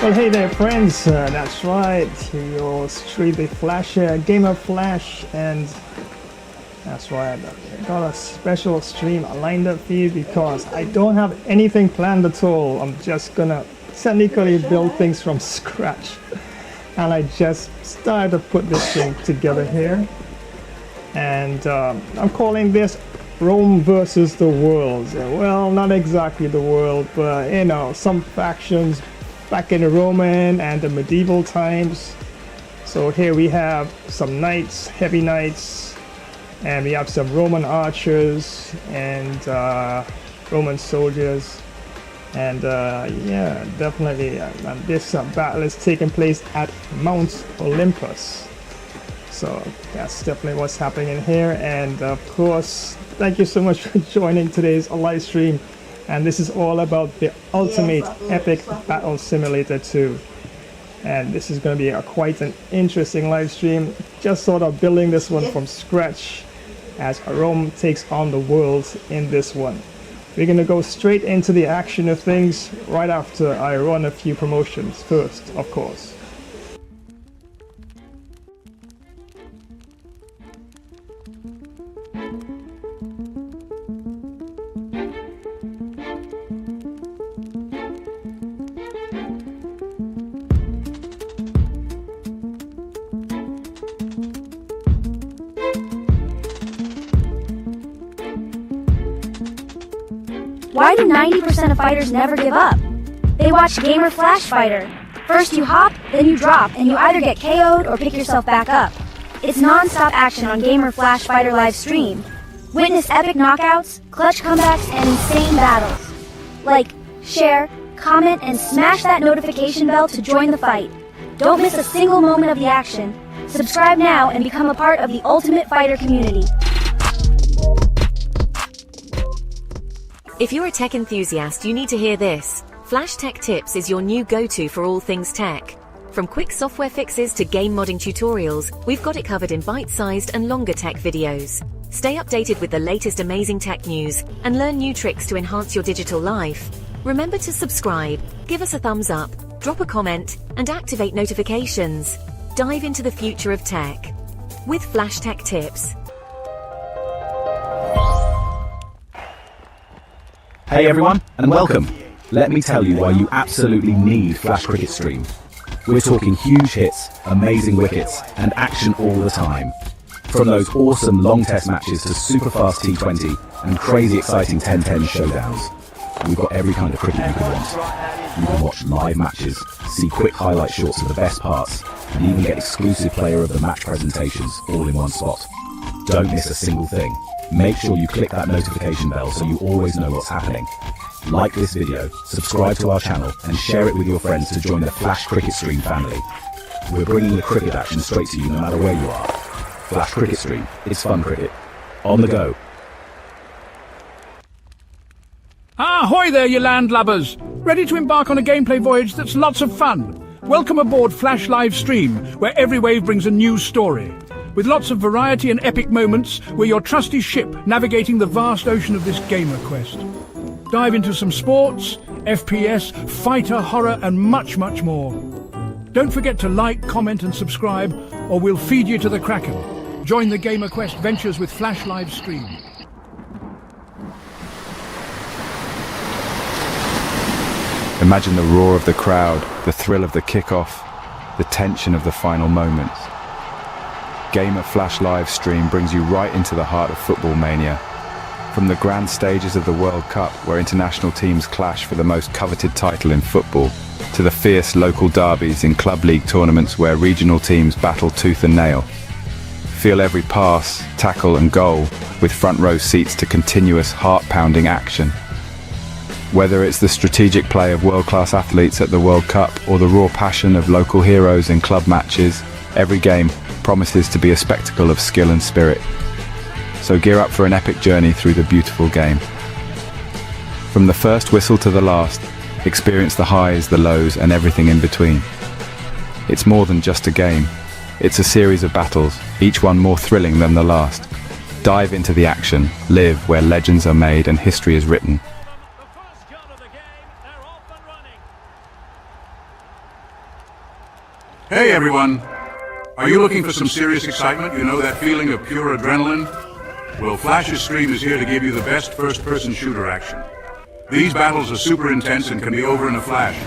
Well, hey there, friends. That's right. Your Street the Flash, Gamer Flash, and that's right. I got a special stream lined up for you because I don't have anything planned at all. I'm just gonna technically build things from scratch, and I just started to put this thing together here. And I'm calling this Rome versus the world. Well, not exactly the world, but you know, some factions back in the Roman and the medieval times. So here we have some knights, heavy knights, and we have some Roman archers and Roman soldiers. And yeah, definitely this battle is taking place at Mount Olympus. So that's definitely what's happening in here. And of course, thank you so much for joining today's live stream. And this is all about the ultimate epic battle simulator 2. And this is going to be quite an interesting live stream. Just sort of building this one from scratch as Rome takes on the world in this one. We're going to go straight into the action of things right after I run a few promotions first, of course. Why do 90% of fighters never give up? They watch Gamer Flash Fighter. First you hop, then you drop, and you either get KO'd or pick yourself back up. It's non-stop action on Gamer Flash Fighter live stream. Witness epic knockouts, clutch comebacks, and insane battles. Like, share, comment, and smash that notification bell to join the fight. Don't miss a single moment of the action. Subscribe now and become a part of the Ultimate Fighter community. If you're a tech enthusiast, you need to hear this. Flash Tech Tips is your new go-to for all things tech. From quick software fixes to game modding tutorials, we've got it covered in bite-sized and longer tech videos. Stay updated with the latest amazing tech news and learn new tricks to enhance your digital life. Remember to subscribe, give us a thumbs up, drop a comment, and activate notifications. Dive into the future of tech with Flash Tech Tips. Hey everyone, and welcome. Let me tell you why you absolutely need Flash Cricket Stream. We're talking huge hits, amazing wickets, and action all the time. From those awesome long test matches to super fast T20 and crazy exciting 10-10 showdowns. We've got every kind of cricket you could want. You can watch live matches, see quick highlight shots of the best parts, and even get exclusive player of the match presentations all in one spot. Don't miss a single thing. Make sure you click that notification bell so you always know what's happening. Like this video, subscribe to our channel, and share it with your friends to join the Flash Cricket Stream family. We're bringing the cricket action straight to you no matter where you are. Flash Cricket Stream, it's fun cricket. On the go. Ahoy there, you landlubbers! Ready to embark on a gameplay voyage that's lots of fun? Welcome aboard Flash Live Stream, where every wave brings a new story. With lots of variety and epic moments, we're your trusty ship navigating the vast ocean of this gamer quest. Dive into some sports, FPS, fighter, horror, and much, much more. Don't forget to like, comment, and subscribe, or we'll feed you to the Kraken. Join the Gamer Quest ventures with Flash Live Stream. Imagine the roar of the crowd, the thrill of the kickoff, the tension of the final moments. Gamer Flash Live Stream brings you right into the heart of football mania. From the grand stages of the World Cup, where international teams clash for the most coveted title in football, to the fierce local derbies in club league tournaments where regional teams battle tooth and nail. Feel every pass, tackle and goal with front row seats to continuous heart-pounding action. Whether it's the strategic play of world-class athletes at the World Cup or the raw passion of local heroes in club matches, every game promises to be a spectacle of skill and spirit. So gear up for an epic journey through the beautiful game. From the first whistle to the last, experience the highs, the lows, and everything in between. It's more than just a game. It's a series of battles, each one more thrilling than the last. Dive into the action, live where legends are made and history is written. Hey everyone! Are you looking for some serious excitement? You know, that feeling of pure adrenaline? Well, Flash's stream is here to give you the best first-person shooter action. These battles are super intense and can be over in a flash.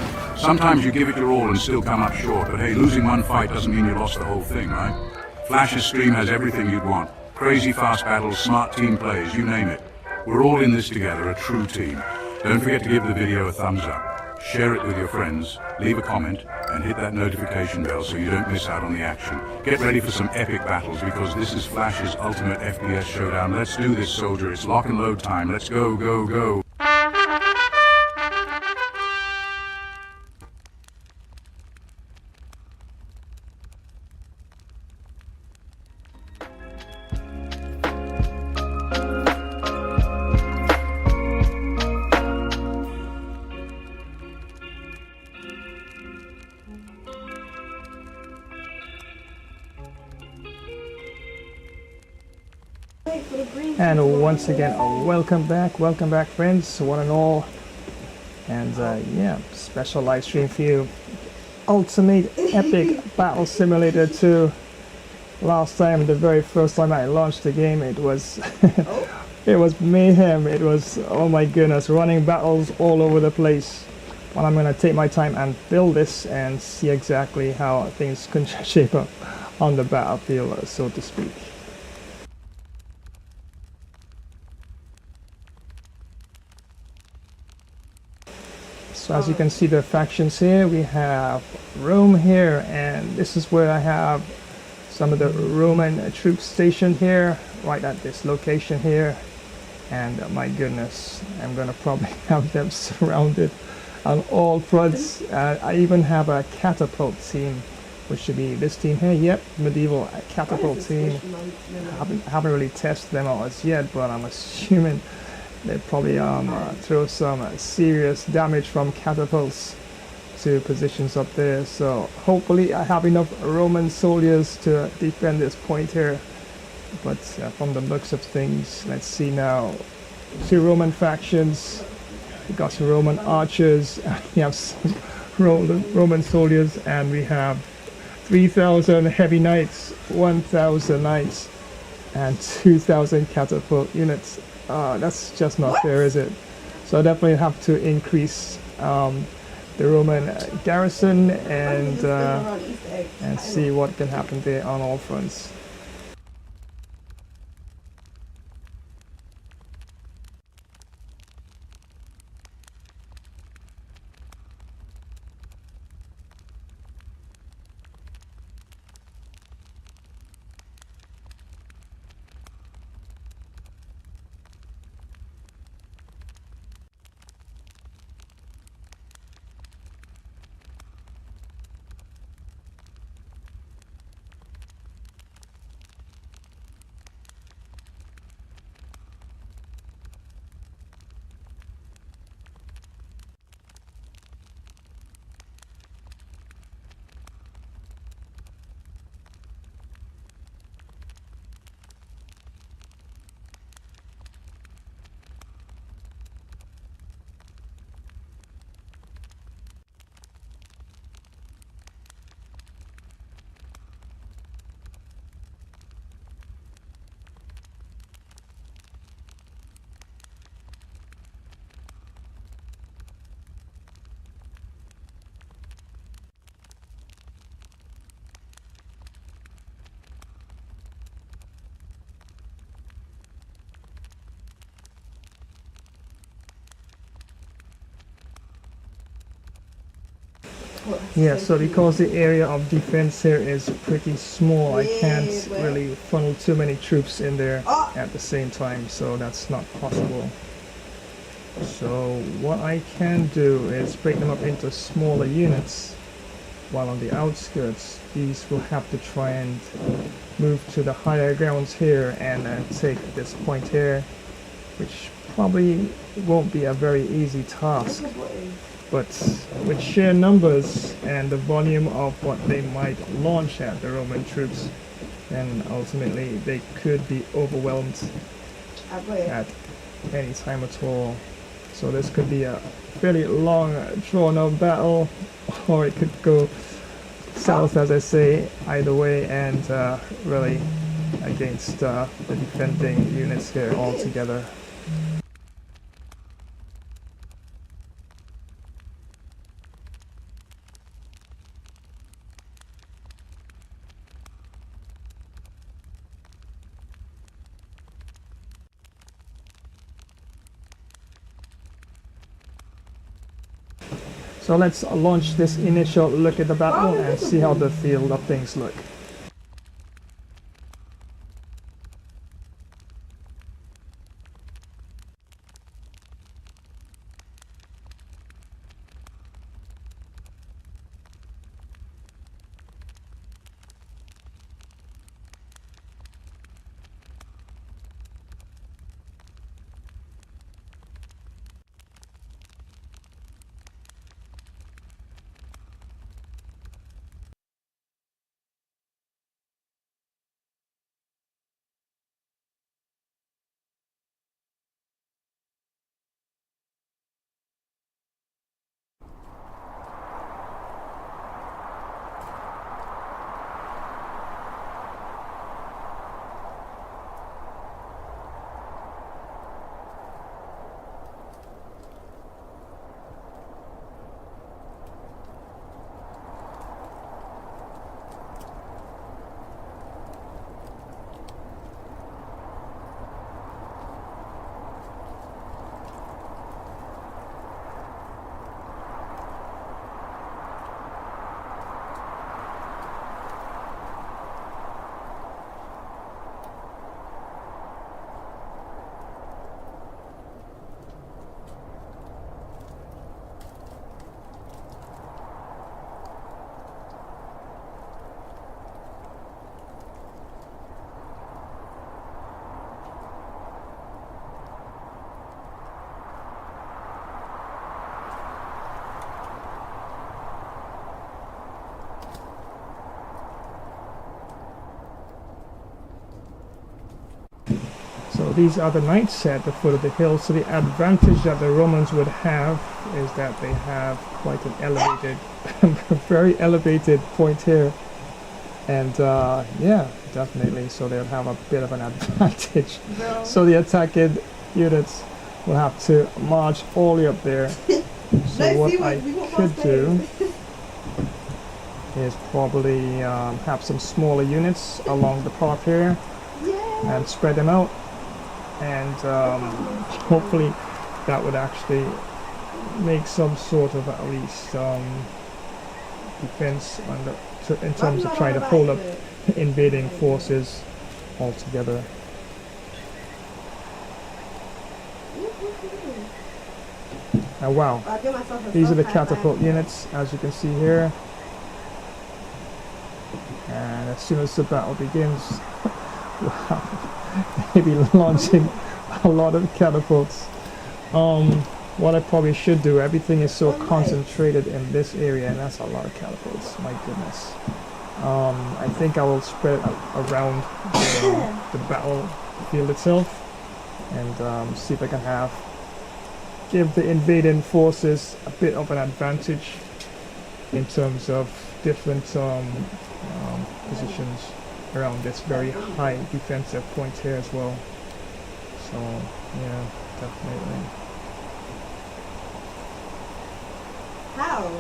Sometimes you give it your all and still come up short, but hey, losing one fight doesn't mean you lost the whole thing, right? Flash's stream has everything you'd want. Crazy fast battles, smart team plays, you name it. We're all in this together, a true team. Don't forget to give the video a thumbs up. Share it with your friends, leave a comment, and hit that notification bell so you don't miss out on the action. Get ready for some epic battles because this is Flash's ultimate FPS showdown. Let's do this, soldier. It's lock and load time. Let's go, go, go. And once again, welcome back friends, one and all. And yeah, special live stream for you. Ultimate Epic Battle Simulator 2. Last time, the very first time I launched the game, it was it was mayhem. It was, oh my goodness, running battles all over the place. Well, I'm gonna take my time and build this and see exactly how things can shape up on the battlefield, so to speak. So as you can see, the factions here, we have Rome here, and this is where I have some of the Roman troops stationed here, right at this location here. And my goodness, I'm gonna probably have them surrounded on all fronts. I even have a catapult team, which should be this team here. Yep, medieval catapult team. I haven't really tested them out as yet, but I'm assuming they probably throw some serious damage from catapults to positions up there. So hopefully I have enough Roman soldiers to defend this point here. But from the looks of things, let's see now. 2 Roman factions. We got some Roman archers. We have some Roman soldiers, and we have 3,000 heavy knights, 1,000 knights, and 2,000 catapult units. That's just not fair, is it? So I definitely have to increase the Roman garrison and see what can happen there on all fronts. Yeah, so because the area of defense here is pretty small, I can't really funnel too many troops in there at the same time, so that's not possible. So what I can do is break them up into smaller units, while on the outskirts, these will have to try and move to the higher grounds here and take this point here, which probably won't be a very easy task. But with sheer numbers and the volume of what they might launch at the Roman troops, then ultimately they could be overwhelmed at any time at all. So this could be a fairly long, drawn-out battle, or it could go south, as I say, either way, and really against the defending units here all together. So let's launch this initial look at the battle and see how the field of things look. So these are the knights at the foot of the hill. So the advantage that the Romans would have is that they have quite an elevated, very elevated point here. And yeah, definitely. So they'll have a bit of an advantage. No. So the attacking units will have to march all the way up there. So what I could do is probably have some smaller units along the path here and spread them out, and hopefully that would actually make some sort of at least defense in terms of trying to hold up invading forces altogether. And wow, these are the catapult units, as you can see here. And as soon as the battle begins, wow, maybe launching a lot of catapults. What I probably should do, everything is so concentrated in this area, and that's a lot of catapults, my goodness. I think I will spread it around the battlefield itself, and see if I can give the invading forces a bit of an advantage in terms of different positions around this very high defensive point here as well. So yeah, definitely. How?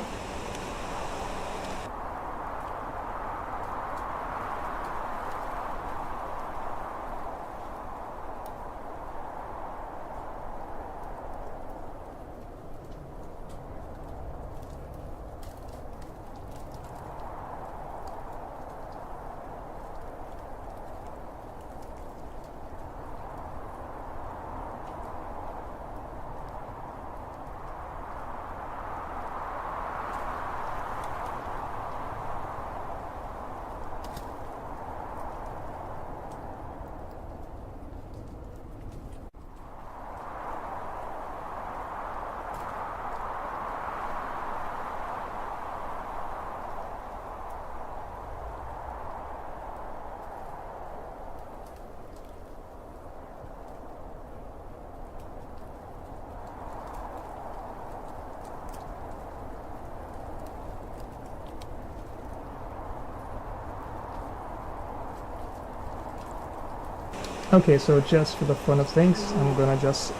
Okay, so just for the fun of things, I'm gonna just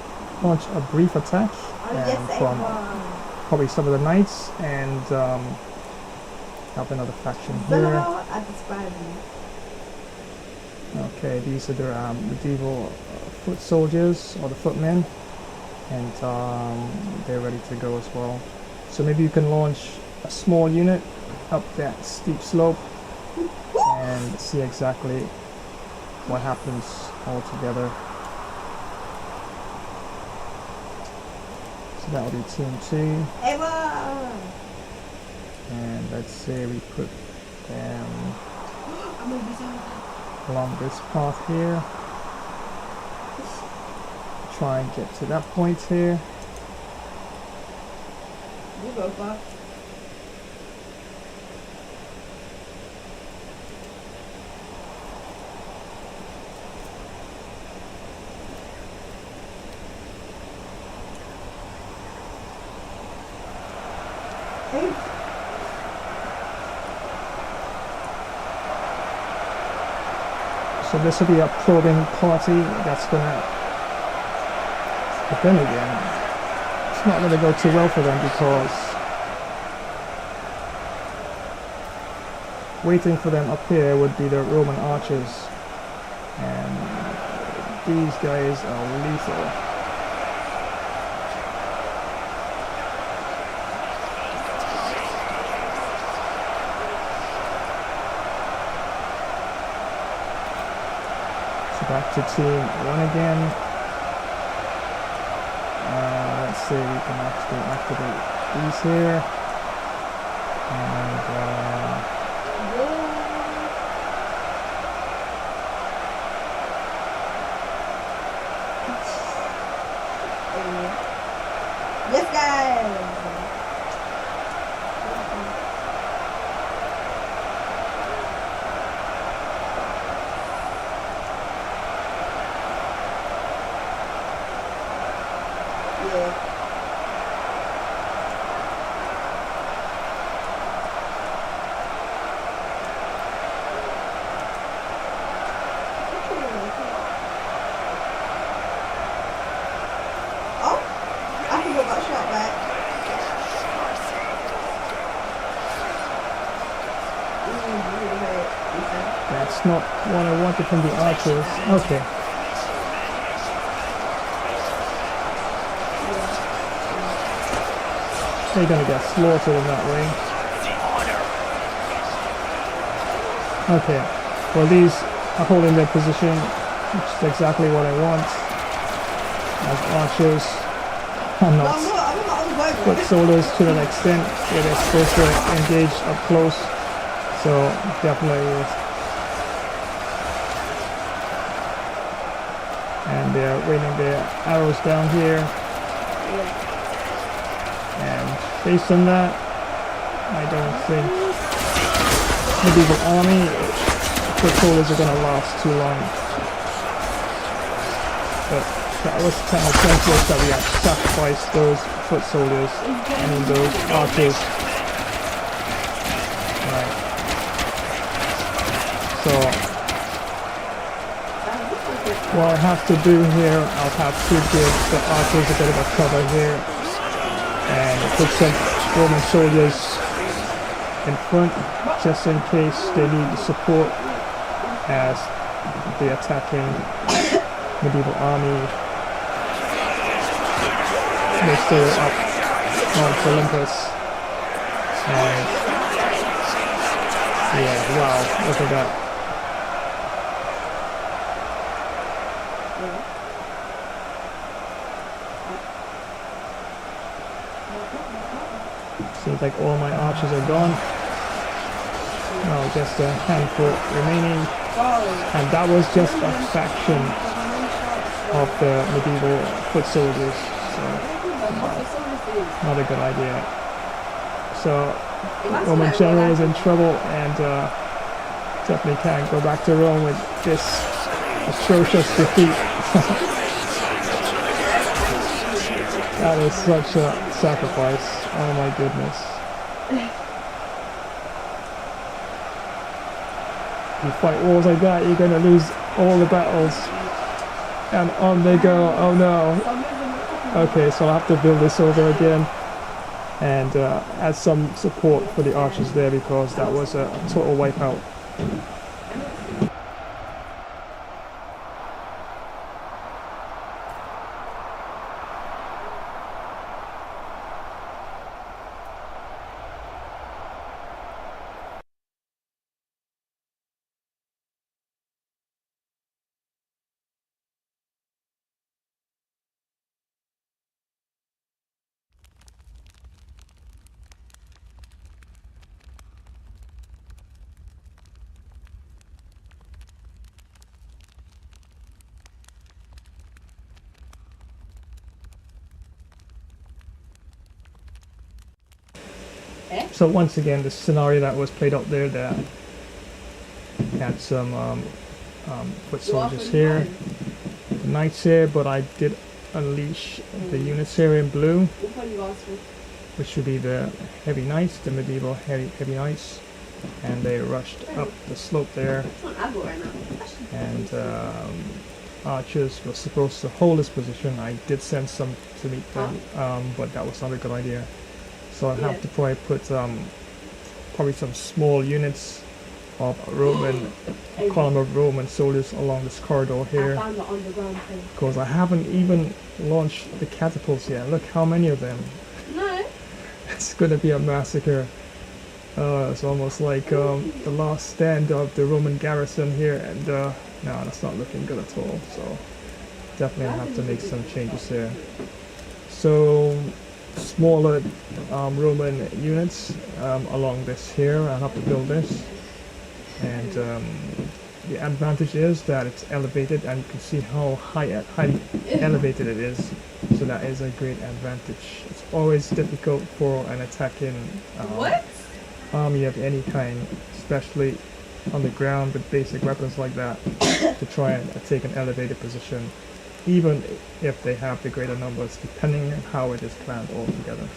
launch a brief attack from probably some of the knights and have another faction here. Okay, these are the medieval foot soldiers or the footmen, and they're ready to go as well. So maybe you can launch a small unit up that steep slope and see exactly what happens all together. So that'll be team 2. And let's say we put them along this path here. Try and get to that point here. So this will be a probing party that's gonna, but then again, it's not gonna go too well for them because waiting for them up here would be the Roman archers, and these guys are lethal. Back to team 1 again. Let's see, we can actually activate these here. And yes, guys. that's not what I wanted from the archers. Okay. They're gonna get slaughtered in that way. Okay. Well, these are holding their position, which is exactly what I want. As archers, I'm not foot soldiers to an extent where they're supposed to engage up close. So definitely, and they're raining their arrows down here. And based on that, I don't think medieval army foot soldiers are gonna last too long. But that was kind of senseless that we had sacrificed those foot soldiers, I mean those archers. Right. So what I have to do here, I'll have to give the archers a bit of a cover here and put some Roman soldiers in front just in case they need the support as the attacking medieval army. They're still up Mount Olympus, and yeah, wow, look at that. Seems like all my archers are gone. Now just a handful remaining, and that was just a fraction of the medieval foot soldiers. So not a good idea. So Roman general is in trouble and definitely can't go back to Rome with this atrocious defeat. That is such a sacrifice. Oh my goodness. You fight wars like that, you're gonna lose all the battles. And on they go. Oh no. Okay, so I'll have to build this over again. And add some support for the archers there because that was a total wipeout. So once again, the scenario that was played out there, that had some foot soldiers here, the knights here, but I did unleash the units here in blue, which would be the heavy knights, the medieval heavy knights, and they rushed up the slope there, and archers were supposed to hold this position. I did send some to meet them, but that was not a good idea. So I'll have to probably put probably some small units of Roman, a column of Roman soldiers along this corridor here. Because I haven't even launched the catapults yet. Look how many of them. No. It's going to be a massacre. It's almost like the last stand of the Roman garrison here, and no, that's not looking good at all. So definitely I have to make some changes there. So smaller Roman units along this here. I'll have to build this, and the advantage is that it's elevated, and you can see how highly elevated it is. So that is a great advantage. It's always difficult for an attacking army of any kind, especially on the ground with basic weapons like that, to try and take an elevated position, even if they have the greater numbers, depending on how it is planned altogether.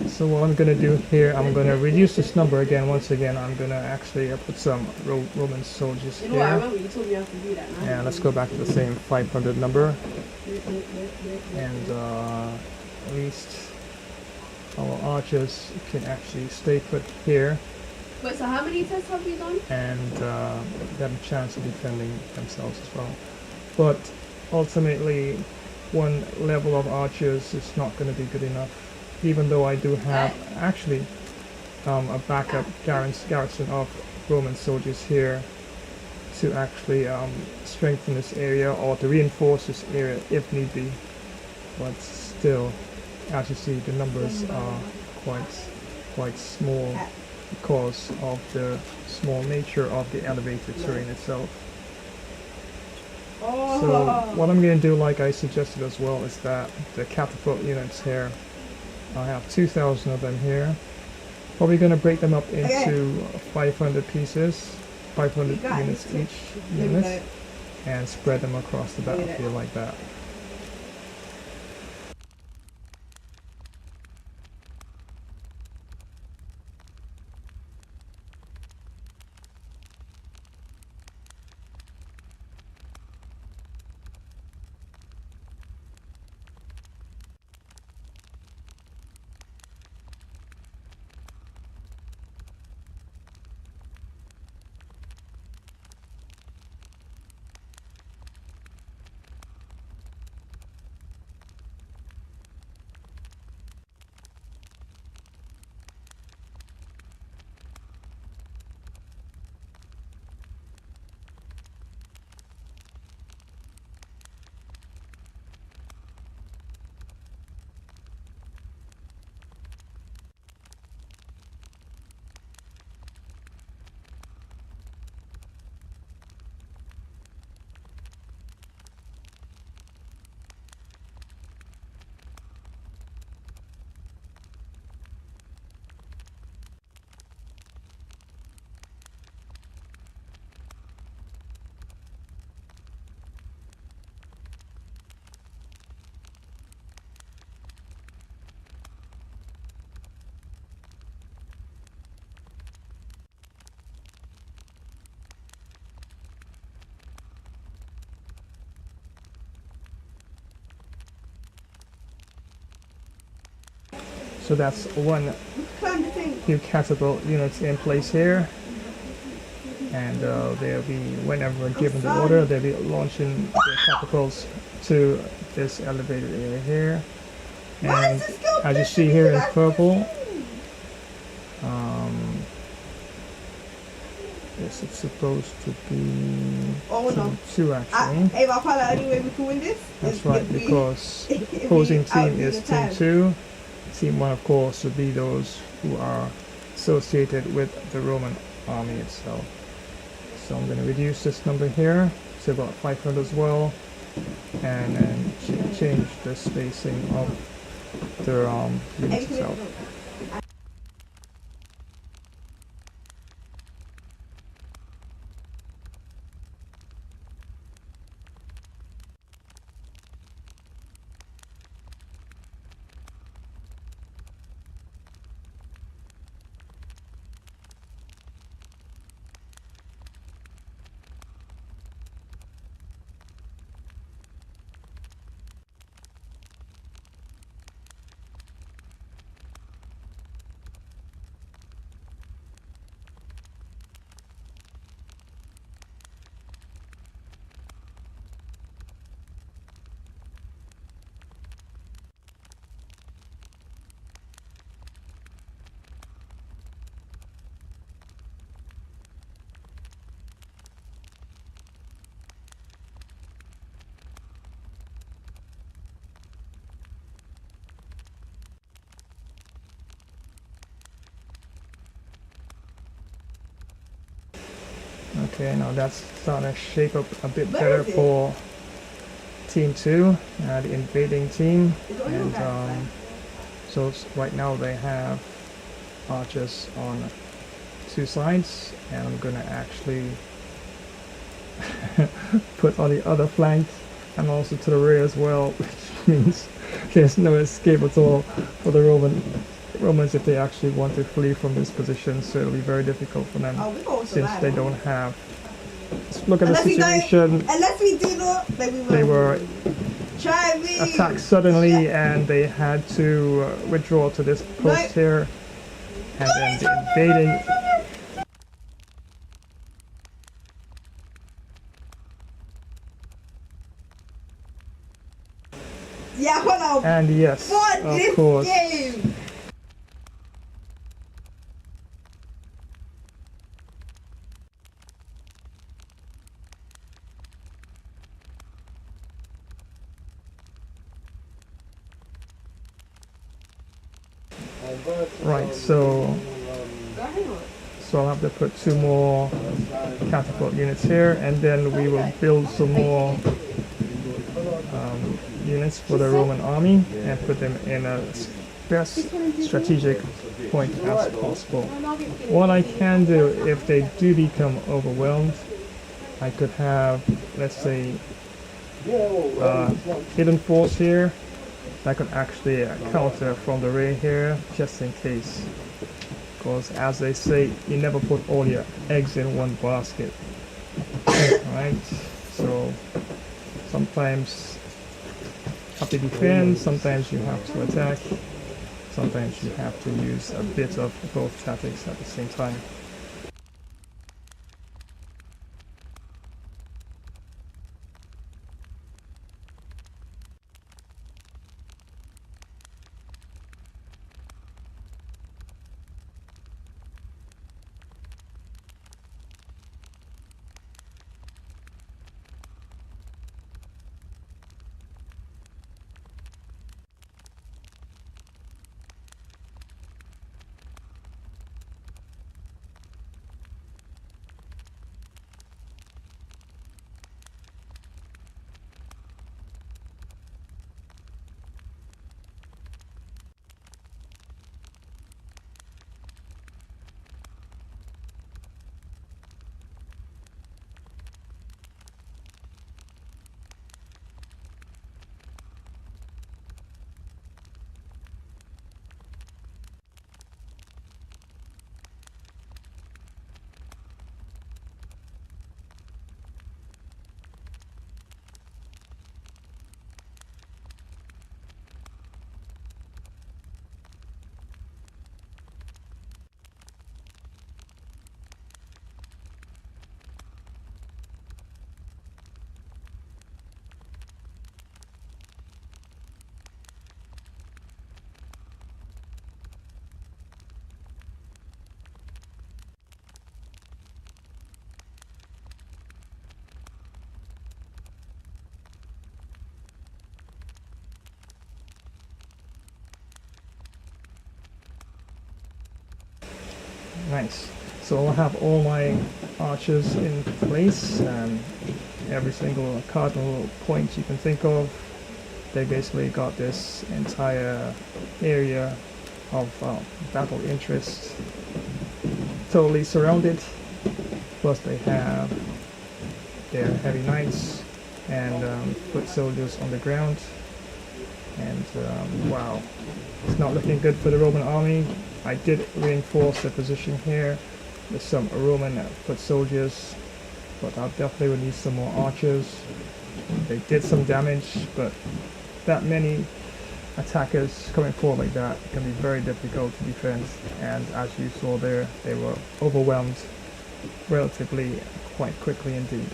So what I'm going to do here, I'm going to reduce this number again. Once again, I'm going to actually put some Roman soldiers here. I remember you told me how to do that. Yeah, let's go back to the same 500 number. And at least our archers can actually stay put here. Wait, so how many tests have you done? And they have a chance of defending themselves as well. But ultimately, one level of archers is not going to be good enough. Even though I do have actually a backup garrison of Roman soldiers here to actually strengthen this area or to reinforce this area if need be. But still, as you see, the numbers are quite small because of the small nature of the elevated terrain itself. So what I'm going to do, like I suggested as well, is that the catapult units here, I have 2,000 of them here. Probably going to break them up into 500 pieces, 500 units each unit, and spread them across the battlefield like that. So that's one few catapult units in place here. And they'll be, whenever given the order, they'll be launching their catapults to this elevated area here. And as you see here in purple, yes, it's supposed to be two actually. That's right, because opposing team is team 2. Team 1, of course, would be those who are associated with the Roman army itself. So I'm going to reduce this number here to about 500 as well, and then change the spacing of their units itself. Okay, now that's starting to shape up a bit better for Team 2, the invading team. And so right now they have archers on 2 sides, and I'm gonna actually put on the other flank and also to the rear as well, which means there's no escape at all for the Romans if they actually want to flee from this position. So it'll be very difficult for them since they don't have. Let's look at the situation. They were attacked suddenly and they had to withdraw to this post here, and then the invading. And yes, of course. Right, so I'll have to put 2 more catapult units here, and then we will build some more units for the Roman army and put them in a best strategic point as possible. What I can do, if they do become overwhelmed, I could have, let's say, hidden force here that could actually counter from the rear here, just in case. Because as they say, you never put all your eggs in one basket. Right? So sometimes you have to defend, sometimes you have to attack, sometimes you have to use a bit of both tactics at the same time. Nice. So I'll have all my archers in place, and every single cardinal point you can think of. They basically got this entire area of battle interest totally surrounded. Plus they have their heavy knights and foot soldiers on the ground. And wow, it's not looking good for the Roman army. I did reinforce the position here with some Roman foot soldiers, but I definitely would need some more archers. They did some damage, but that many attackers coming forward like that can be very difficult to defend, and as you saw there, they were overwhelmed relatively quite quickly indeed.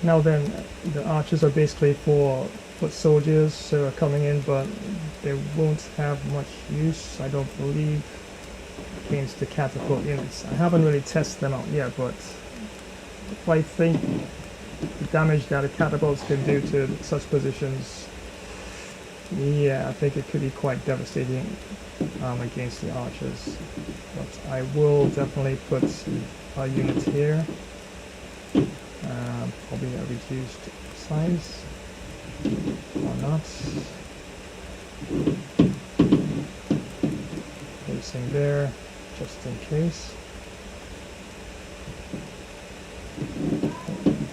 Now then, the archers are basically for foot soldiers who are coming in, but they won't have much use, I don't believe, against the catapult units. I haven't really tested them out yet, but I think the damage that the catapults can do to such positions, yeah, I think it could be quite devastating against the archers. But I will definitely put a unit here. Probably a reduced size or not. Placing there just in case.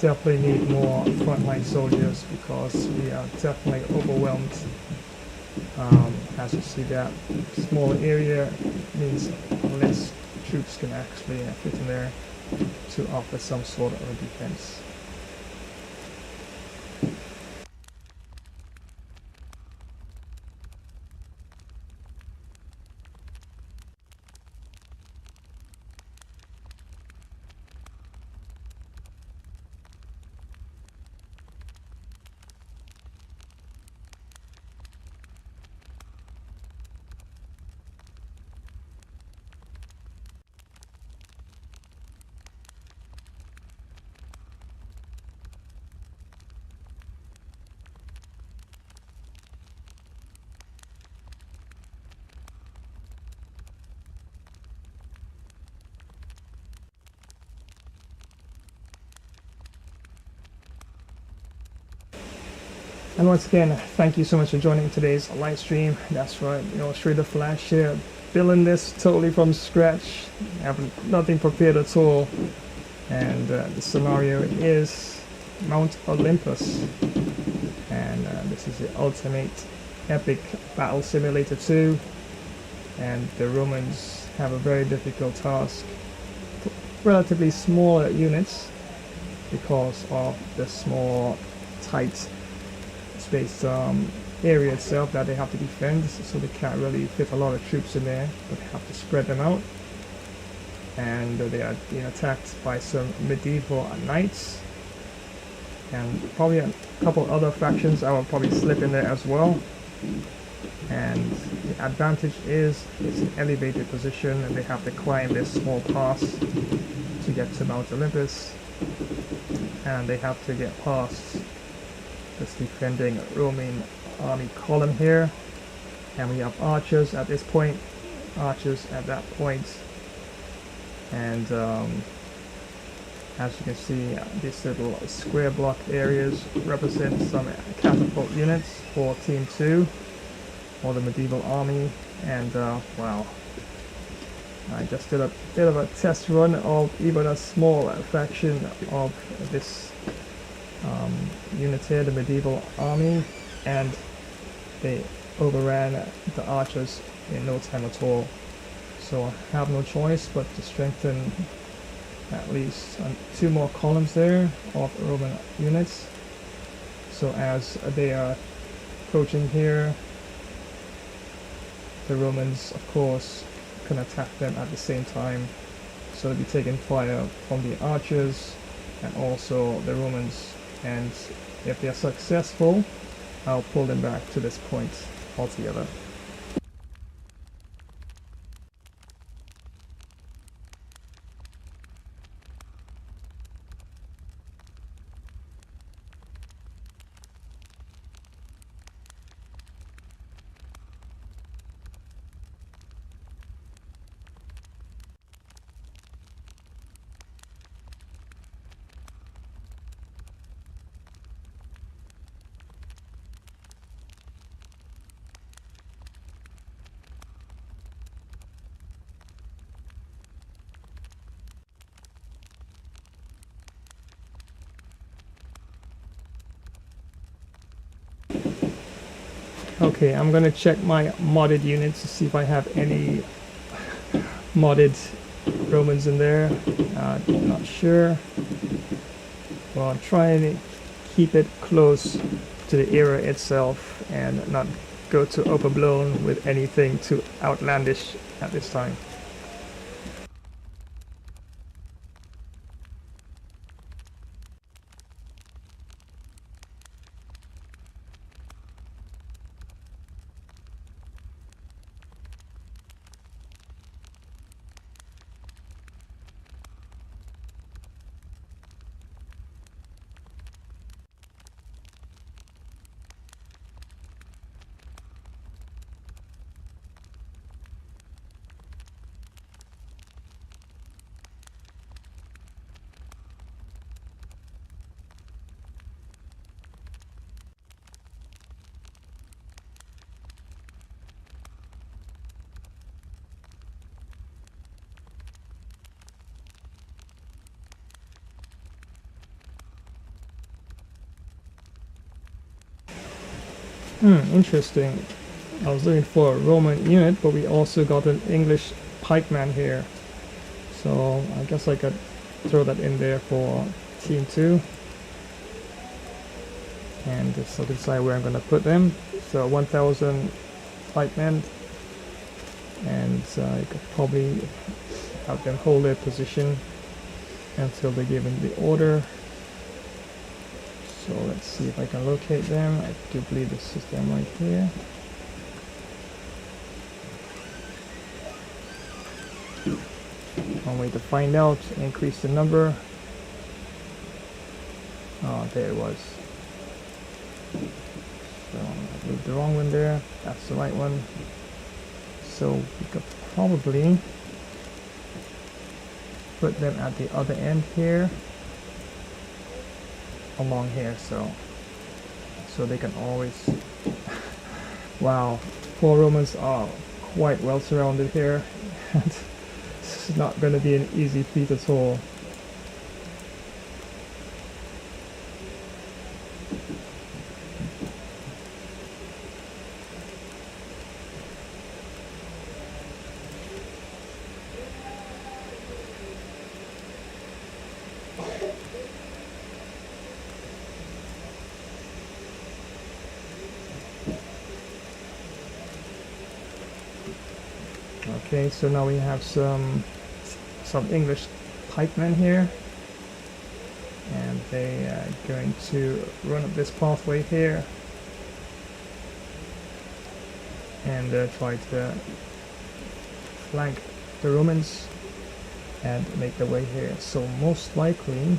Definitely need more frontline soldiers because we are definitely overwhelmed. As you see, that smaller area means less troops can actually fit in there to offer some sort of a defense. And once again, thank you so much for joining today's live stream. That's right, Straight the Flash here, building this totally from scratch. I have nothing prepared at all. And the scenario is Mount Olympus. And this is the ultimate epic battle simulator 2. And the Romans have a very difficult task. Relatively smaller units because of the small, tight space area itself that they have to defend, so they can't really fit a lot of troops in there, but they have to spread them out. And they are being attacked by some medieval knights and probably a couple other factions I will probably slip in there as well. And the advantage is it's an elevated position and they have to climb this small pass to get to Mount Olympus, and they have to get past this defending Roman army column here, and we have archers at this point, archers at that point, and as you can see, these little square block areas represent some catapult units for Team 2 or the medieval army. And wow, I just did a bit of a test run of even a small faction of this unit here, the medieval army, and they overran the archers in no time at all. So I have no choice but to strengthen at least 2 more columns there of Roman units. So as they are approaching here, the Romans of course can attack them at the same time. So they'll be taking fire from the archers and also the Romans, and if they are successful, I'll pull them back to this point altogether. Okay, I'm gonna check my modded units to see if I have any modded Romans in there. Not sure. Well, I'm trying to keep it close to the era itself and not go too overblown with anything too outlandish at this time. Interesting. I was looking for a Roman unit, but we also got an English pikeman here. So I guess I could throw that in there for Team 2. And just decide where I'm going to put them. So 1,000 pikemen. And I could probably have them hold their position until they're given the order. So let's see if I can locate them. I do believe this is them right here. One way to find out, increase the number. Oh, there it was. So I moved the wrong one there. That's the right one. So we could probably put them at the other end here. Along here, so they can always wow, 4 Romans are quite well surrounded here. This is not going to be an easy feat at all. Okay, so now we have some English pikemen here, and they are going to run up this pathway here and try to flank the Romans and make their way here. So most likely,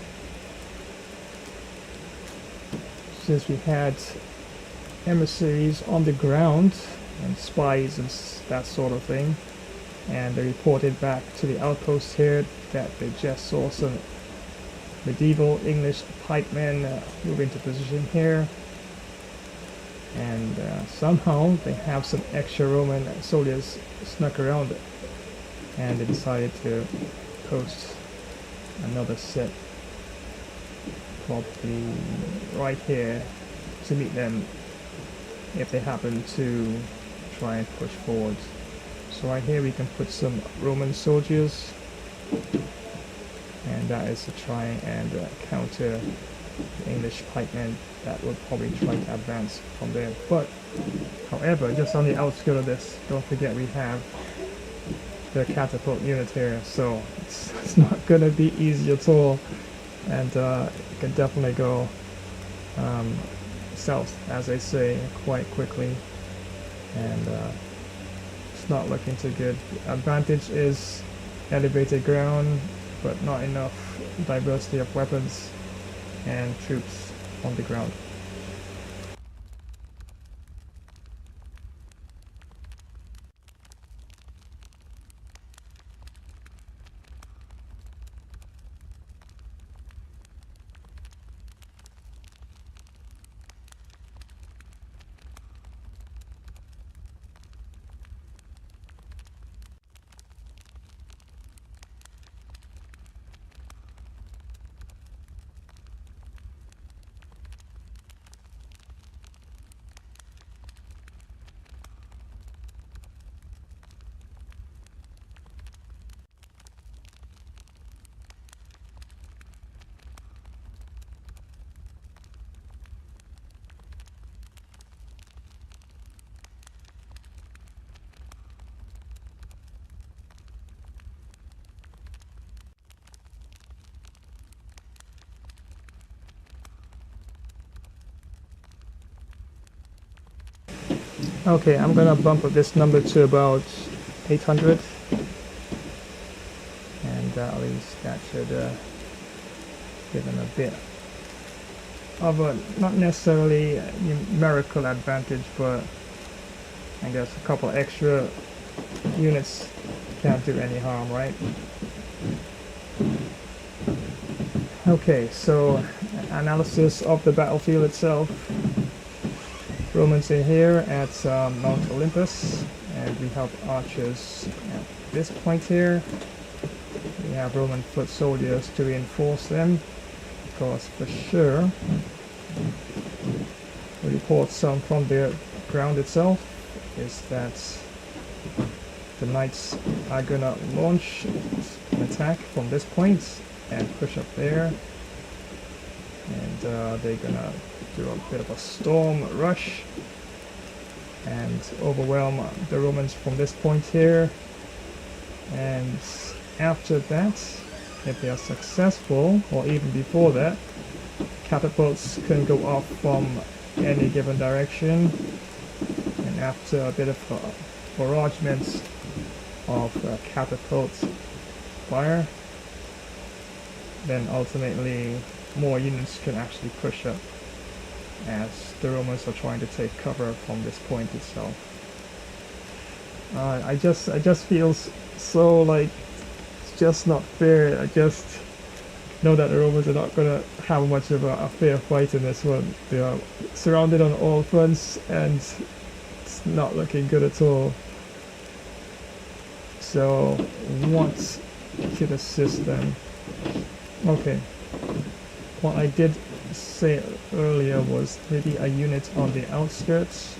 since we had emissaries on the ground and spies and that sort of thing, and they reported back to the outpost here that they just saw some medieval English pikemen move into position here, and somehow they have some extra Roman soldiers snuck around it, and they decided to post another set probably right here to meet them if they happen to try and push forward. So right here we can put some Roman soldiers, and that is to try and counter the English pikemen that would probably try to advance from there. But however, just on the outskirts of this, don't forget we have the catapult unit here, so it's not gonna be easy at all, and it can definitely go south, as they say, quite quickly, and it's not looking too good. The advantage is elevated ground, but not enough diversity of weapons and troops on the ground. Okay, I'm gonna bump up this number to about 800, and at least that should give them a bit of a, not necessarily a numerical advantage, but I guess a couple extra units can't do any harm, right? Okay, so analysis of the battlefield itself. Romans are here at Mount Olympus, and we have archers at this point here. We have Roman foot soldiers to reinforce them, because for sure the reports from the ground itself is that the knights are gonna launch an attack from this point and push up there, and they're gonna do a bit of a storm rush and overwhelm the Romans from this point here. And after that, if they are successful, or even before that, catapults can go off from any given direction, and after a bit of barragement of catapult fire, then ultimately more units can actually push up, as the Romans are trying to take cover from this point itself. I just feel so like it's just not fair. I just know that the Romans are not gonna have much of a fair fight in this one. They are surrounded on all fronts, and it's not looking good at all. So what could assist them? Okay, what I did say earlier was maybe a unit on the outskirts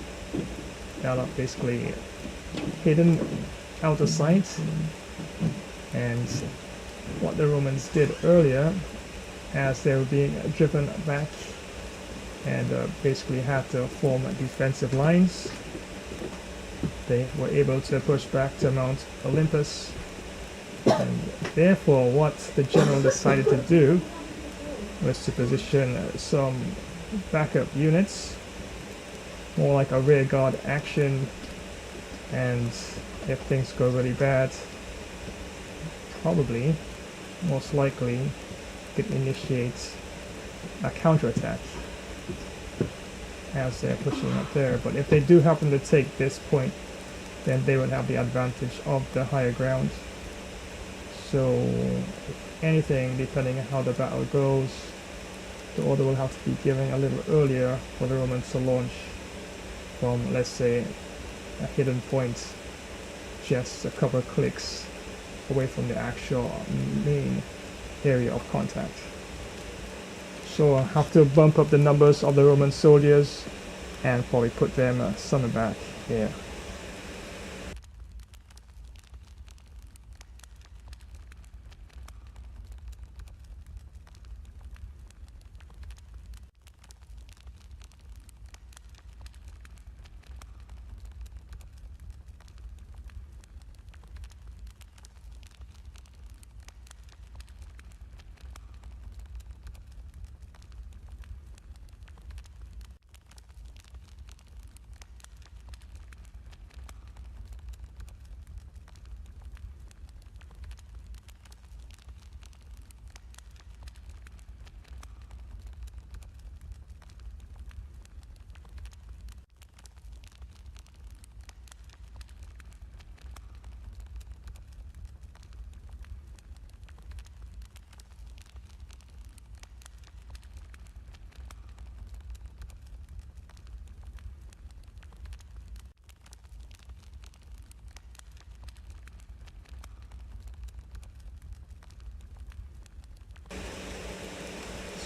that are basically hidden out of sight. And what the Romans did earlier, as they were being driven back and basically had to form defensive lines, they were able to push back to Mount Olympus, and therefore what the general decided to do was to position some backup units, more like a rear guard action, and if things go really bad, probably, most likely, could initiate a counterattack. as they're pushing up there. But if they do happen to take this point, then they would have the advantage of the higher ground. So if anything, depending on how the battle goes, the order will have to be given a little earlier for the Romans to launch from, let's say, a hidden point just a couple of clicks away from the actual main area of contact. So I'll have to bump up the numbers of the Roman soldiers and probably put them somewhere back here.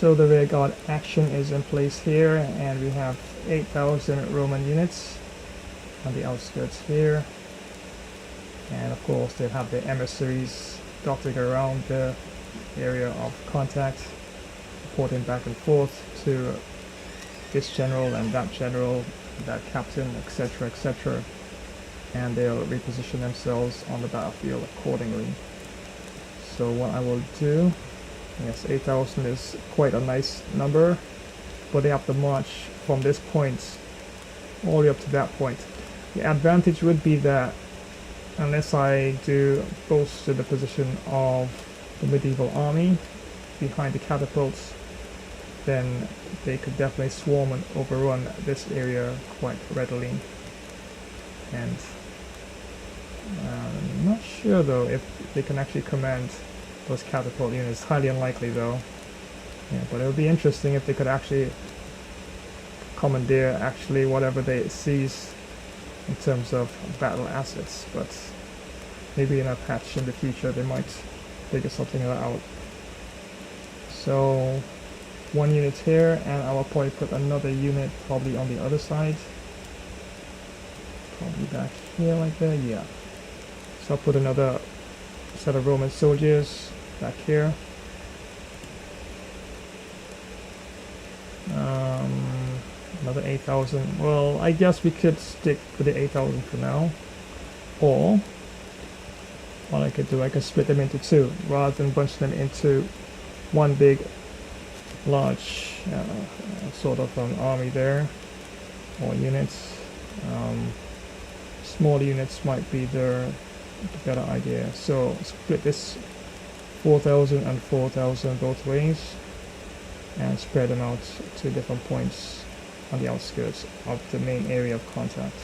So the rearguard action is in place here, and we have 8,000 Roman units on the outskirts here. And of course they have their emissaries dotted around the area of contact, reporting back and forth to this general and that captain, etc., etc. And they'll reposition themselves on the battlefield accordingly. So what I will do, yes, 8,000 is quite a nice number, but they have to march from this point all the way up to that point. The advantage would be that unless I do bolster the position of the medieval army behind the catapults, then they could definitely swarm and overrun this area quite readily. And I'm not sure though if they can actually command those catapult units. Highly unlikely though. Yeah, but it would be interesting if they could actually commandeer actually whatever they seize in terms of battle assets. But maybe in a patch in the future they might figure something out. So one unit here, and I will probably put another unit probably on the other side. Probably back here like that, yeah. So I'll put another set of Roman soldiers back here. Another 8,000. Well, I guess we could stick with the 8,000 for now. Or what I could do, I could split them into two rather than bunch them into one big large sort of an army there, or units. Small units might be the better idea. So split this 4,000 and 4,000 both ways and spread them out to different points on the outskirts of the main area of contact.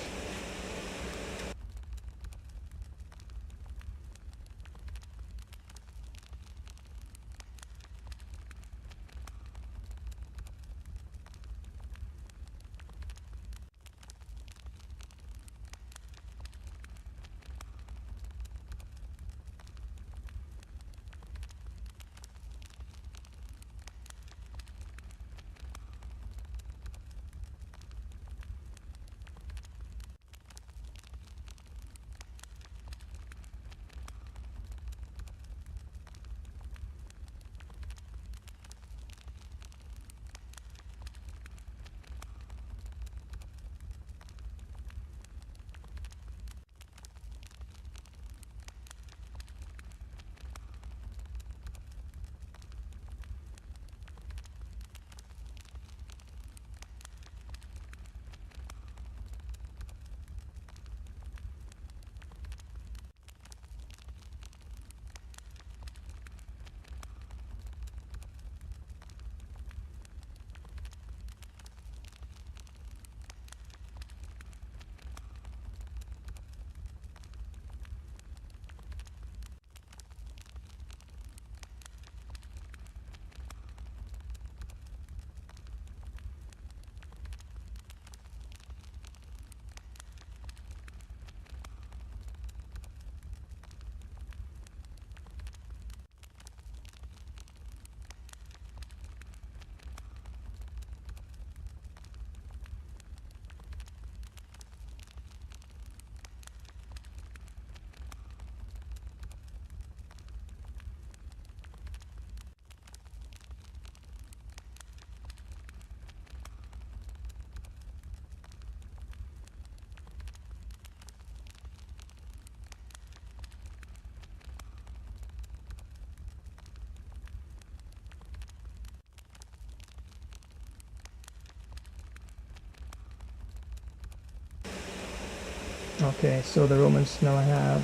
Okay, so the Romans now have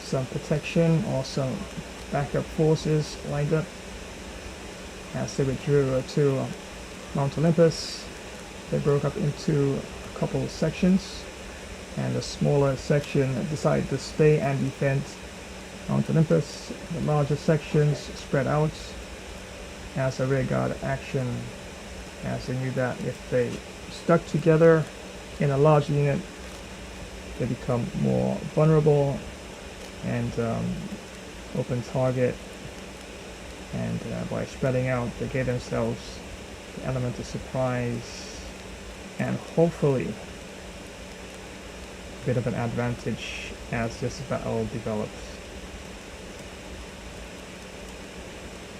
some protection or some backup forces lined up as they withdrew to Mount Olympus. They broke up into a couple of sections, and the smaller section decided to stay and defend Mount Olympus. The larger sections spread out as a rearguard action, as they knew that if they stuck together in a large unit, they become more vulnerable and open target, and by spreading out they gave themselves the element of surprise and hopefully a bit of an advantage as this battle develops.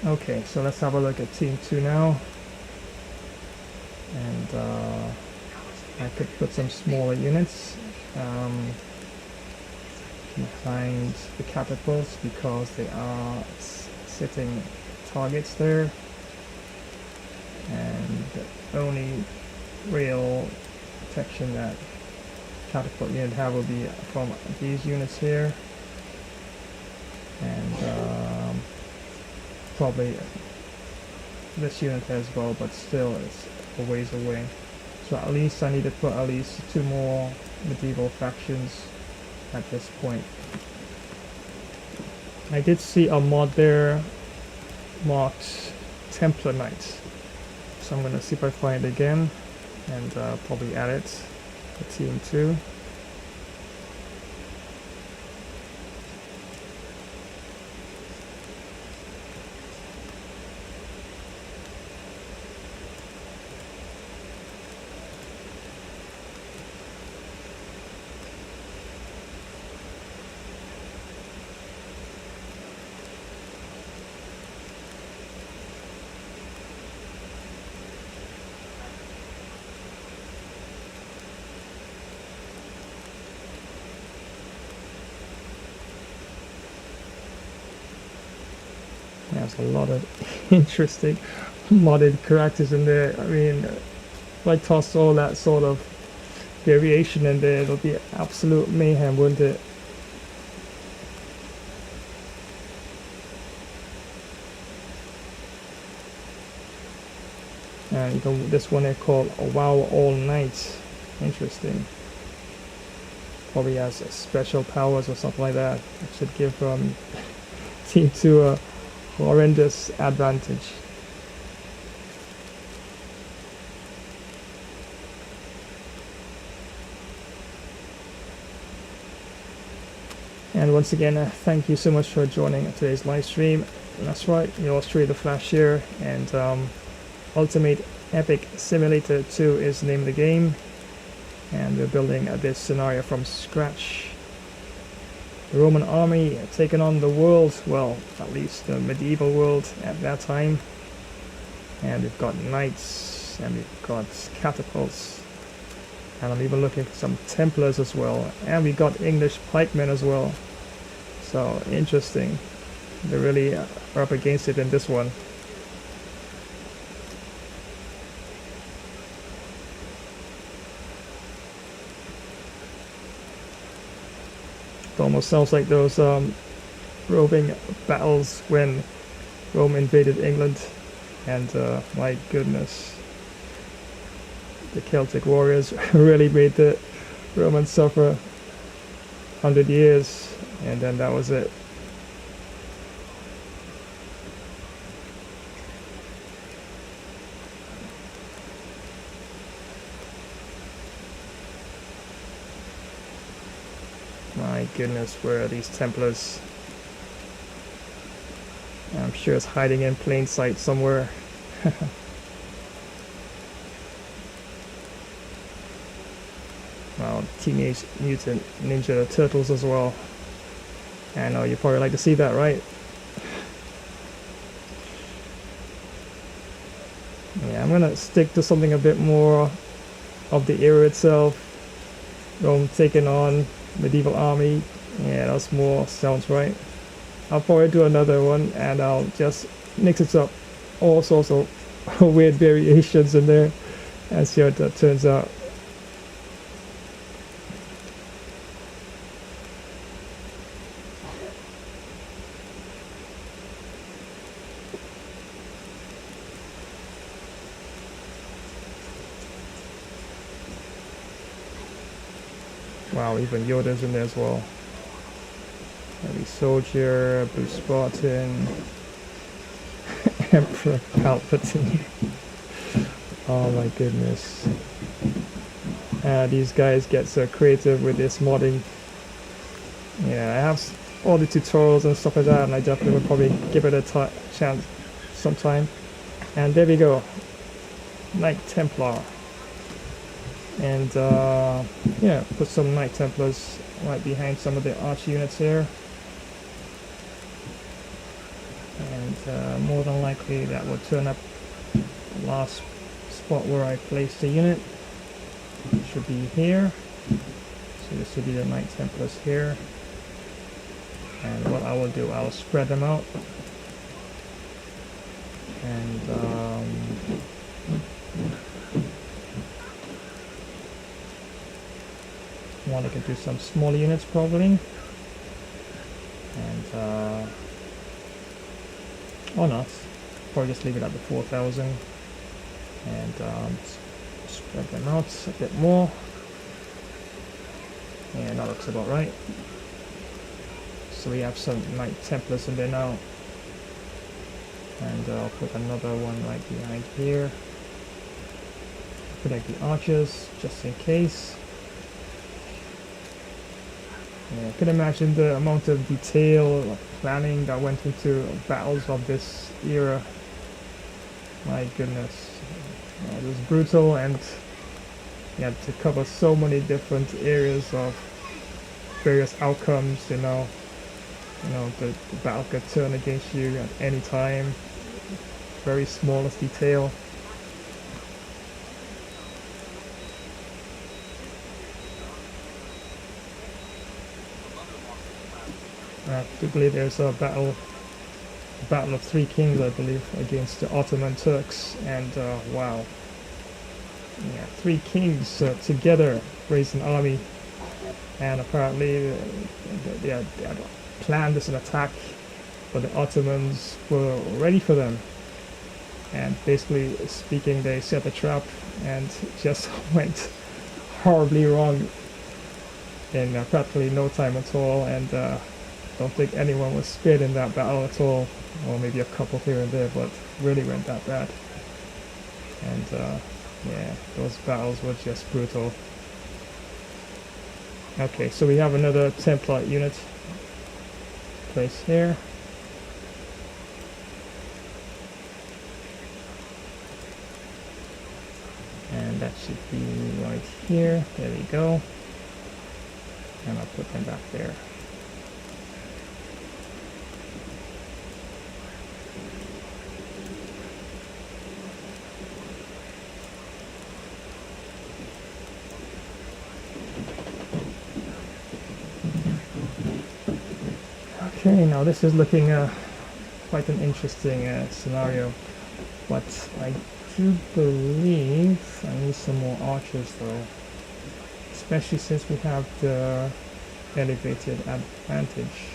Okay, so let's have a look at Team 2 now, and I could put some smaller units behind the catapults because they are sitting targets there, and the only real protection that catapult unit have will be from these units here, and probably this unit as well, but still it's a ways away. So at least I need to put at least 2 more medieval factions at this point. I did see a mod there marked Templar Knights, so I'm gonna see if I find it again and probably add it to Team 2. There's a lot of interesting modded characters in there. I mean, if I toss all that sort of variation in there, it'll be absolute mayhem, wouldn't it? And even this one they call a WoW All Night. Interesting. Probably has special powers or something like that. It should give Team 2 a horrendous advantage. And once again, thank you so much for joining today's live stream. That's right, yours truly the Flash here, and Ultimate Epic Simulator 2 is the name of the game, and we're building this scenario from scratch. The Roman army taking on the world, well, at least the medieval world at that time. And we've got knights, and we've got catapults, and I'm even looking for some Templars as well, and we got English pikemen as well. So interesting. They really are up against it in this one. It almost sounds like those roving battles when Rome invaded England, and my goodness, the Celtic warriors really made the Romans suffer 100 years, and then that was it. My goodness, where are these Templars? I'm sure it's hiding in plain sight somewhere. Well, Teenage Mutant Ninja Turtles as well. I know you probably like to see that, right? Yeah, I'm gonna stick to something a bit more of the era itself. Rome taking on medieval army. Yeah, that's more sounds right. I'll probably do another one, and I'll just mix it up, all sorts of weird variations in there, and see how that turns out. Wow, even Yoda's in there as well. Heavy Soldier, Blue Spartan, Emperor Palpatine. Oh my goodness. These guys get so creative with this modding. Yeah, I have all the tutorials and stuff like that, and I definitely would probably give it a chance sometime. And there we go. Knight Templar. And yeah, put some Knight Templars right behind some of the arch units here. And more than likely that will turn up the last spot where I placed the unit. It should be here. So this will be the Knight Templars here. And what I will do, I'll spread them out. And I can do some small units probably. And or not. Probably just leave it at the 4,000. And spread them out a bit more. Yeah, that looks about right. So we have some Knight Templars in there now. And I'll put another one right behind here. Protect the archers, just in case. Yeah, I can imagine the amount of detail planning that went into battles of this era. My goodness. It was brutal, and you had to cover so many different areas of various outcomes, you know. The battle could turn against you at any time. Very smallest detail. I do believe there's a battle of Three Kings, I believe, against the Ottoman Turks, and wow. Yeah, Three Kings together raised an army, and apparently they had planned this attack, but the Ottomans were ready for them. And basically speaking, they set a trap and just went horribly wrong in practically no time at all. And don't think anyone was spared in that battle at all, or maybe a couple here and there, but really went that bad. And yeah, those battles were just brutal. Okay, so we have another Templar unit placed here. And that should be right here. There we go. And I'll put them back there. Okay, now this is looking quite an interesting scenario, but I do believe I need some more archers though, especially since we have the elevated advantage.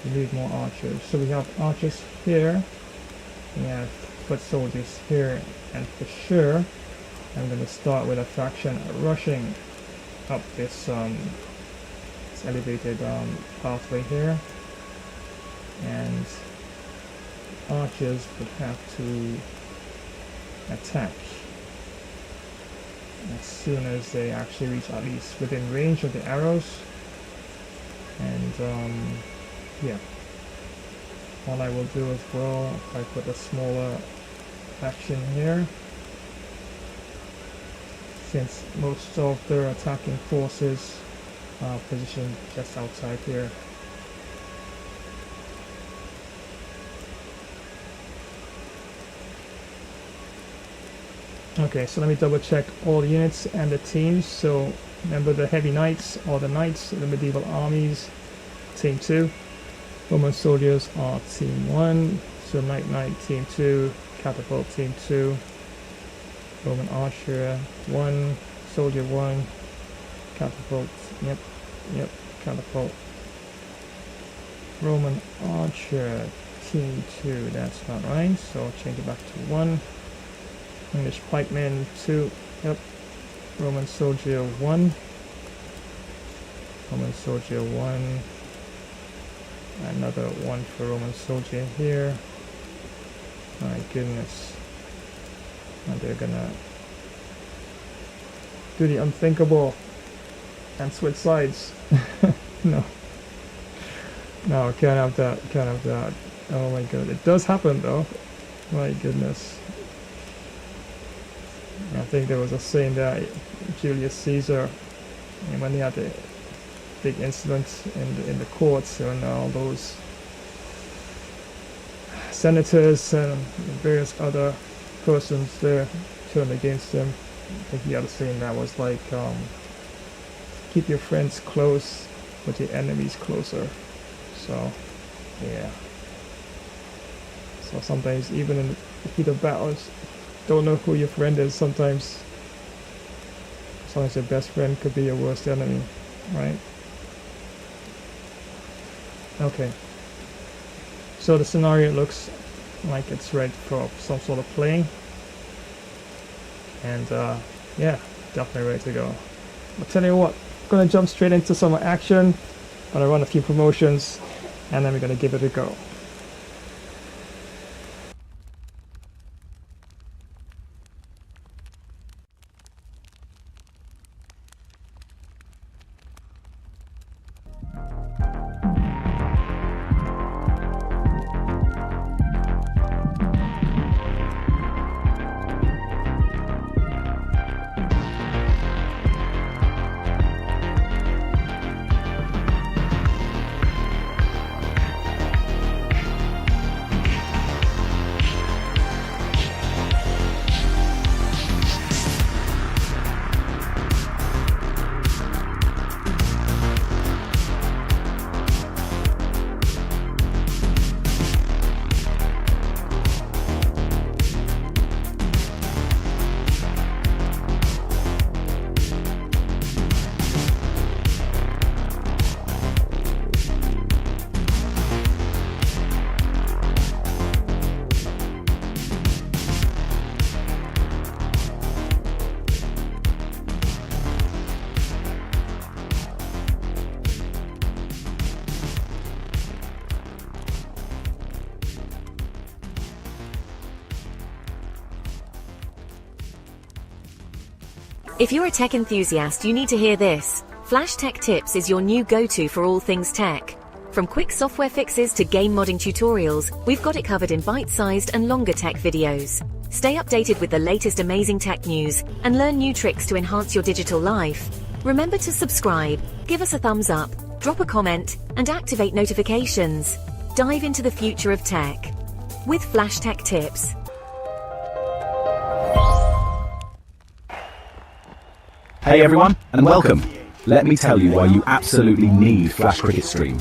We need more archers. So we have archers here, we have foot soldiers here, and for sure I'm going to start with a faction rushing up this elevated pathway here, and archers would have to attack as soon as they actually reach at least within range of the arrows. And yeah, what I will do as well, if I put a smaller faction here, since most of their attacking forces are positioned just outside here. Okay, so let me double check all the units and the teams. So remember the heavy knights or the knights of the medieval armies, team 2. Roman soldiers are team 1. So knight team 2, catapult team 2, Roman archer 1, soldier 1, catapult, yep, catapult. Roman Archer Team 2, that's not right, so change it back to 1. English Pikeman 2, yep. Roman Soldier 1. Roman Soldier 1. Another 1 for Roman Soldier here. My goodness. And they're gonna do the unthinkable and switch sides. No. No, can't have that, can't have that. Oh my god, it does happen though. My goodness. I think there was a saying that Julius Caesar, when he had the big incident in the courts and all those senators and various other persons there turned against him. I think he had a saying that was like, keep your friends close, but your enemies closer. So, yeah. So sometimes even in the heat of battles, don't know who your friend is. Sometimes your best friend could be your worst enemy, right? Okay. So the scenario looks like it's ready for some sort of playing. And yeah, definitely ready to go. I'll tell you what, I'm gonna jump straight into some action. Gonna run a few promotions, and then we're gonna give it a go. If you're a tech enthusiast, you need to hear this. Flash Tech Tips is your new go-to for all things tech. From quick software fixes to game modding tutorials, we've got it covered in bite-sized and longer tech videos. Stay updated with the latest amazing tech news and learn new tricks to enhance your digital life. Remember to subscribe, give us a thumbs up, drop a comment, and activate notifications. Dive into the future of tech with Flash Tech Tips. Hey everyone, and welcome. Let me tell you why you absolutely need Flash Cricket Stream.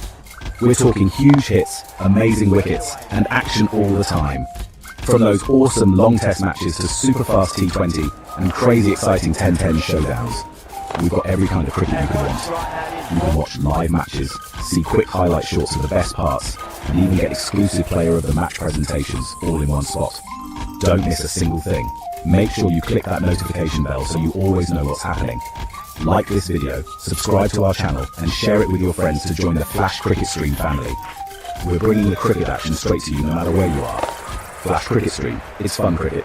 We're talking huge hits, amazing wickets, and action all the time. From those awesome long test matches to super fast T20 and crazy exciting 10-10 showdowns. We've got every kind of cricket you could want. You can watch live matches, see quick highlight shorts of the best parts, and even get exclusive player of the match presentations all in one spot. Don't miss a single thing. Make sure you click that notification bell so you always know what's happening. Like this video, subscribe to our channel, and share it with your friends to join the Flash Cricket Stream family. We're bringing the cricket action straight to you no matter where you are. Flash Cricket Stream, it's fun cricket.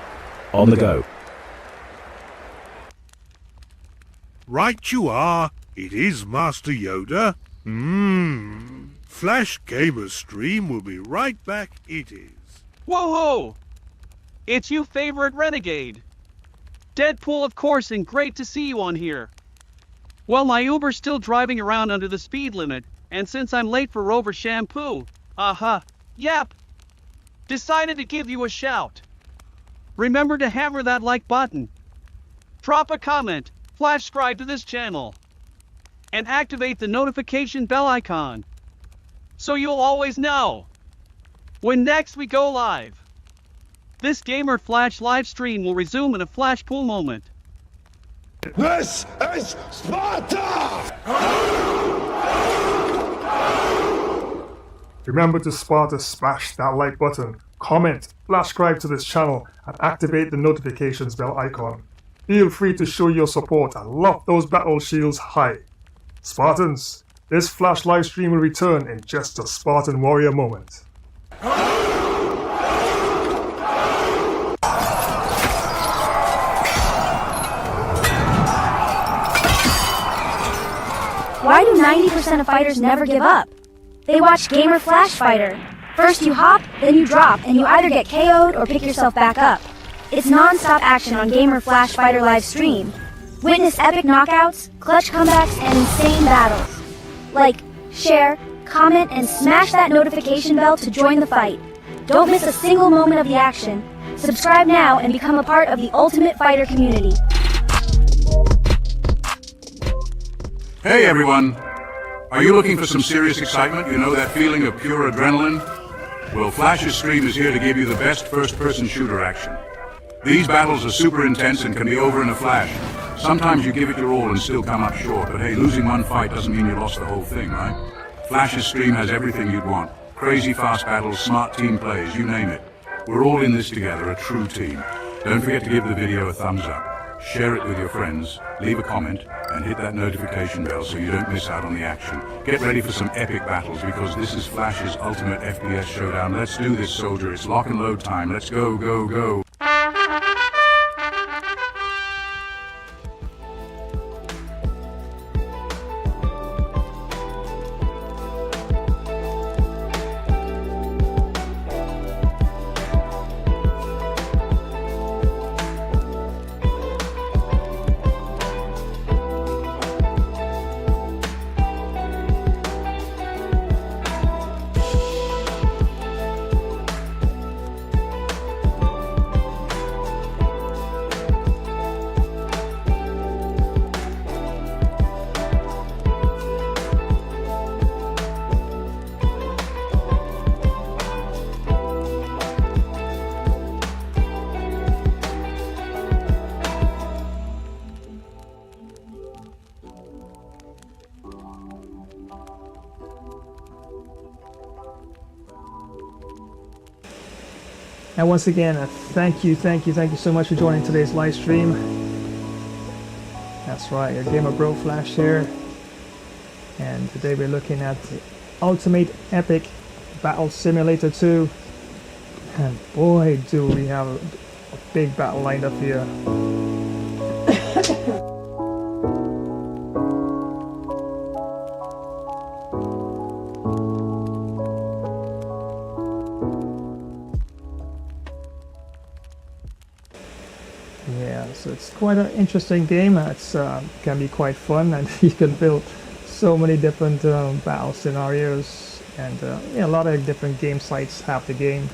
On the go. Right you are. It is Master Yoda. Flash Gamer Stream will be right back. It is. Whoa-ho! It's you favorite renegade. Deadpool, of course, and great to see you on here. Well, my Uber's still driving around under the speed limit, and since I'm late for Rover shampoo, yep, decided to give you a shout. Remember to hammer that like button, drop a comment, flash subscribe to this channel, and activate the notification bell icon, so you'll always know when next we go live. This Gamer Flash live stream will resume in a flash pool moment. This is Sparta! Remember to Sparta smash that like button, comment, subscribe to this channel, and activate the notifications bell icon. Feel free to show your support and loft those battle shields high. Spartans, this Flash live stream will return in just a Spartan warrior moment. Why do 90% of fighters never give up? They watch Gamer Flash Fighter. First you hop, then you drop, and you either get KO'd or pick yourself back up. It's non-stop action on Gamer Flash Fighter live stream. Witness epic knockouts, clutch comebacks, and insane battles. Like, share, comment, and smash that notification bell to join the fight. Don't miss a single moment of the action. Subscribe now and become a part of the Ultimate Fighter community. Hey everyone! Are you looking for some serious excitement? You know, that feeling of pure adrenaline? Well, Flash's stream is here to give you the best first-person shooter action. These battles are super intense and can be over in a flash. Sometimes you give it your all and still come up short, but hey, losing one fight doesn't mean you lost the whole thing, right? Flash's stream has everything you'd want. Crazy fast battles, smart team plays, you name it. We're all in this together, a true team. Don't forget to give the video a thumbs up. Share it with your friends, leave a comment, and hit that notification bell so you don't miss out on the action. Get ready for some epic battles because this is Flash's ultimate FPS showdown. Let's do this, soldier. It's lock and load time. Let's go, go, go. And once again, thank you so much for joining today's live stream. That's right, your Gamer Bro Flash here. And today we're looking at the Ultimate Epic Battle Simulator 2. And boy, do we have a big battle lined up here. So it's quite an interesting game. It's can be quite fun, and you can build so many different battle scenarios, and yeah, a lot of different game sites have the game.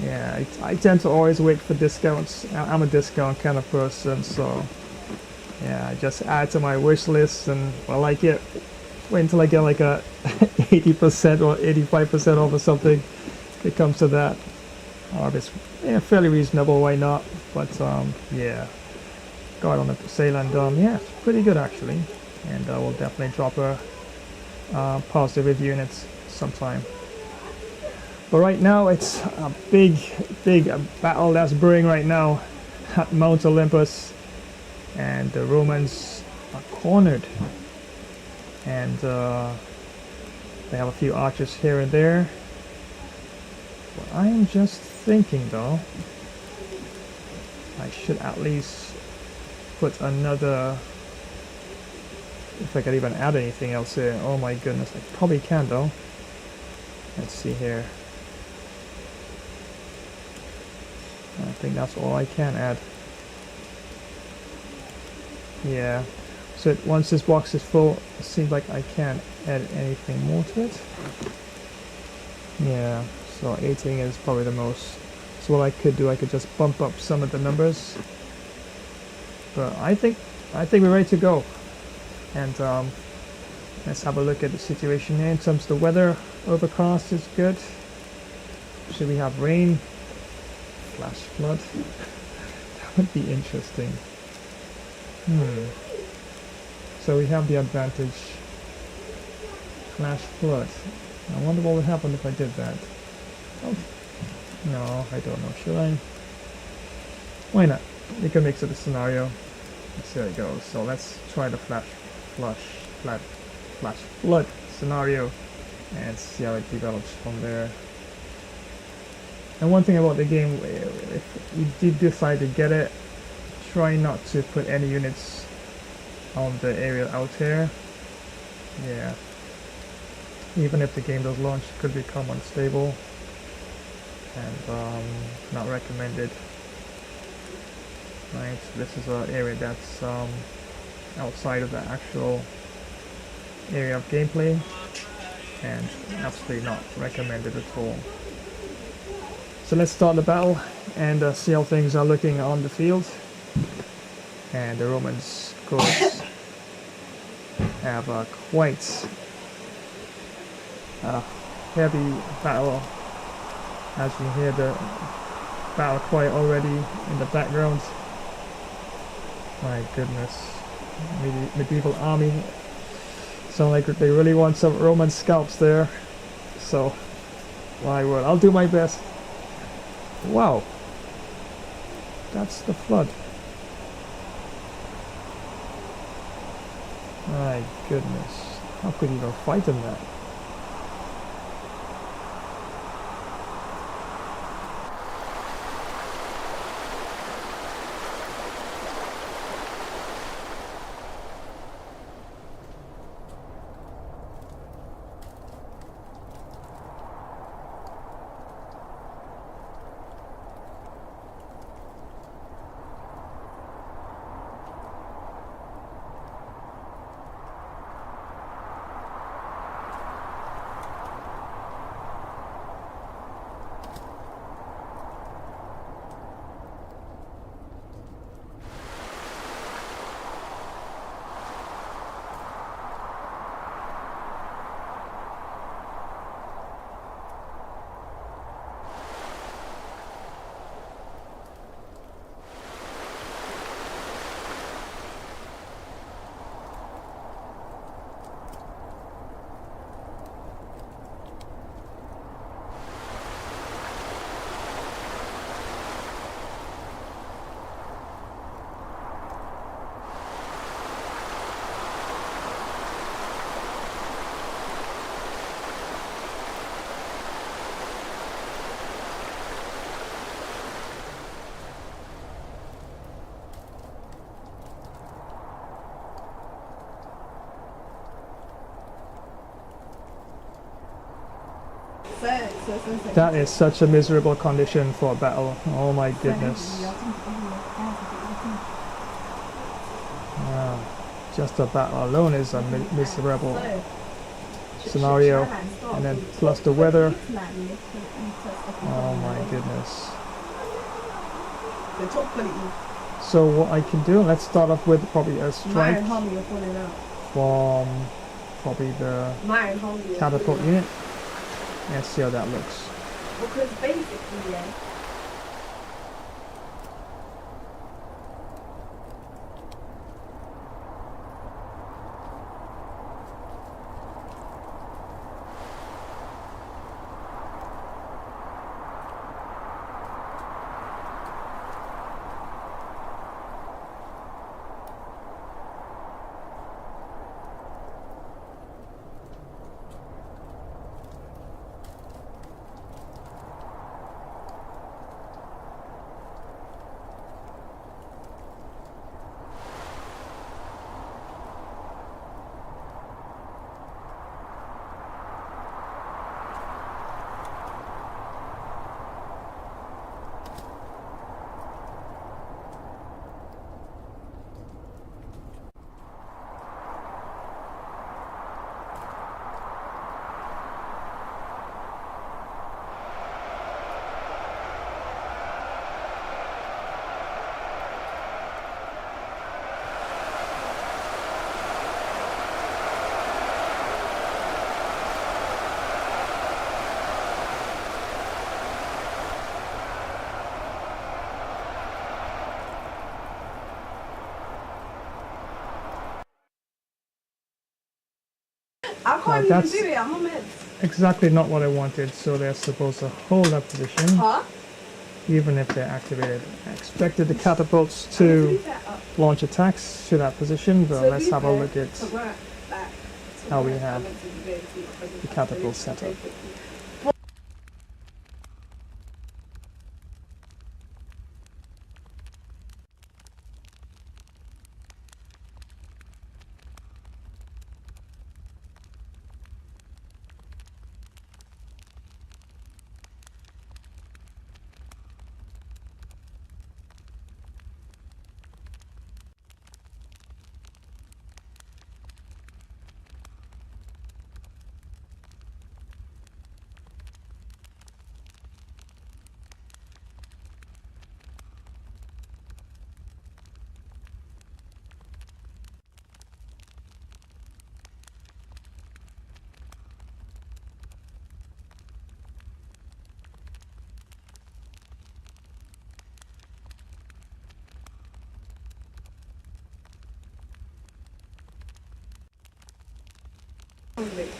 Yeah, I tend to always wait for discounts. I'm a discount kind of person, so yeah, I just add to my wish list, and I like it. Wait until I get like a 80% or 85% off or something. If it comes to that. Or if it's fairly reasonable, why not? But yeah, got on the sale, and yeah, it's pretty good actually, and we'll definitely drop a positive review in it sometime. But right now it's a big battle that's brewing right now at Mount Olympus, and the Romans are cornered, and they have a few archers here and there. But I am just thinking though, I should at least put another, if I could even add anything else here. Oh my goodness, I probably can though. Let's see here. I think that's all I can add. Yeah, so once this box is full, it seems like I can't add anything more to it. Yeah, so 18 is probably the most. So what I could do, I could just bump up some of the numbers. But I think we're ready to go. And let's have a look at the situation here. In terms of the weather, overcast is good. Should we have rain? Flash flood? That would be interesting. So we have the advantage. Flash flood. I wonder what would happen if I did that. Oh. No, I don't know. Should I? Why not? We can mix it a scenario. Let's see how it goes. So let's try the flash flood scenario and see how it develops from there. And one thing about the game, if you did decide to get it, try not to put any units on the area out here. Yeah. Even if the game does launch, it could become unstable and not recommended. Right, this is an area that's outside of the actual area of gameplay and absolutely not recommended at all. So let's start the battle and see how things are looking on the field. And the Romans, of course, have quite a heavy battle. As you can hear the battle cry already in the background. My goodness, medieval army. Sound like they really want some Roman scalps there. So, my word, I'll do my best. Wow, that's the flood. My goodness, how could you even fight in that? That is such a miserable condition for a battle. Oh my goodness. Just the battle alone is a miserable scenario. And then plus the weather. Oh my goodness. So what I can do, let's start off with probably a strike from probably the catapult unit. And see how that looks. Because basically, yeah. I can't even that's- do it. I'm on meds. Exactly not what I wanted, so they're supposed to hold that position, Huh? even if they're activated. I expected the catapults to launch attacks to that position, but let's have a look at how we have the catapult set up.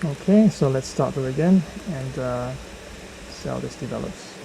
Okay, so let's start it again and see how this develops.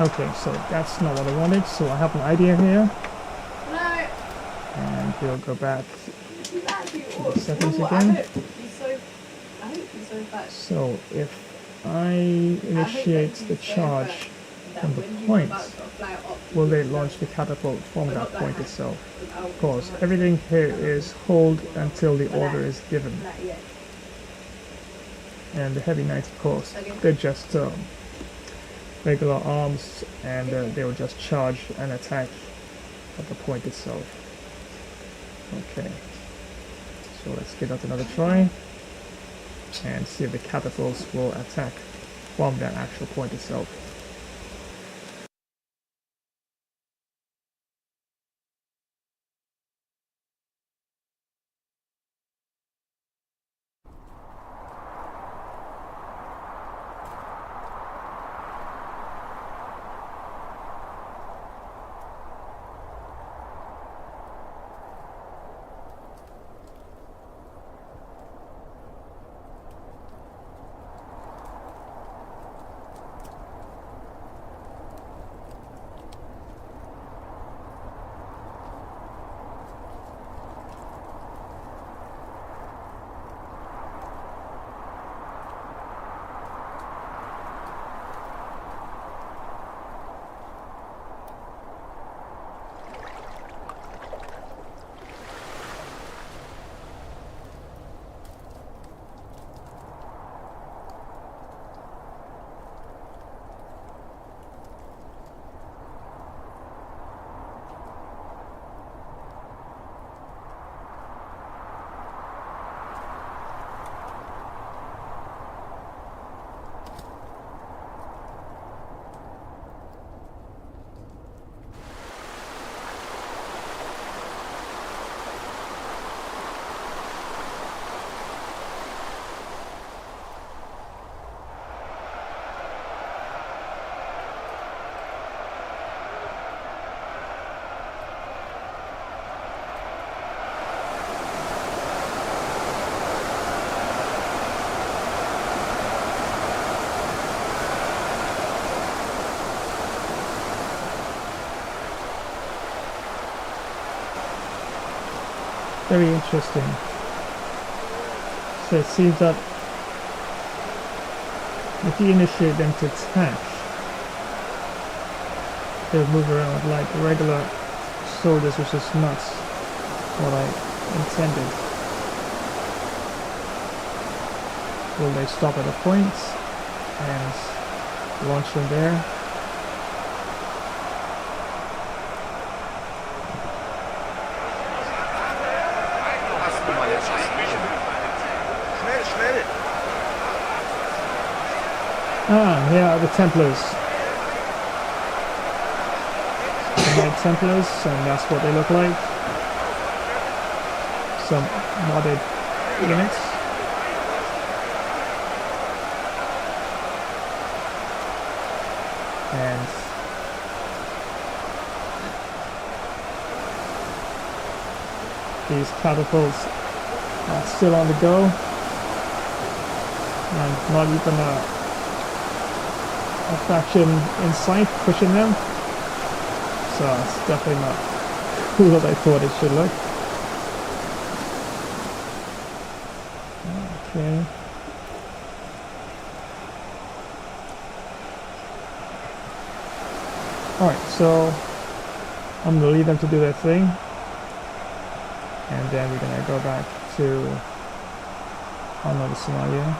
Okay, so that's not what I wanted, so I have an idea here. No. And we'll go back To the settings again. I hope he's so fat. So if I initiate the charge from the point, will they launch the catapult from that point itself? Of course, everything here is hold until the order is given. And the heavy knights, of course, they're just regular arms, and they will just charge and attack at the point itself. Okay, so let's give that another try and see if the catapults will attack from that actual point itself. Very interesting. So it seems that if you initiate them to attack, they'll move around like regular soldiers, which is not what I intended. Will they stop at a point and launch them there? Ah, here are the Templars. The Knight Templars, and that's what they look like. Some modded units. And these catapults are still on the go, and not even a faction in sight pushing them, so it's definitely not cool as I thought it should look. Okay. Alright, so I'm gonna leave them to do their thing, and then we're gonna go back to another scenario.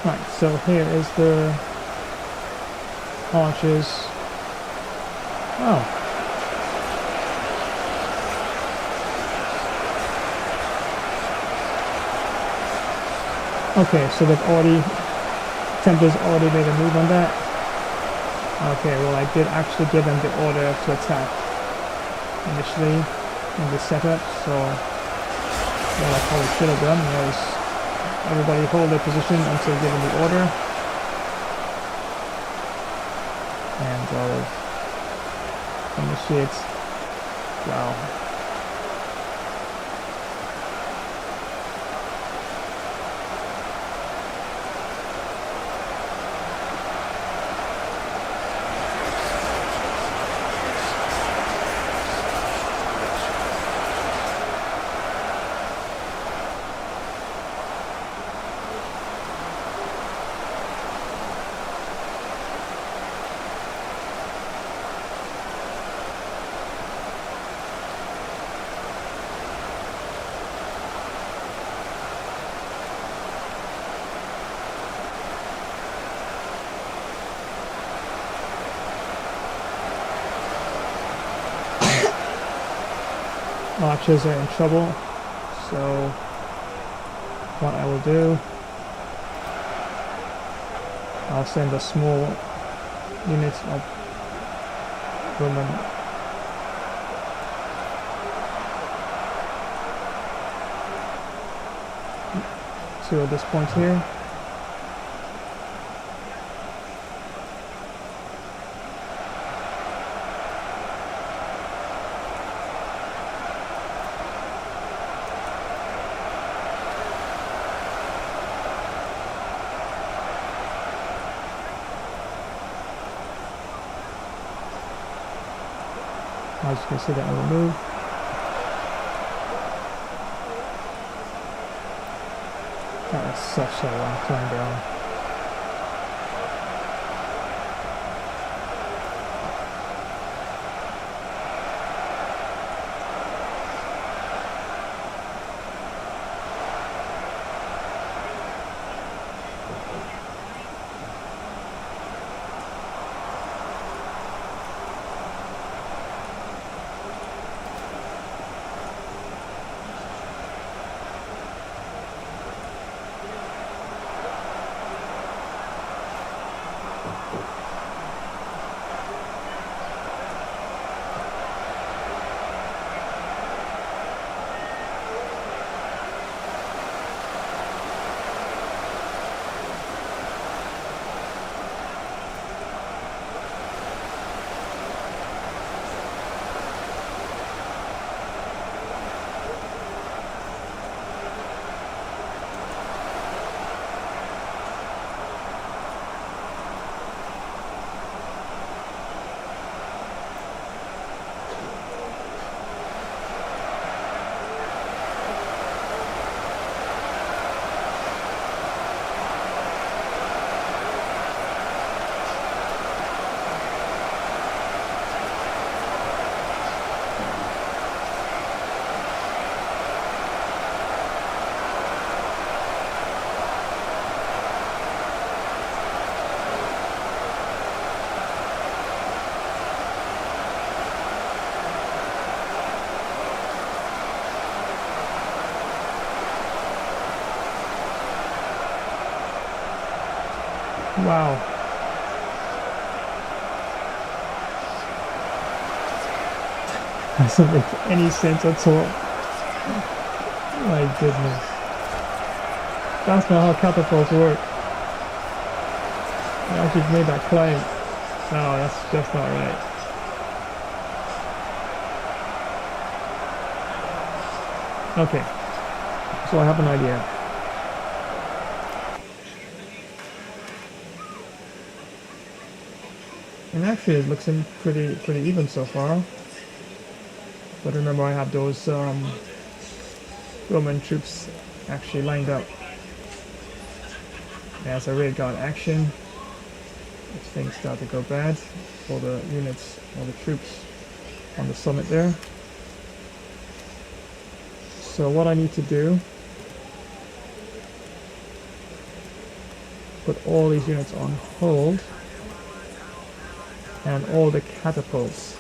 Right, so here is the archers. Oh. Okay, so they've already, Templars already made a move on that. Okay, well I did actually give them the order to attack initially in the setup, so what I probably should have done was everybody hold their position until given the order. And I'll initiate. Wow. Archers are in trouble, so what I will do, I'll send a small unit of Roman to this point here. As you can see, that will move. That was such a long time down. Wow. Doesn't make any sense at all. My goodness. That's not how catapults work. I actually made that claim. No, that's just not right. Okay. So I have an idea. And actually it looks pretty even so far. But remember, I have those Roman troops actually lined up. As a rear guard action, if things start to go bad for the units or the troops on the summit there. So what I need to do, put all these units on hold, and all the catapults,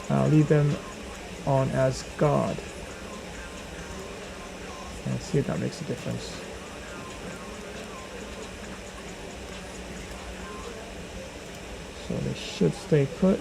I'll leave them on as guard, and see if that makes a difference. So they should stay put.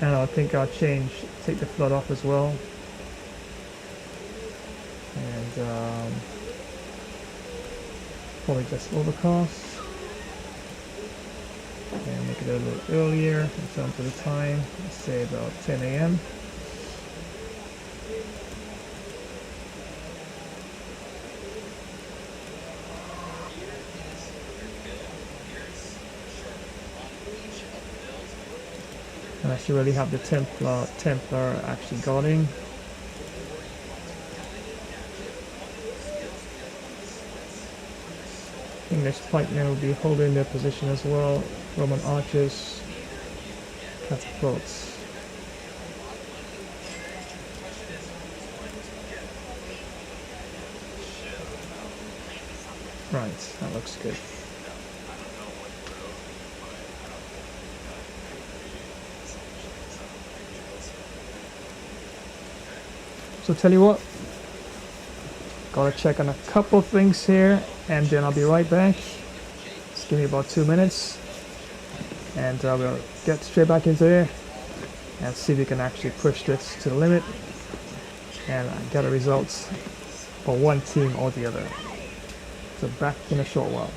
And I think I'll take the flood off as well. And probably just overcast. And make it a little earlier in terms of the time. Let's say about 10 a.m. And I should really have the Templar actually guarding. English pikemen will be holding their position as well. Roman archers, catapults. Right, that looks good. So tell you what, gotta check on a couple of things here and then I'll be right back. Just give me about 2 minutes and we'll get straight back into there and see if we can actually push this to the limit and get a results for one team or the other. So back in a short while.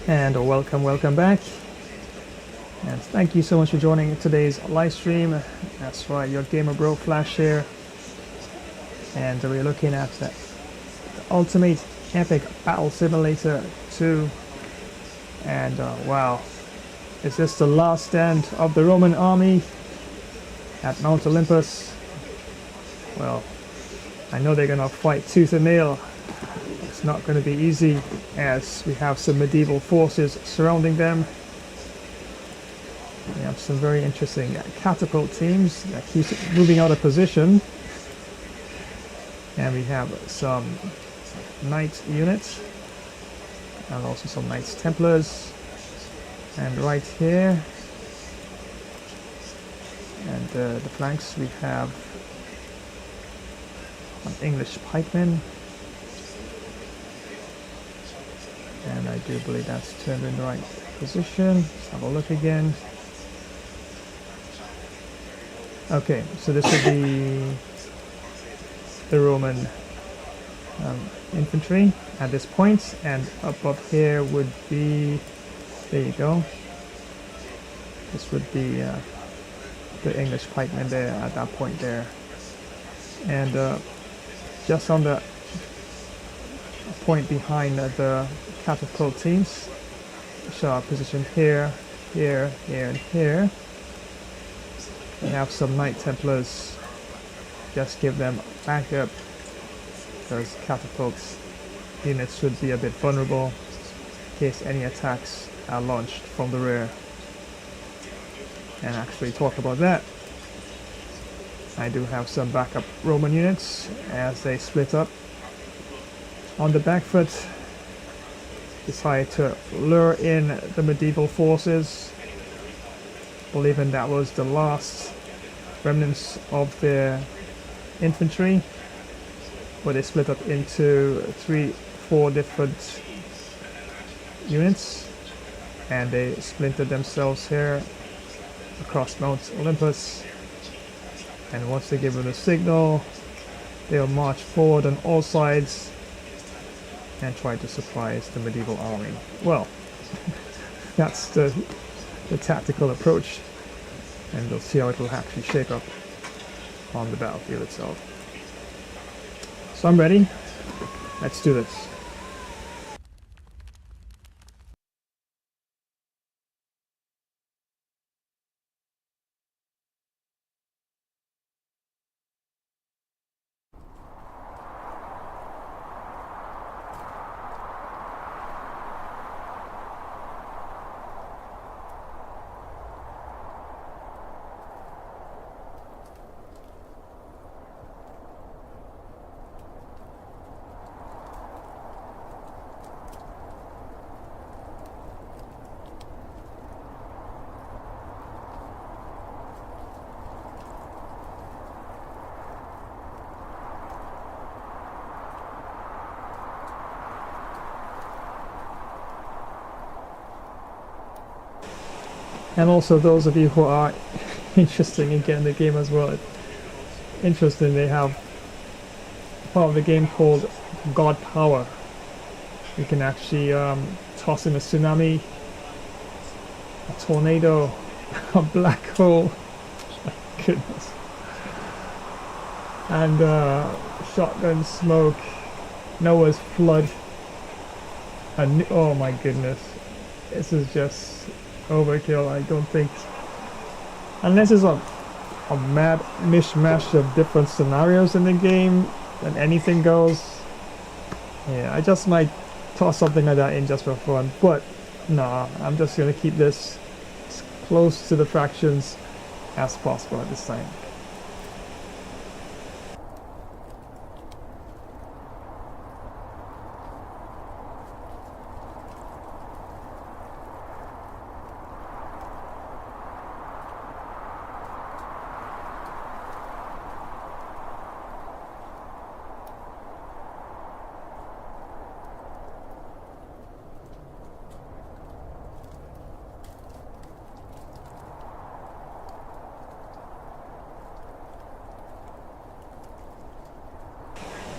And welcome back. And thank you so much for joining today's live stream. That's right, your Gamer Bro Flash here. And we're looking at the Ultimate Epic Battle Simulator 2. And wow, is this the last stand of the Roman army at Mount Olympus? Well, I know they're gonna fight tooth and nail. It's not going to be easy as we have some medieval forces surrounding them. We have some very interesting catapult teams that keep moving out of position. And we have some knight units and also some Knights Templars. And right here, and the flanks, we have some English pikemen. And I do believe that's turned in the right position. Let's have a look again. Okay, so this would be the Roman infantry at this point, and above here would be, there you go, this would be the English pikemen there at that point there. And just on the point behind the catapult teams, so our position here, here, here, and here. We have some Knight Templars. Just give them backup because catapults units should be a bit vulnerable in case any attacks are launched from the rear. And actually talk about that, I do have some backup Roman units as they split up on the back foot. Decided to lure in the medieval forces, believing that was the last remnants of their infantry, but they split up into 3-4 different units, and they splintered themselves here across Mount Olympus. And once they give them the signal, they'll march forward on all sides and try to surprise the medieval army. Well, that's the tactical approach, and we'll see how it will actually shape up on the battlefield itself. So I'm ready. Let's do this. And also those of you who are interested in getting the game as well, interesting, they have part of the game called God Power. You can actually toss in a tsunami, a tornado, a black hole, my goodness, and shotgun smoke, Noah's flood, and oh my goodness, this is just overkill. I don't think, unless it's a mad mishmash of different scenarios in the game, then anything goes. Yeah, I just might toss something like that in just for fun, but nah, I'm just gonna keep this as close to the fractions as possible at this time.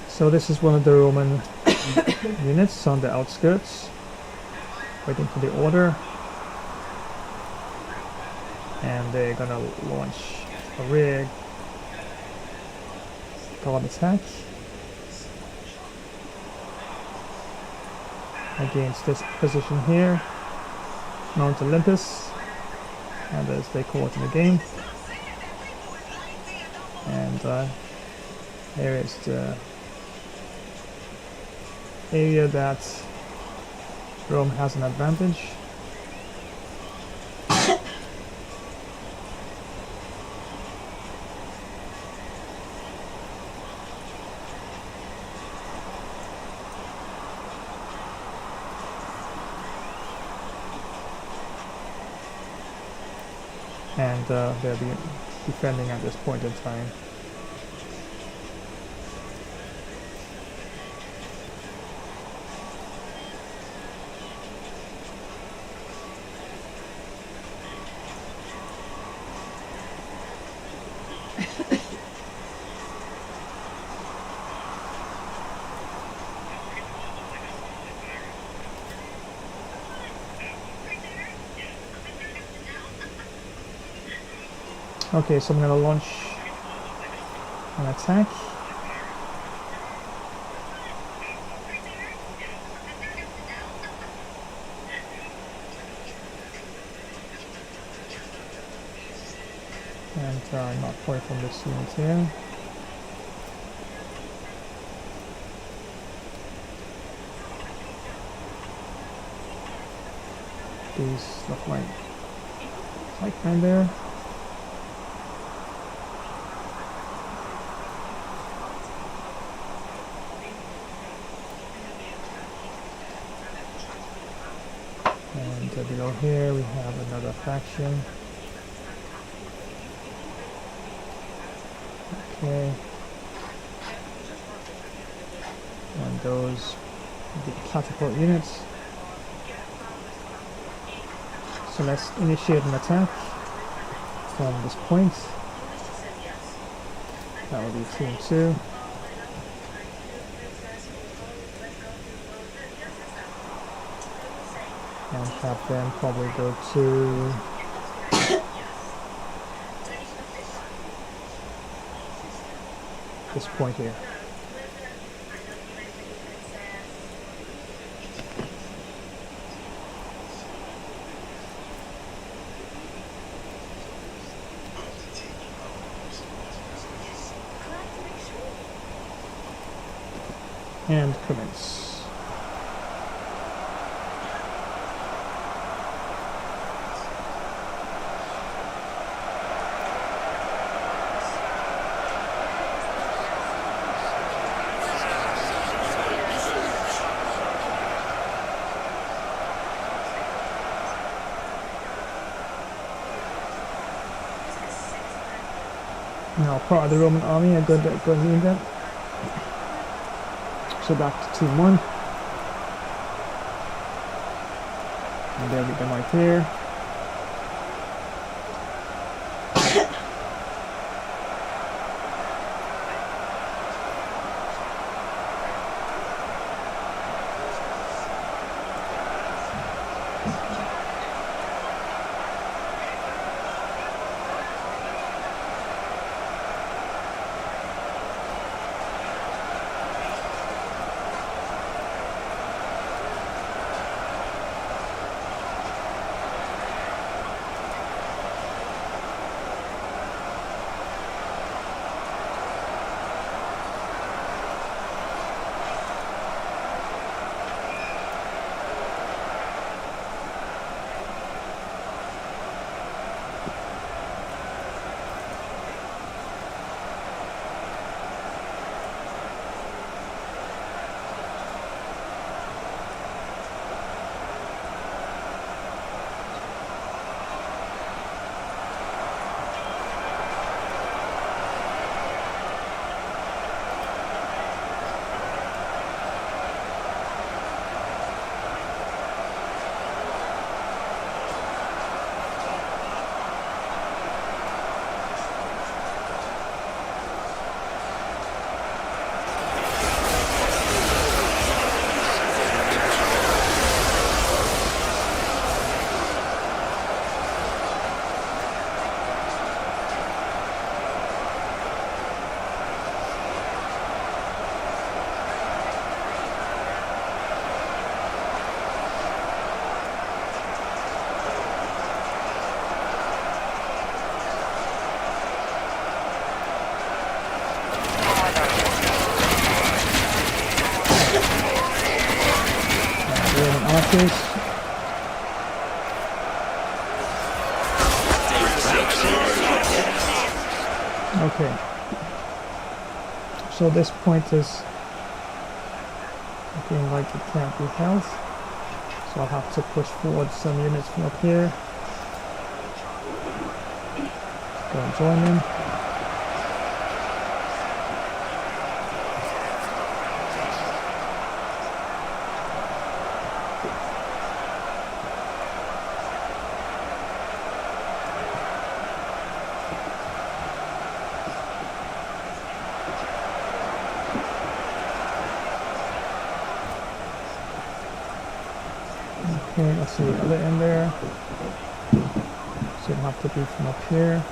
So this is one of the Roman units on the outskirts, waiting for the order. And they're gonna launch a rear guard attack against this position here, Mount Olympus, and as they call it in the game. And here is the area that Rome has an advantage. And they'll be defending at this point in time. Okay, so I'm going to launch an attack. And not far from this unit here. These look like right there. And below here we have another faction. Okay. And those the catapult units. So let's initiate an attack from this point. That will be team 2. And have them probably go to this point here. And commence. Now part of the Roman army, a good lead that. So back to team 1. And there we go right here. archers. Okay. So this point is looking like it can't be held. So I'll have to push forward some units from up here. Go and join them. Okay, let's see the other end there. So it'll have to be from up here.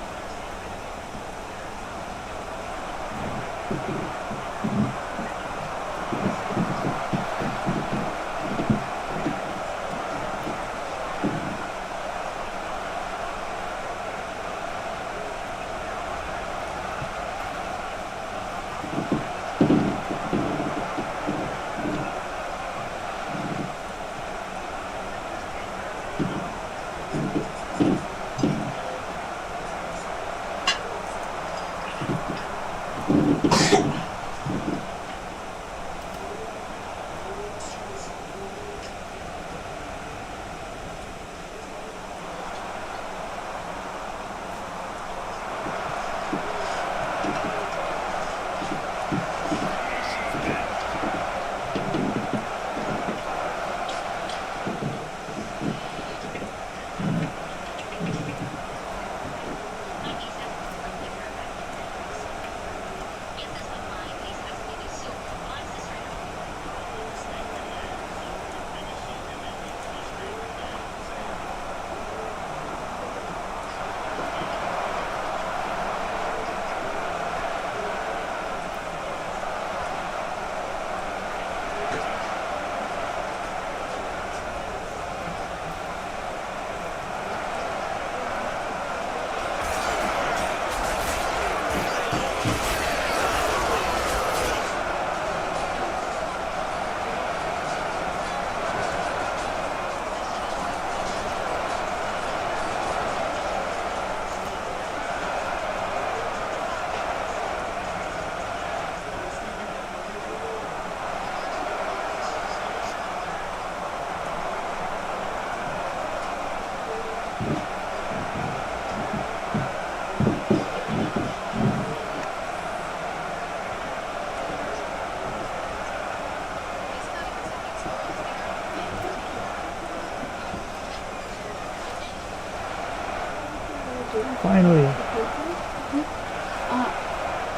Finally,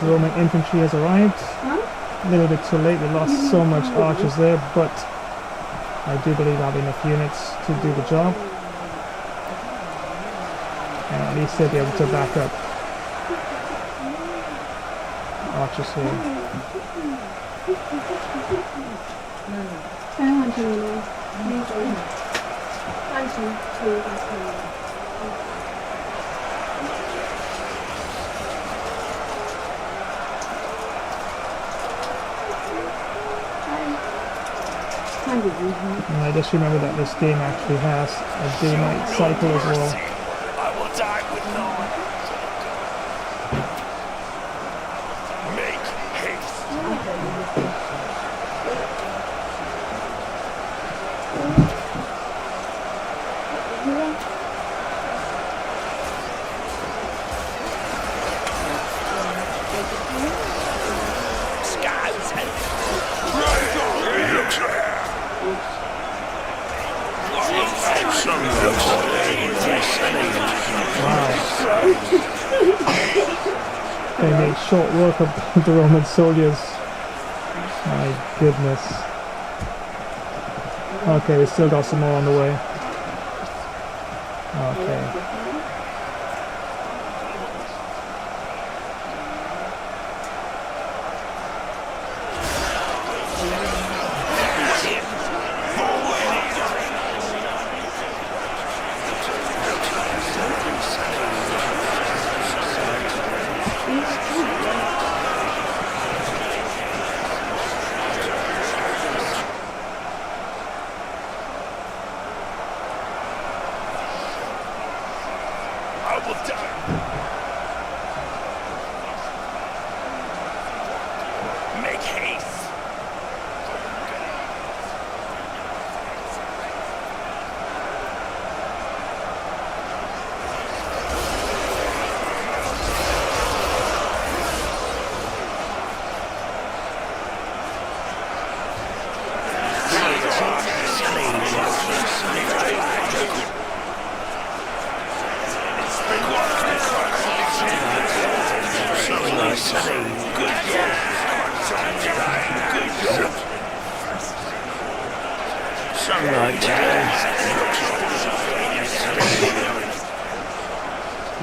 Roman infantry has arrived. A little bit too late, we lost so much archers there, but I do believe I have enough units to do the job. And at least they'll be able to back up archers here. And I just remember that this game actually has a day-night cycle as well. I will die with none. Make haste. Scouts and They made short work of the Roman soldiers. My goodness. Okay, we still got some more on the way. Okay. Well done. Make haste.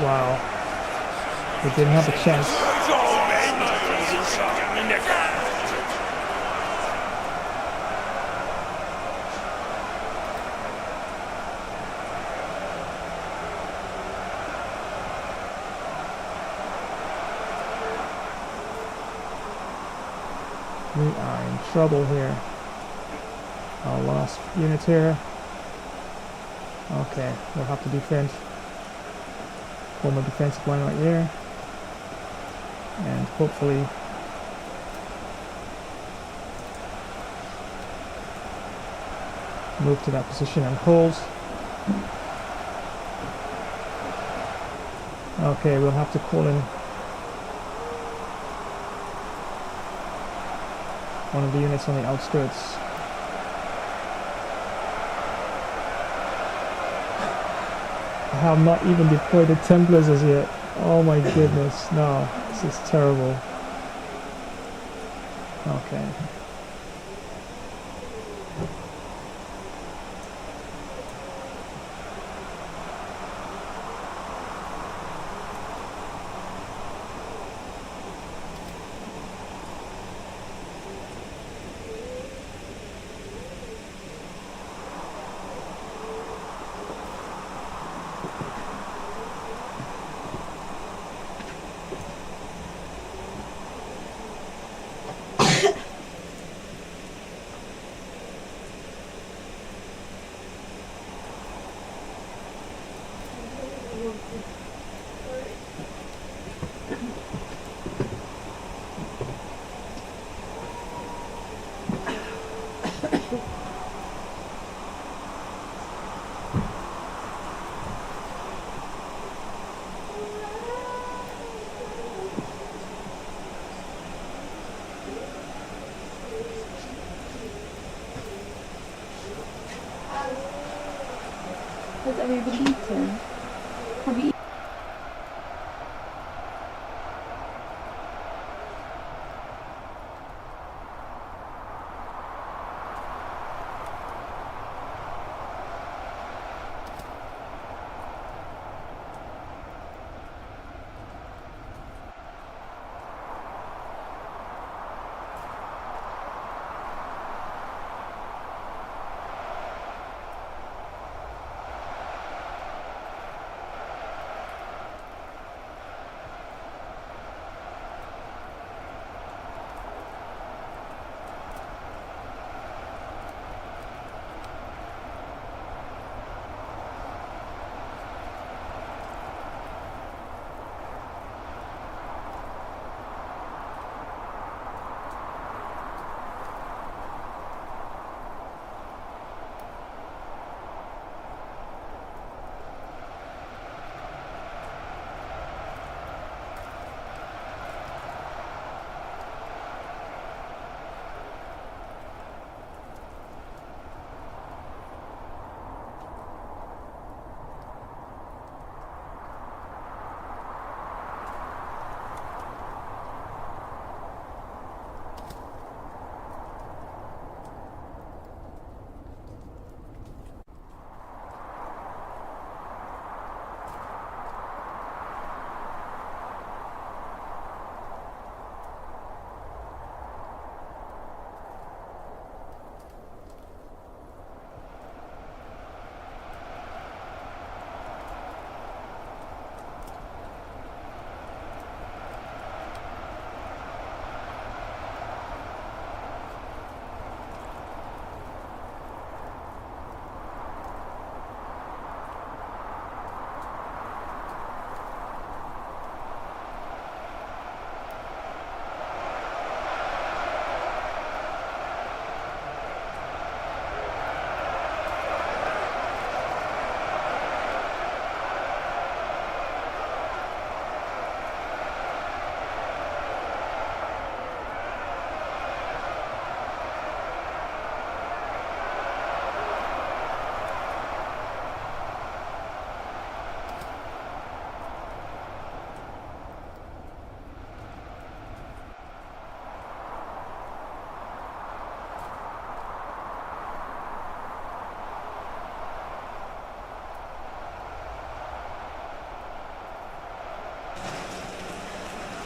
Wow. We didn't have a chance. We are in trouble here. Our last unit here. Okay, we'll have to defend. Form a defensive line right here. And hopefully move to that position and hold. Okay, we'll have to call in one of the units on the outskirts. I have not even deployed the Templars as yet. Oh my goodness, no, this is terrible. Okay. Has everybody eaten? Have you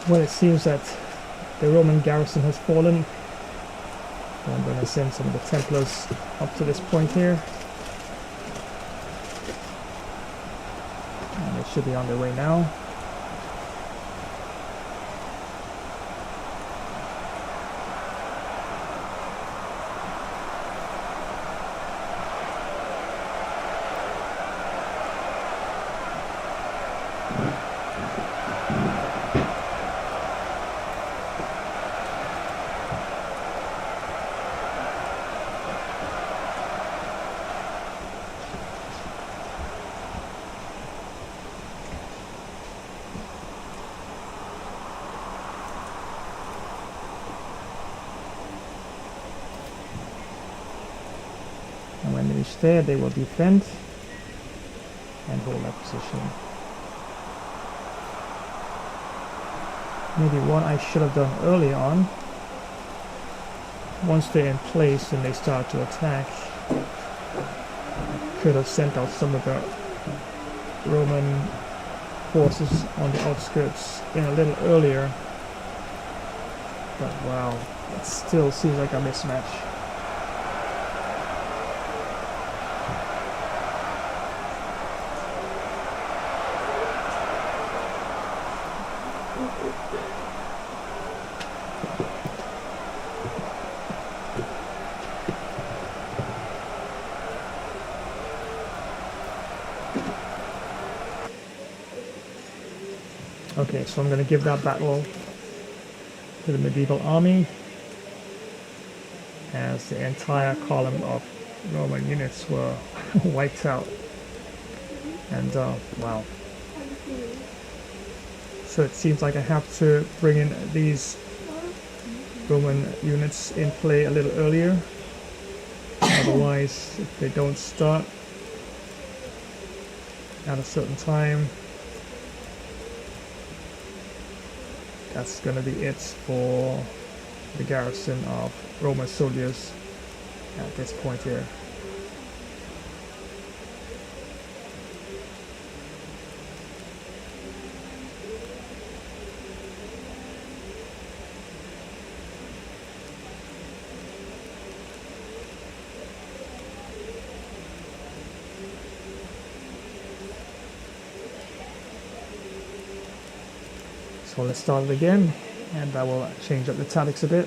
Well, it seems that the Roman garrison has fallen. So I'm going to send some of the Templars up to this point here. And they should be on their way now. And when they reach there, they will defend and hold that position. Maybe what I should have done early on, once they're in place and they start to attack, I could have sent out some of the Roman forces on the outskirts in a little earlier. But wow, it still seems like a mismatch. Okay, so I'm going to give that battle to the medieval army, as the entire column of Roman units were wiped out. And wow. So it seems like I have to bring in these Roman units in play a little earlier. Otherwise, if they don't start at a certain time, that's going to be it for the garrison of Roman soldiers at this point here. So let's start it again, and I will change up the tactics a bit.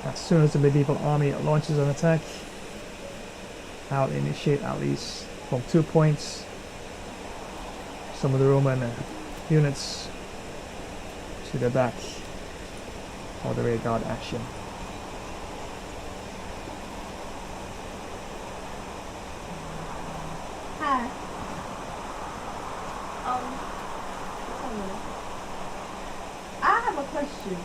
As soon as the medieval army launches an attack, I'll initiate at least from 2 points some of the Roman units to the back for the rear guard action. Hi. I have a question.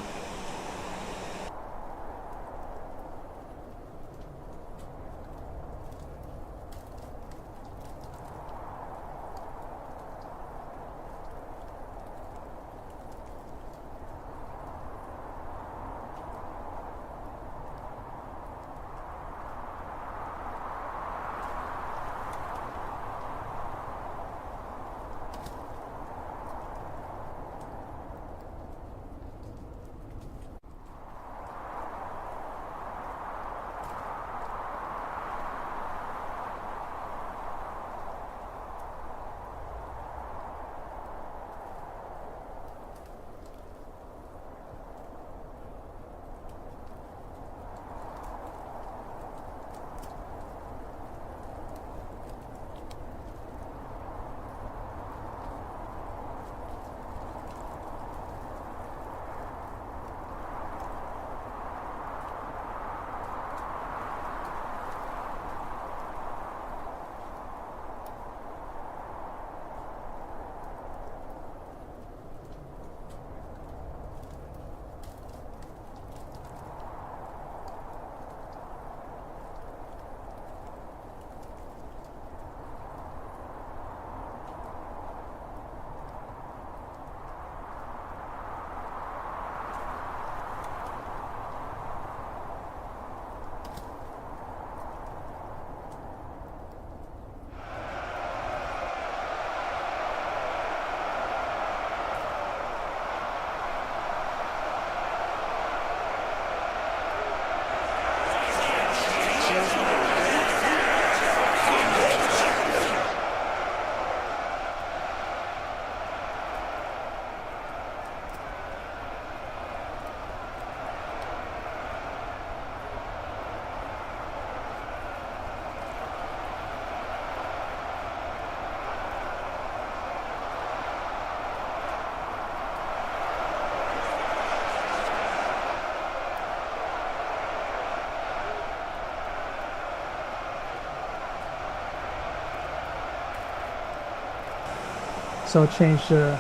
So change the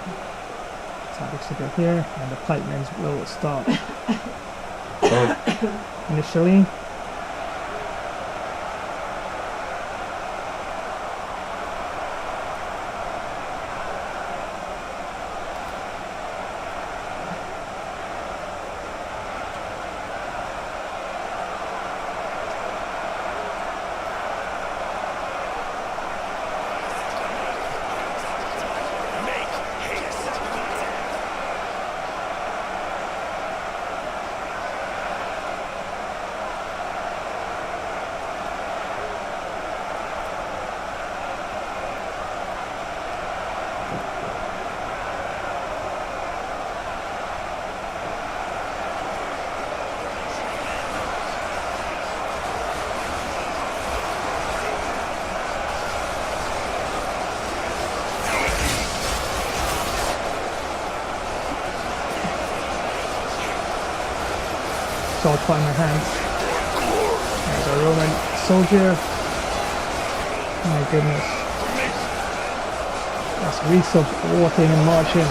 topics a bit here, and the pipemans will start initially. Sword in my hands. There's a Roman soldier. My goodness. That's weeks of walking and marching.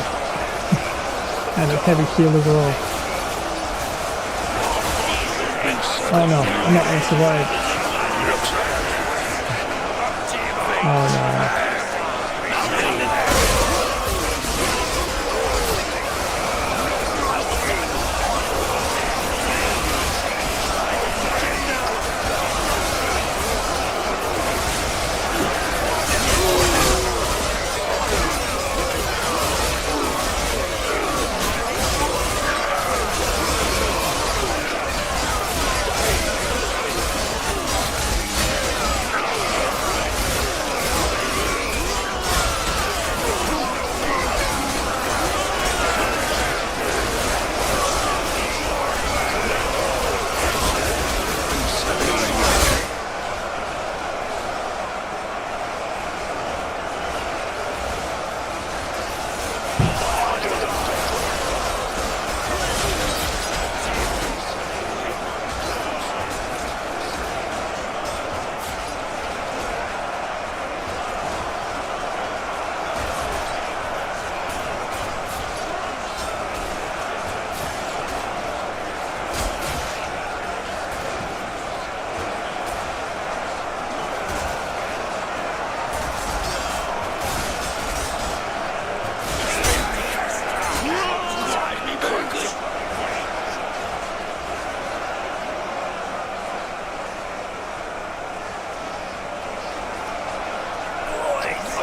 And a heavy shield as well. Oh no, I'm not going to survive. Oh no.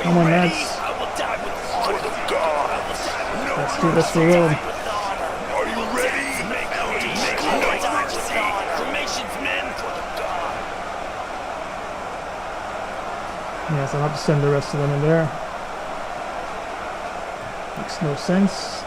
Come on, lads. Let's do this for real. Are you ready? Formations, men. Yes, I'll have to send the rest of them in there. Makes no sense.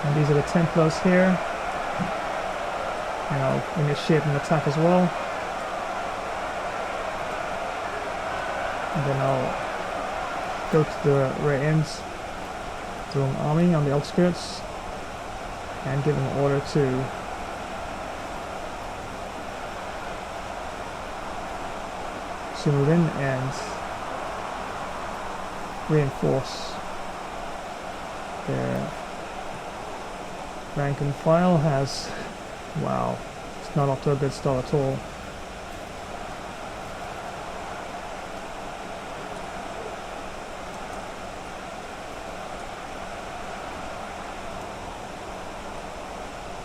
And these are the Templars here. And I'll initiate an attack as well. And then I'll go to the right ends, to an army on the outskirts, and give an order to move in and reinforce their rank and file. Has, wow, it's not off to a good start at all.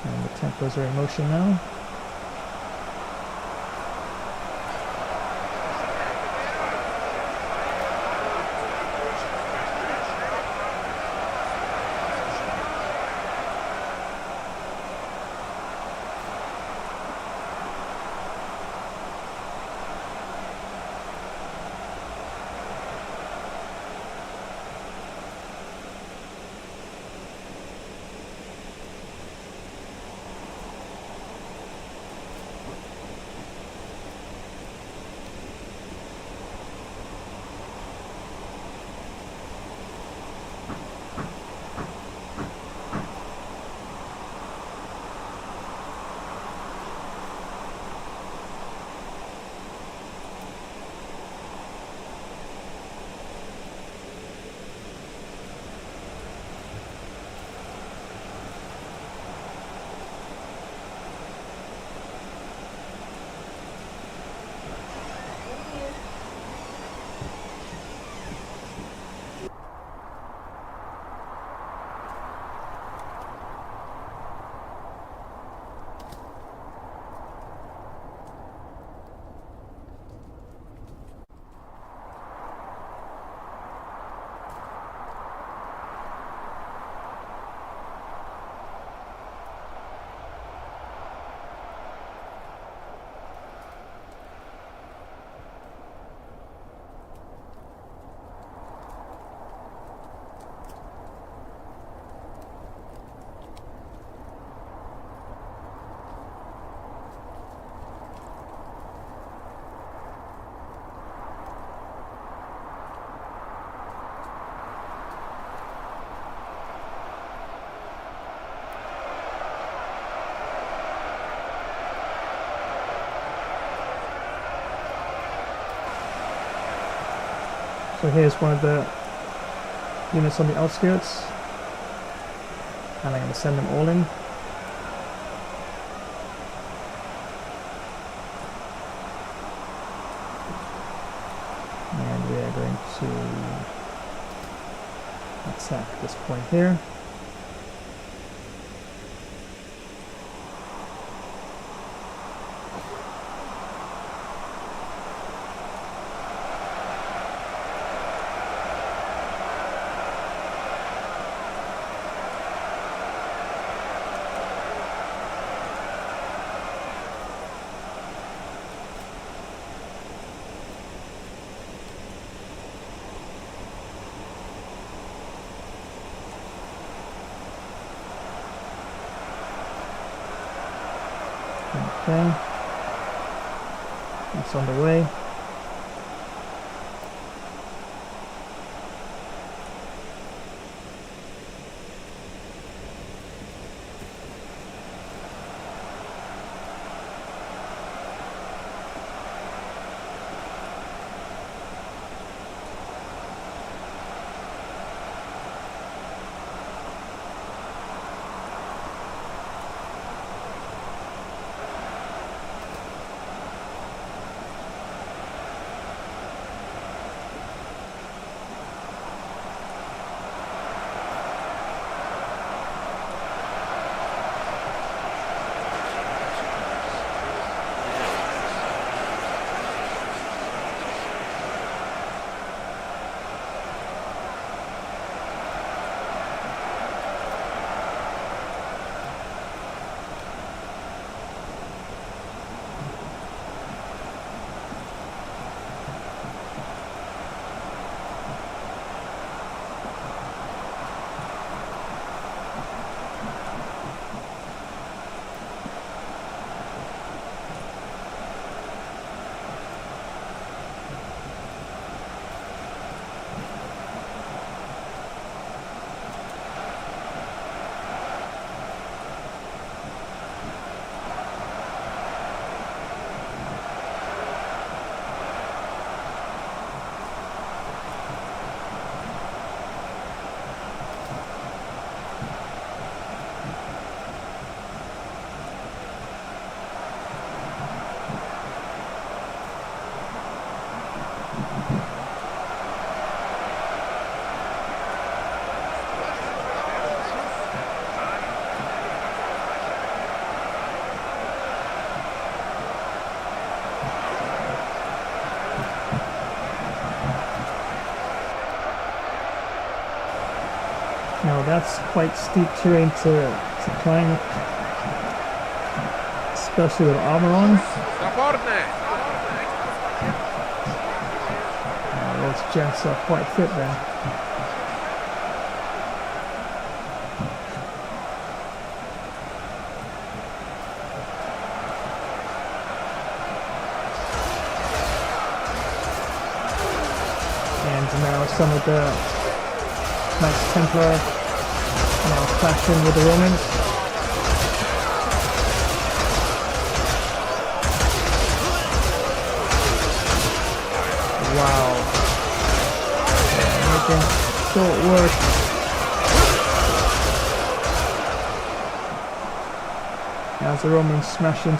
And the Templars are in motion now. So here's one of the units on the outskirts, and I'm going to send them all in. And we are going to attack this point here. Okay, it's on the way. Now that's quite steep terrain to climb, especially with armor on. Those gents are quite fit then. And now some of the Knights Templar now clashing with the Romans. Wow. Making short work. As the Romans smashing.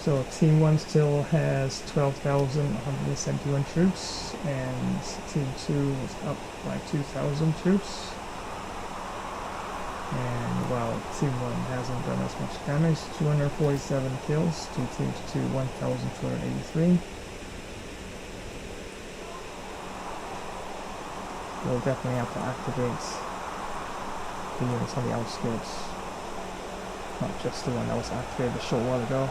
So Team 1 still has 12,171 troops, and Team 2 is up by 2,000 troops. And while Team 1 hasn't done as much damage, 247 kills, to Team 2 1,283. We'll definitely have to activate the units on the outskirts, not just the one that was activated a short while ago.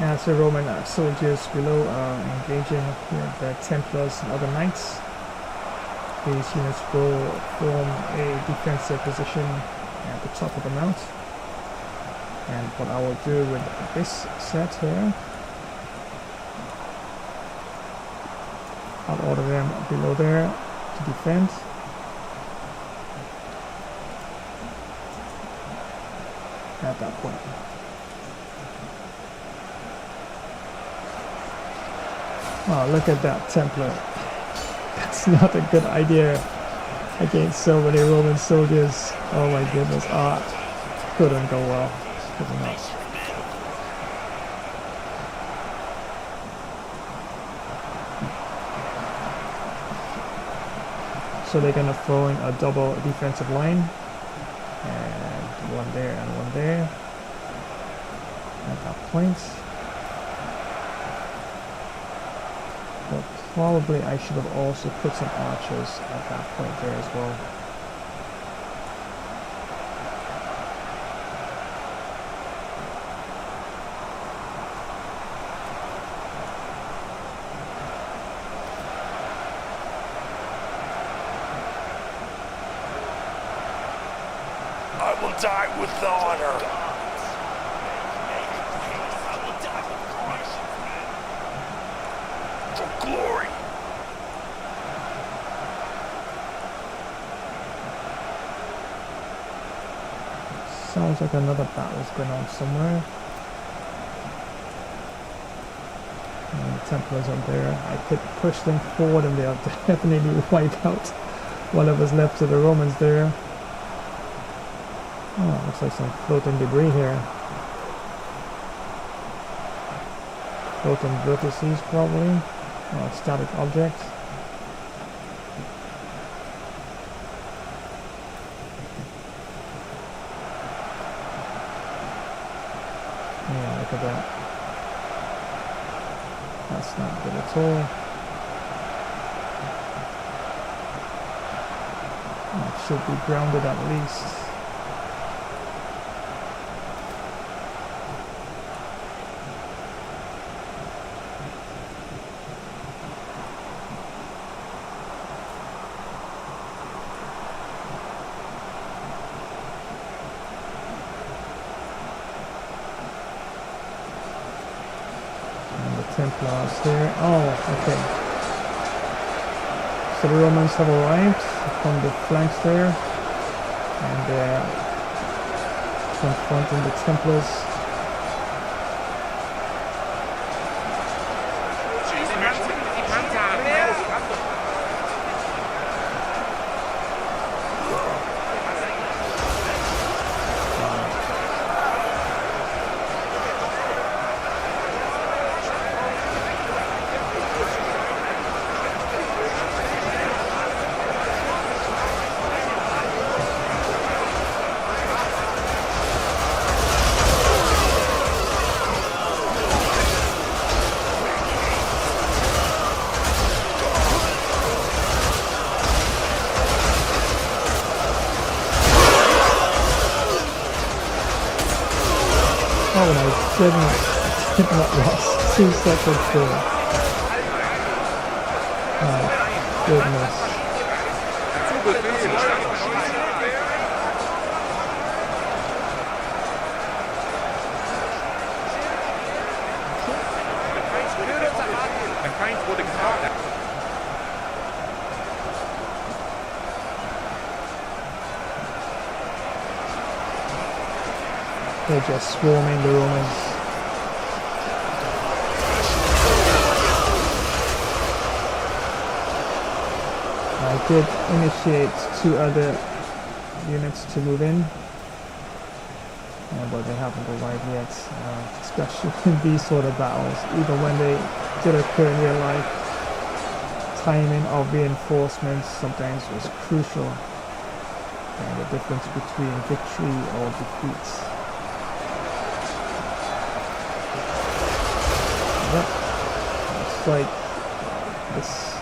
As the Roman soldiers below are engaging with the Templars and other knights, these units will form a defensive position at the top of the mount. And what I will do with this set here, I'll order them below there to defend. At that point. Oh, look at that Templar. That's not a good idea against so many Roman soldiers. Oh my goodness. Couldn't go well. Could not. So they're gonna throw in a double defensive line. And one there and one there. At that point. But probably I should have also put some archers at that point there as well. I will die with honor. For glory. Sounds like another battle's going on somewhere. And the Templars up there. I could push them forward and they'll definitely wipe out whatever's left of the Romans there. Oh, looks like some floating debris here. Floating vertices probably. Oh, static objects. Yeah, look at that. That's not good at all. That should be grounded at least. Templars there. Oh, okay. So the Romans have arrived from the flanks there, and they're confronting the Templars. Oh my goodness, did not lost 2 seconds there. My goodness. They're just swarming the Romans. I did initiate 2 other units to move in, but they haven't arrived yet, especially in these sort of battles. Even when they did occur in real life, timing of reinforcements sometimes was crucial, and the difference between victory or defeat. Yep, looks like this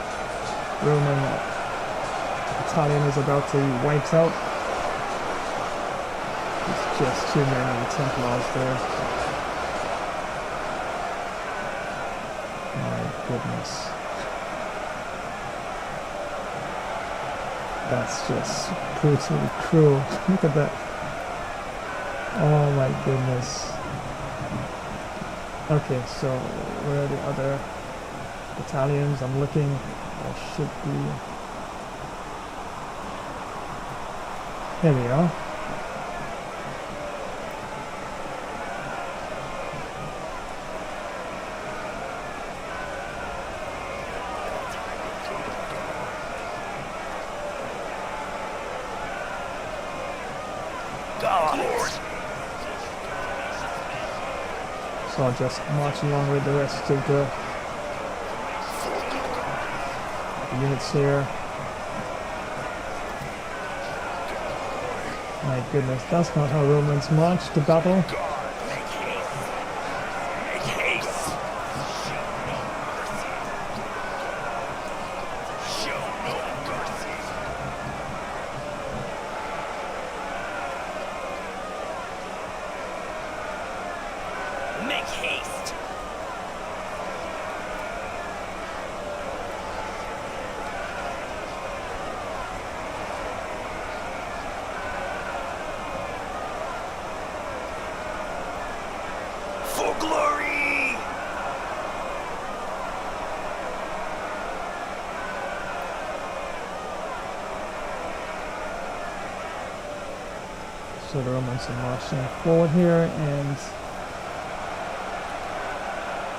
Roman battalion is about to be wiped out. There's just too many Templars there. goodness. That's just brutally cruel. Look at that. Oh my goodness. Okay, so where are the other battalions? I'm looking. There should be. Here we are. So I'll just march along with the rest of the units here. My goodness, that's not how Romans march to battle. So the Romans are marching forward here, and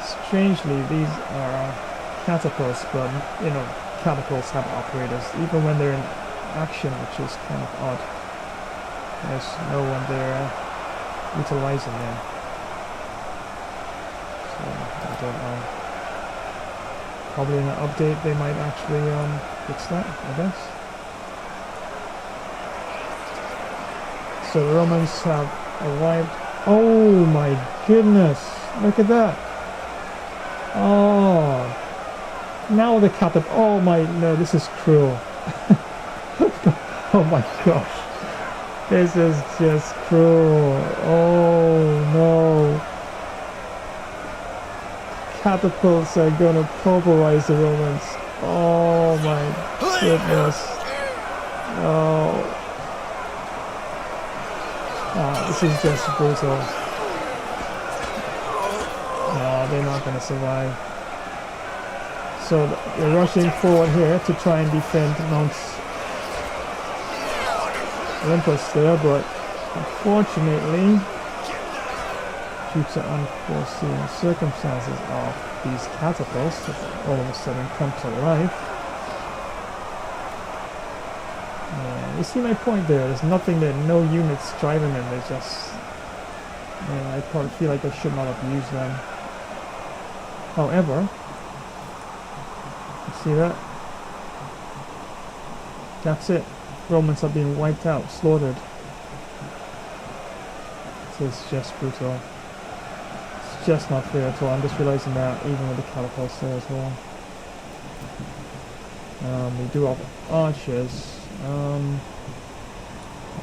strangely these are catapults, but you know, catapults have operators even when they're in action, which is kind of odd. There's no one there utilizing them. So I don't know. Probably in an update they might actually fix that, I guess. So the Romans have arrived. Oh my goodness! Look at that! Oh, now the catapult. Oh my, no, this is cruel. Oh my gosh, this is just cruel. Oh no! Catapults are gonna pulverize the Romans. Oh my goodness! Oh. This is just brutal. No, they're not going to survive. So they're rushing forward here to try and defend Mount Olympus there, but unfortunately, due to unforeseen circumstances of these catapults that all of a sudden come to life. You see my point there, there's nothing there, no units driving them, they just, I probably feel like I should not have used them. However, you see that? That's it. Romans are being wiped out, slaughtered. So it's just brutal. It's just not fair at all. I'm just realizing that even with the catapults there as well. We do have archers.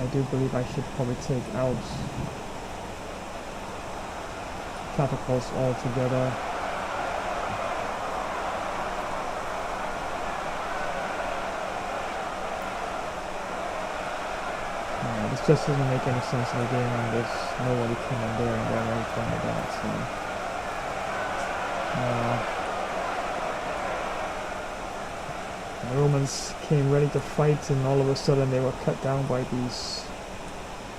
I do believe I should probably take out catapults altogether. This just doesn't make any sense in the game, and there's nobody coming there and there or anything like that, so... The Romans came ready to fight, and all of a sudden they were cut down by these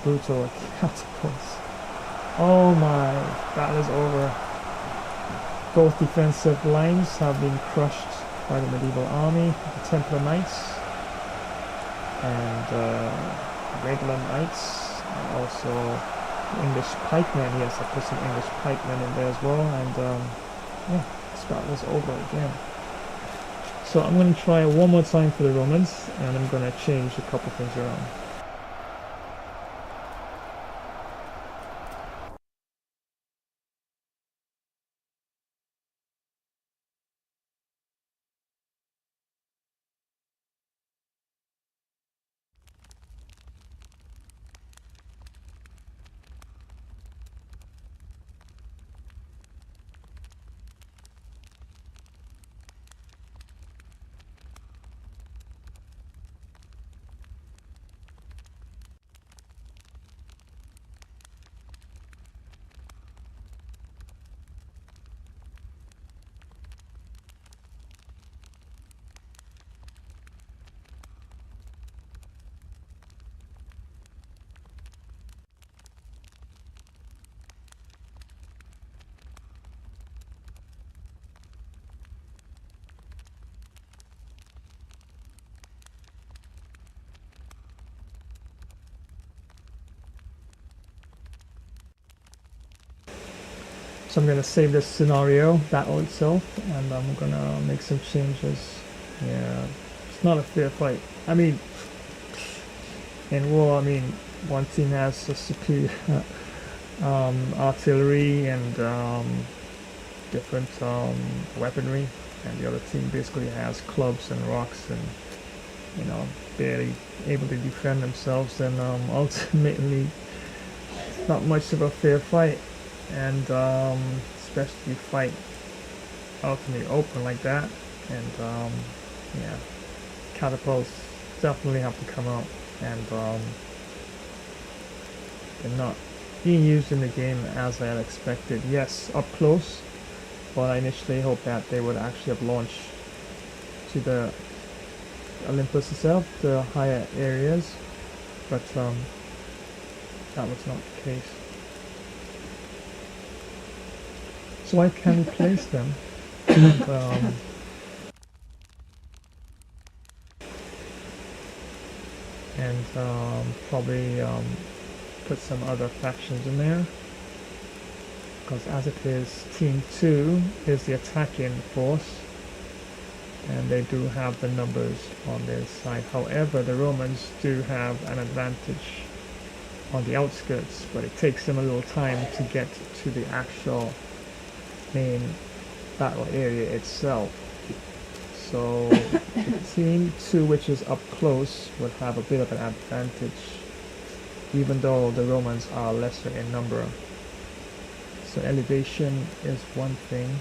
brutal catapults. Oh my, that is over. Both defensive lines have been crushed by the medieval army, the Templar Knights and regular knights, and also English pikemen. Yes, I put some English pikemen in there as well, and yeah, this battle is over again. So I'm going to try one more time for the Romans, and I'm going to change a couple things around. So I'm gonna save this scenario battle itself, and I'm gonna make some changes. Yeah, it's not a fair fight. I mean, in war, I mean, one team has a superior artillery and different weaponry, and the other team basically has clubs and rocks and, you know, barely able to defend themselves. Then ultimately, it's not much of a fair fight, and especially if you fight ultimately open like that, and yeah, catapults definitely have to come out, and they're not being used in the game as I had expected. Yes, up close, but I initially hoped that they would actually have launched to the Olympus itself, the higher areas, but that was not the case. So I can replace them. And probably put some other factions in there, because as it is, Team 2 is the attacking force, and they do have the numbers on their side. However, the Romans do have an advantage on the outskirts, but it takes them a little time to get to the actual main battle area itself. So Team 2, which is up close, would have a bit of an advantage, even though the Romans are lesser in number. So elevation is one thing,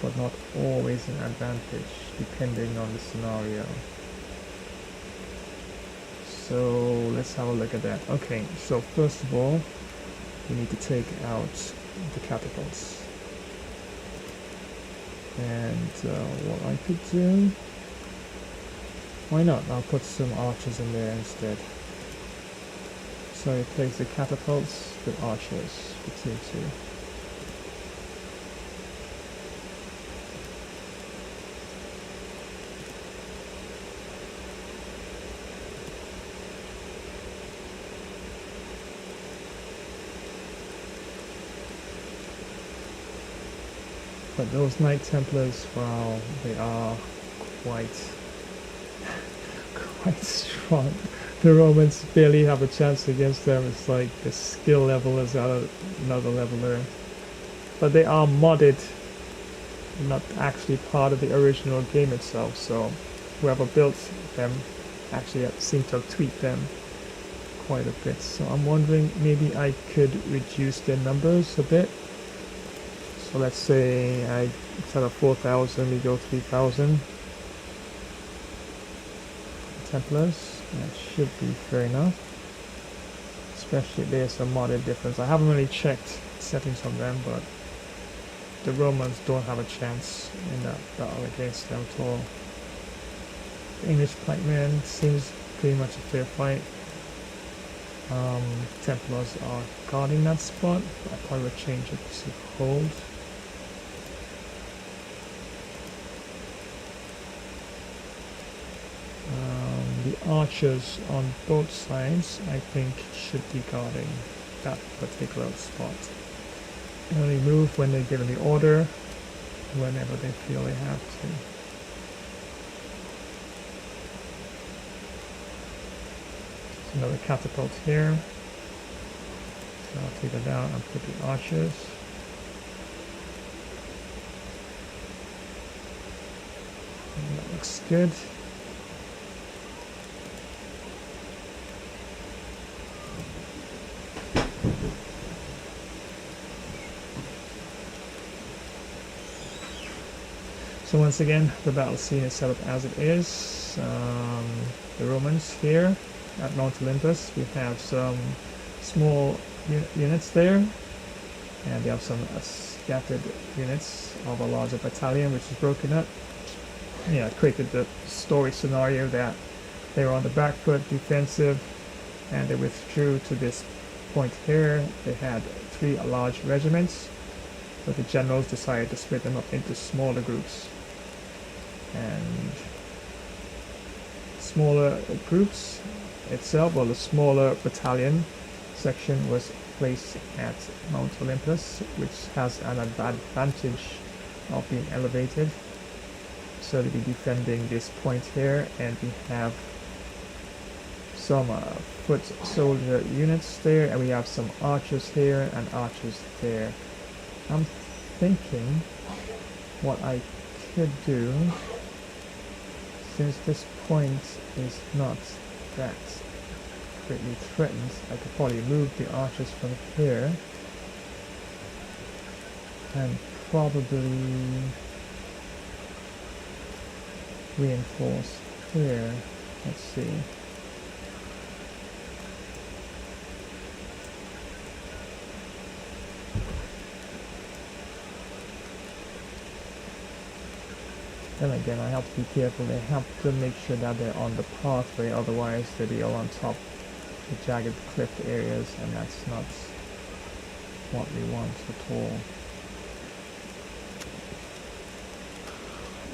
but not always an advantage, depending on the scenario. So let's have a look at that. Okay, so first of all, we need to take out the catapults. And what I could do, why not? I'll put some archers in there instead. So replace the catapults with archers for Team 2. But those Knight Templars, wow, they are quite strong. The Romans barely have a chance against them. It's like the skill level is at another level there. But they are modded, not actually part of the original game itself, so whoever built them actually seemed to have tweaked them quite a bit. So I'm wondering, maybe I could reduce their numbers a bit. So let's say instead of 4,000 we go 3,000 Templars. That should be fair enough. Especially there's a modded difference. I haven't really checked settings on them, but the Romans don't have a chance in that battle against them at all. The English pikemen seems pretty much a fair fight. Templars are guarding that spot. I probably would change it to hold. The archers on both sides, I think, should be guarding that particular spot. They only move when they're given the order, whenever they feel they have to. There's another catapult here. So I'll take it down and put the archers. And that looks good. So once again, the battle scene is set up as it is. The Romans here at Mount Olympus, we have some small units there, and they have some scattered units of a larger battalion which is broken up. Yeah, it created the story scenario that they were on the back foot, defensive, and they withdrew to this point here. They had 3 large regiments, but the generals decided to split them up into smaller groups. And smaller groups itself, or the smaller battalion section, was placed at Mount Olympus, which has an advantage of being elevated. So they'll be defending this point here, and we have some foot soldier units there, and we have some archers here and archers there. I'm thinking what I could do, since this point is not that greatly threatened, I could probably move the archers from here and probably reinforce here. Let's see. Then again, I have to be careful. They have to make sure that they're on the pathway, otherwise they'll be all on top of the jagged cliff areas, and that's not what we want at all.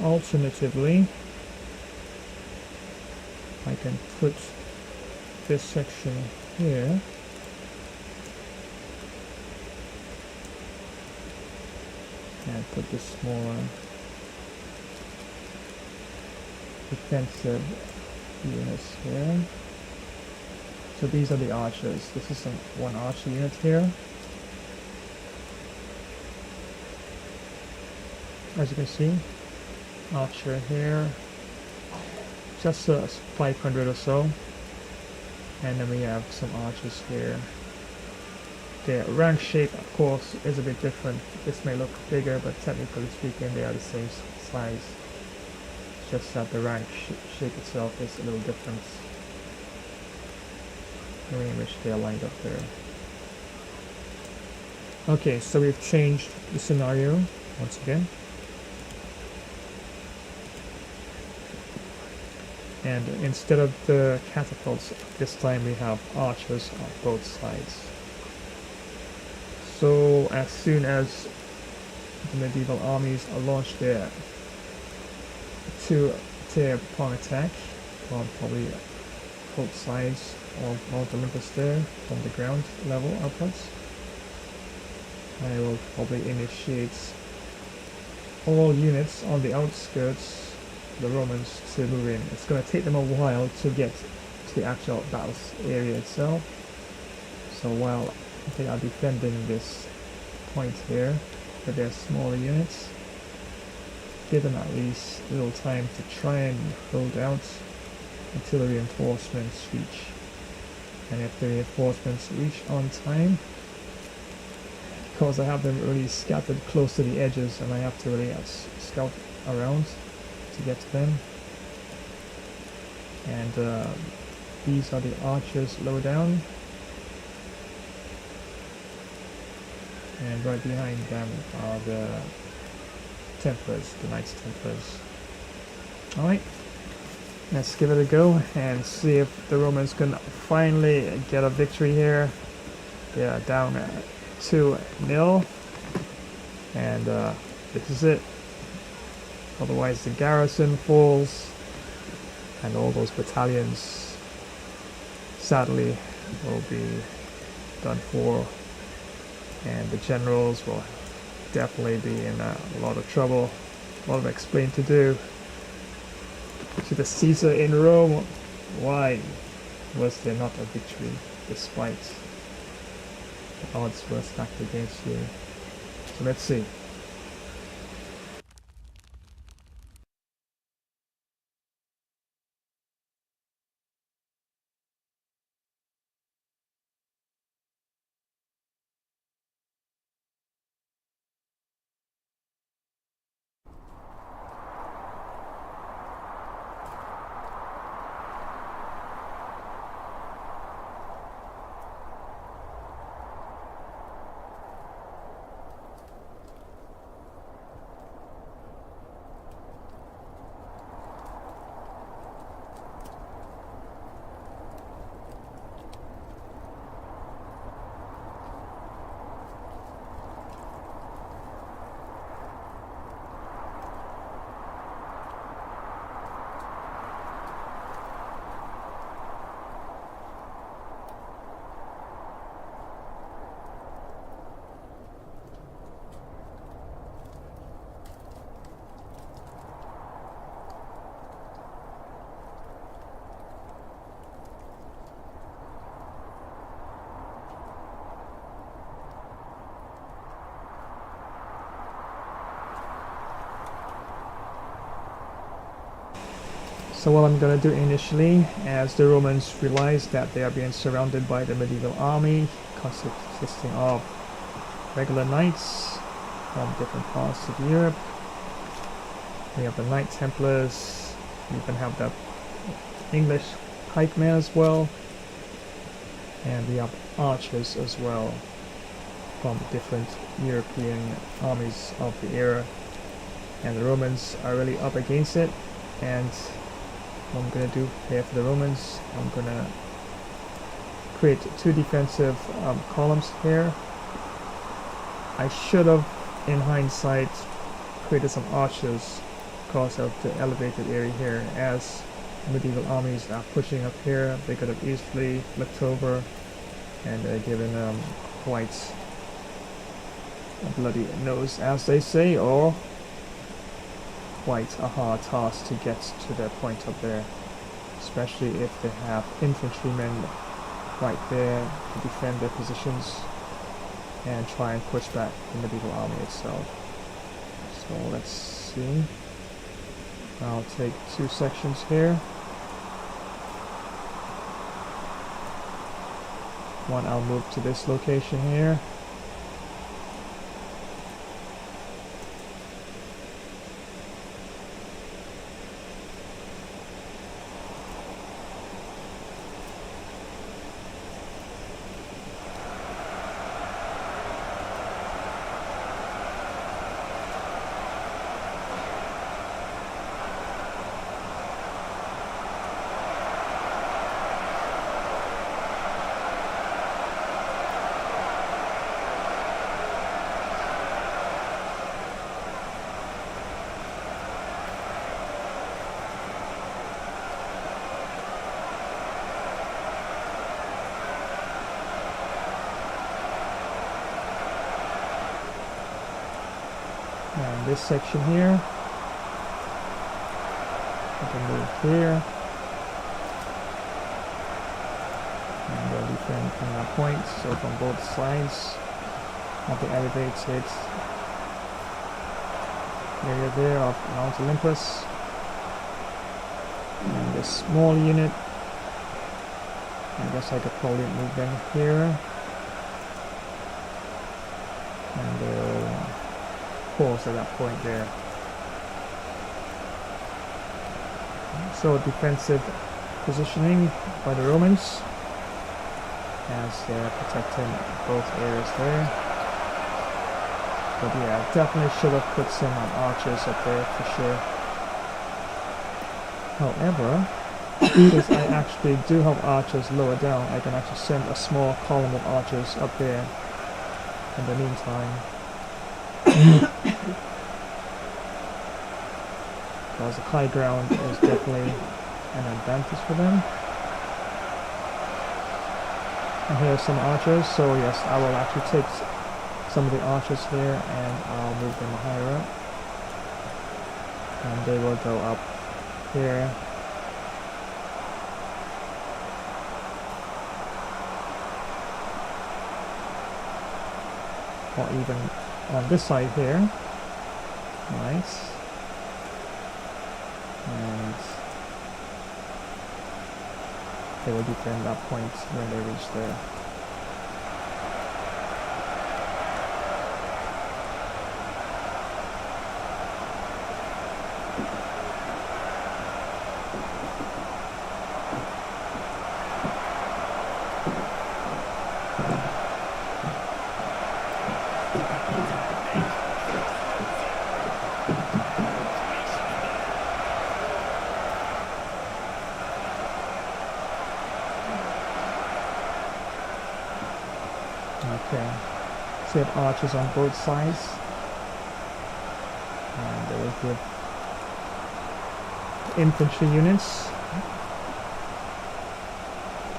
Alternatively, I can put this section here and put this smaller defensive units here. So these are the archers. This is one archer unit here. As you can see, archer here, just 500 or so, and then we have some archers here. The rank shape, of course, is a bit different. This may look bigger, but technically speaking, they are the same size. Just that the rank shape itself is a little different, the way in which they are lined up there. Okay, so we've changed the scenario once again, and instead of the catapults, this time we have archers on both sides. So as soon as the medieval armies launched their two-tier prong attack on probably both sides of Mount Olympus there, from the ground level upwards, I will probably initiate all units on the outskirts, the Romans, to move in. It's going to take them a while to get to the actual battle area itself, so while they are defending this point here with their smaller units, give them at least a little time to try and hold out until the reinforcements reach. And if the reinforcements reach on time, because I have them really scattered close to the edges and I have to really scout around to get to them. And these are the archers low down, and right behind them are the Templars, the Knights Templars. Alright, let's give it a go and see if the Romans can finally get a victory here. They are down 2-0, and this is it. Otherwise the garrison falls, and all those battalions sadly will be done for, and the generals will definitely be in a lot of trouble, a lot of explaining to do. To the Caesar in Rome, why was there not a victory despite the odds were stacked against you? So let's see. So what I'm gonna do initially, as the Romans realize that they are being surrounded by the medieval army consisting of regular knights from different parts of Europe. We have the Knight Templars, you can have the English pikemen as well, and we have archers as well from different European armies of the era, and the Romans are really up against it. And what I'm going to do here for the Romans, I'm going to create two defensive columns here. I should have, in hindsight, created some archers because of the elevated area here. As medieval armies are pushing up here, they could have easily flipped over and given whites a bloody nose, as they say, or quite a hard task to get to their point up there, especially if they have infantrymen right there to defend their positions and try and push back the medieval army itself. So let's see. I'll take two sections here. One I'll move to this location here. And this section here, I can move here, and they'll defend from that point. So from both sides of the elevated area there of Mount Olympus, and this small unit, I guess I could probably move them here, and they'll pause at that point there. So defensive positioning by the Romans as they're protecting both areas there. But yeah, definitely should have put some archers up there for sure. However, since I actually do have archers lower down, I can actually send a small column of archers up there in the meantime. Because the high ground is definitely an advantage for them. And here are some archers, so yes, I will actually take some of the archers here and I'll move them higher up. And they will go up here. Or even on this side here. Nice. And they will defend that point when they reach there. Okay, so you have archers on both sides, and they will give infantry units,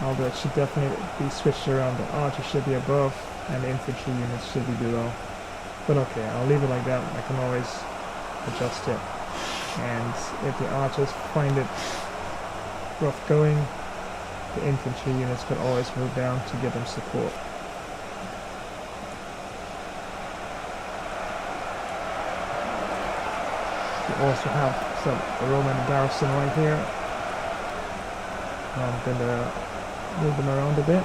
although it should definitely be switched around. The archers should be above and the infantry units should be below, but okay, I'll leave it like that. I can always adjust it, and if the archers find it rough going, the infantry units could always move down to give them support. We also have some Roman garrison right here I'm gonna move them around a bit.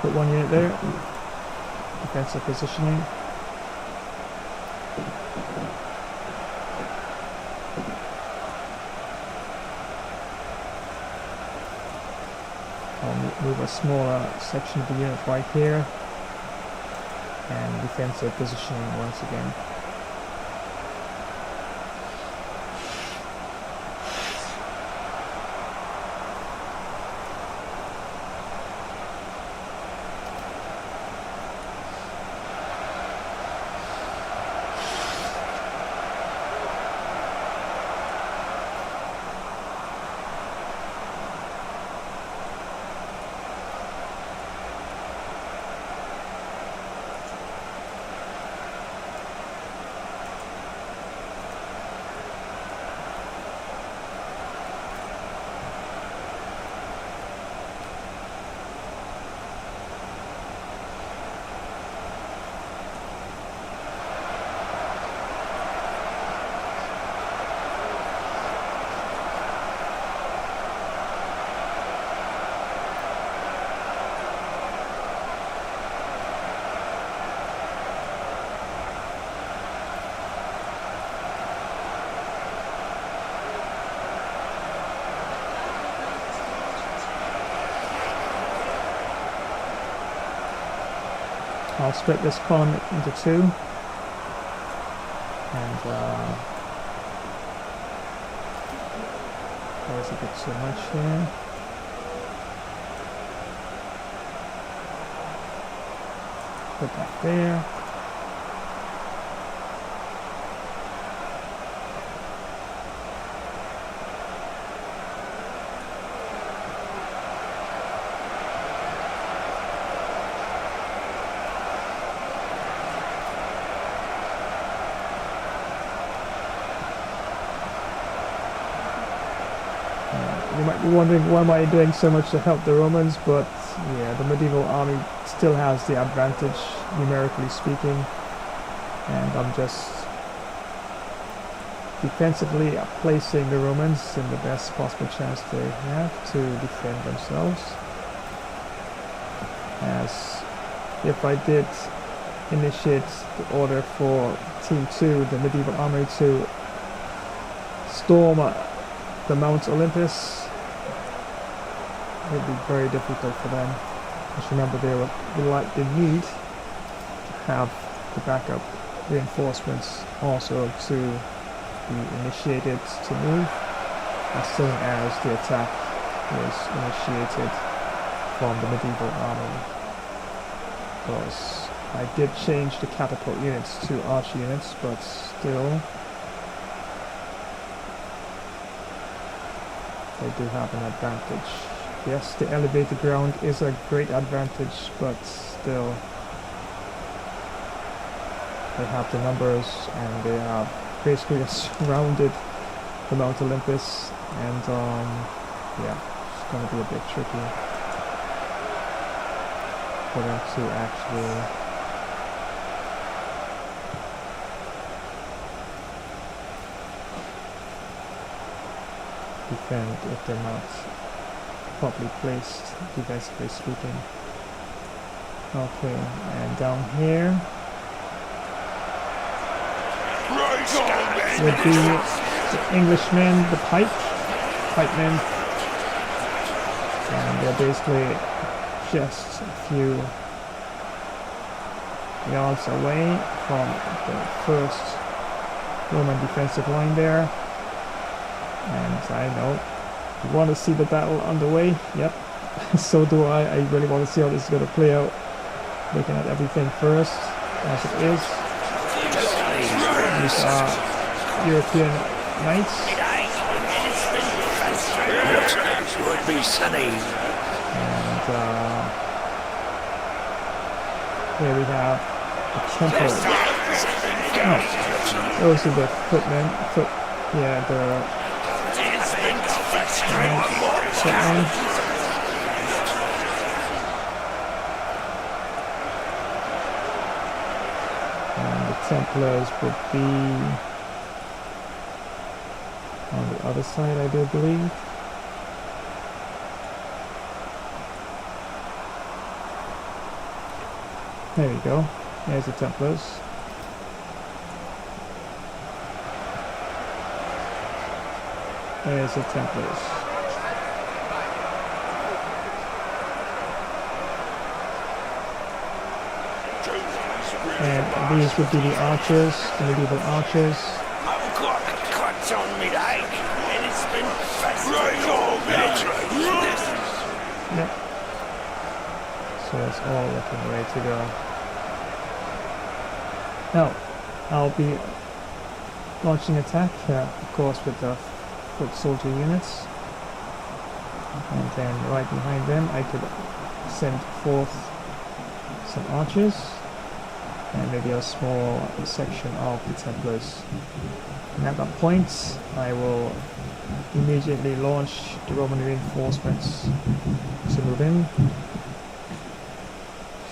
Put one unit there. Defensive positioning. I'll move a smaller section of the unit right here. And defensive positioning once again. I'll split this column into two, and there's a bit too much here. Put that there. You might be wondering why am I doing so much to help the Romans, but yeah, the medieval army still has the advantage, numerically speaking, and I'm just defensively placing the Romans in the best possible chance they have to defend themselves. As if I did initiate the order for Team 2, the medieval army, to storm the Mount Olympus, it would be very difficult for them. Just remember they need to have the backup reinforcements also to be initiated to move as soon as the attack is initiated from the medieval army. Because I did change the catapult units to archer units, but still they do have an advantage. Yes, the elevated ground is a great advantage, but still they have the numbers and they have basically surrounded the Mount Olympus, and yeah, it's going to be a bit tricky for them to actually defend if they're not properly placed, defensively speaking. Okay, and down here would be the Englishmen, the pikemen, and they're basically just a few yards away from the first Roman defensive line there. And I know you want to see the battle underway. Yep, so do I. I really want to see how this is going to play out. Looking at everything first, as it is. These are European knights. Would be sunny. And here we have a temple. Oh, those are the footmen. The and the Templars would be on the other side, I do believe. There we go. There's the Templars. There's the Templars. And these would be the archers, the medieval archers. I've got cuts on me leg, and it's been Yep. So it's all looking ready to go. Now, I'll be launching attack, of course, with the foot soldier units. And then right behind them, I could send forth some archers. And maybe a small section of the Templars. And at that point, I will immediately launch the Roman reinforcements to move in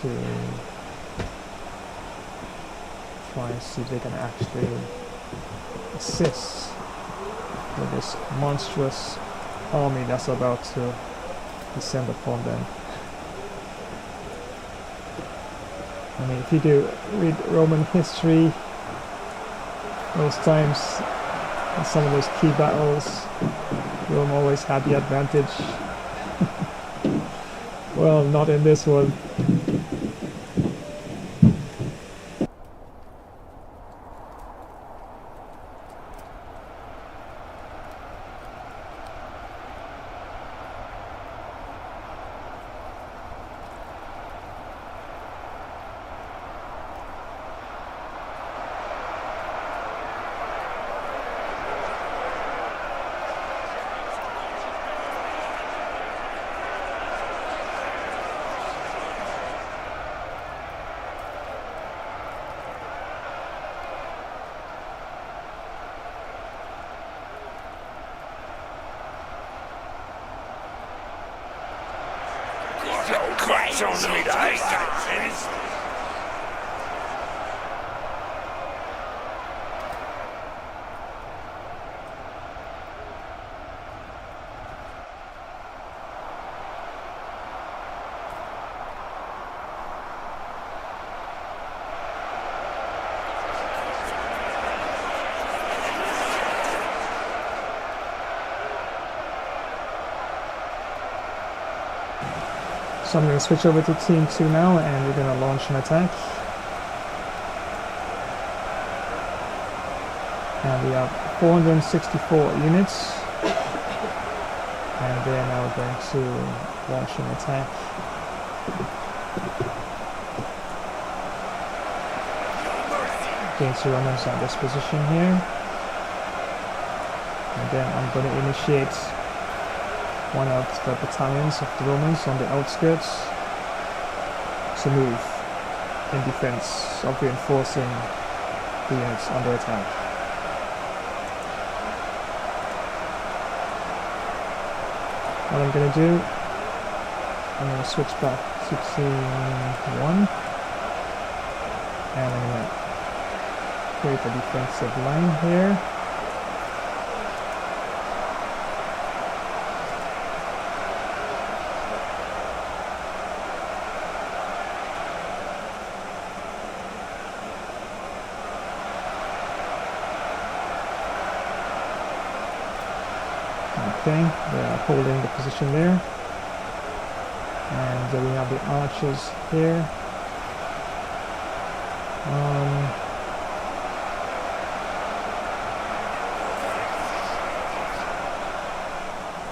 to try and see if they can actually assist with this monstrous army that's about to descend upon them. I mean, if you do read Roman history, those times, in some of those key battles, Rome always had the advantage. Well, not in this one. cuts on me leg, and it's So I'm going to switch over to Team 2 now, and we're going to launch an attack. And we have 464 units. And they're now going to launch an attack. Against the Romans at this position here. And then I'm going to initiate one of the battalions of the Romans on the outskirts to move in defense of reinforcing the units under attack. What I'm going to do, I'm going to switch back to Team 1 and I'm going to create a defensive line here. Okay, they're holding the position there. And we have the archers here.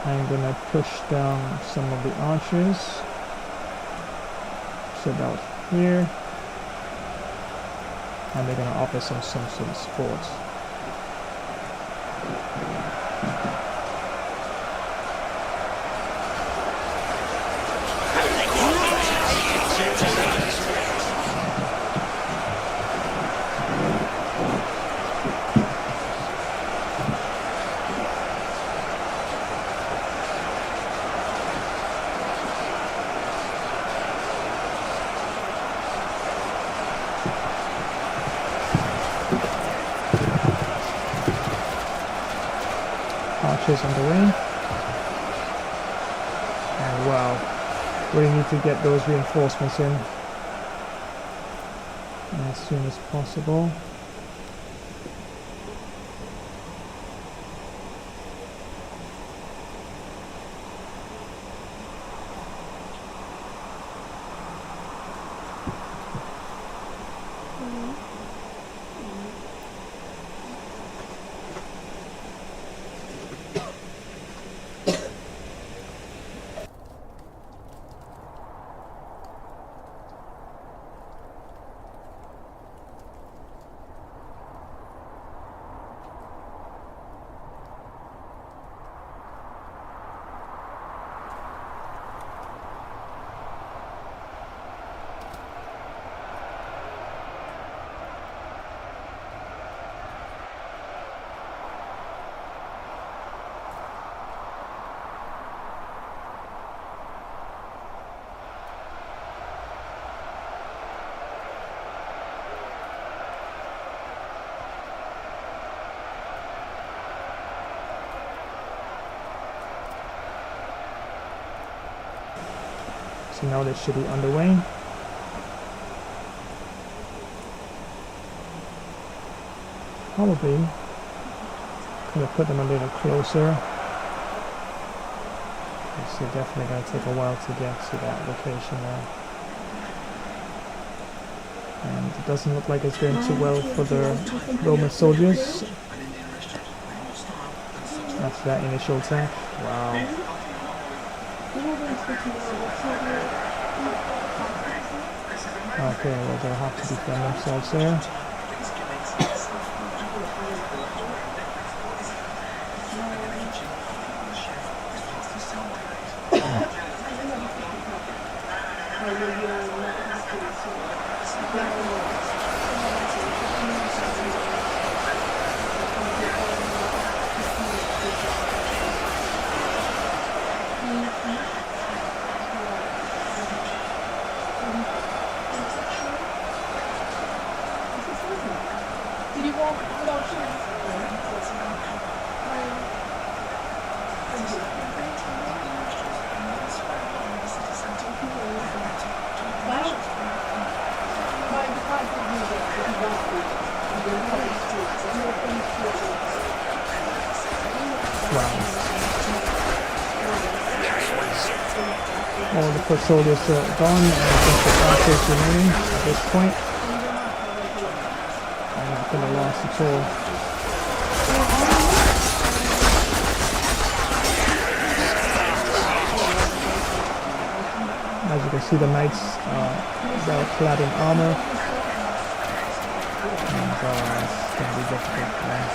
I'm gonna push down some of the archers. So about here. And they're gonna offer some sort of support. archers on the way. And wow, we need to get those reinforcements in as soon as possible. So now they should be underway. Probably could have put them a little closer. It's definitely going to take a while to get to that location there. And it doesn't look like it's going too well for the Roman soldiers. After that initial attack. Wow. Okay, well they'll have to defend themselves there. All the foot soldiers are gone and just the archers remaining at this point. I'm not going to last at all. As you can see, the knights are clad in armor. And it's going to be difficult for them.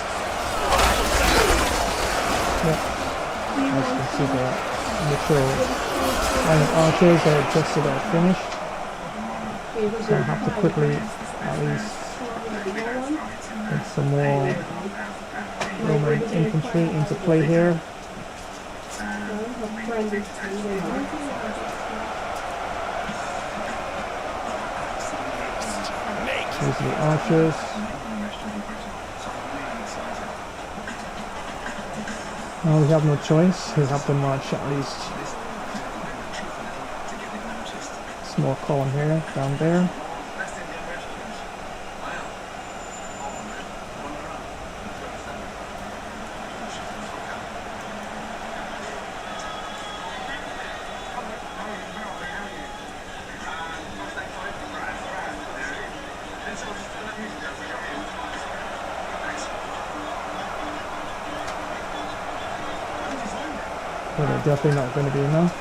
Yep. As you can see, the initial line of archers are just about finished. So I have to quickly at least get some more Roman infantry into play here. These are the archers. Well, we have no choice. We have to march at least small column here, down there. But they're definitely not going to be enough.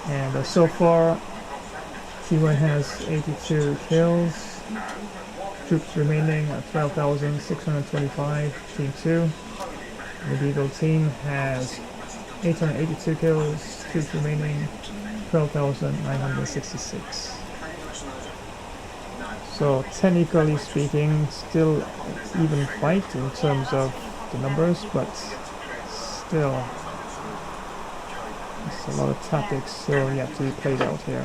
And so far, T1 has 82 kills. Troops remaining at 12,625. Team 2. The Beagle team has 882 kills. Troops remaining 12,966. So technically speaking, still even fight in terms of the numbers, but still there's a lot of tactics still yet to be played out here.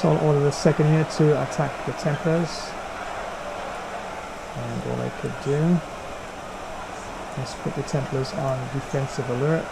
So I'll order the second unit to attack the Templars. And all I could do is put the Templars on defensive alert.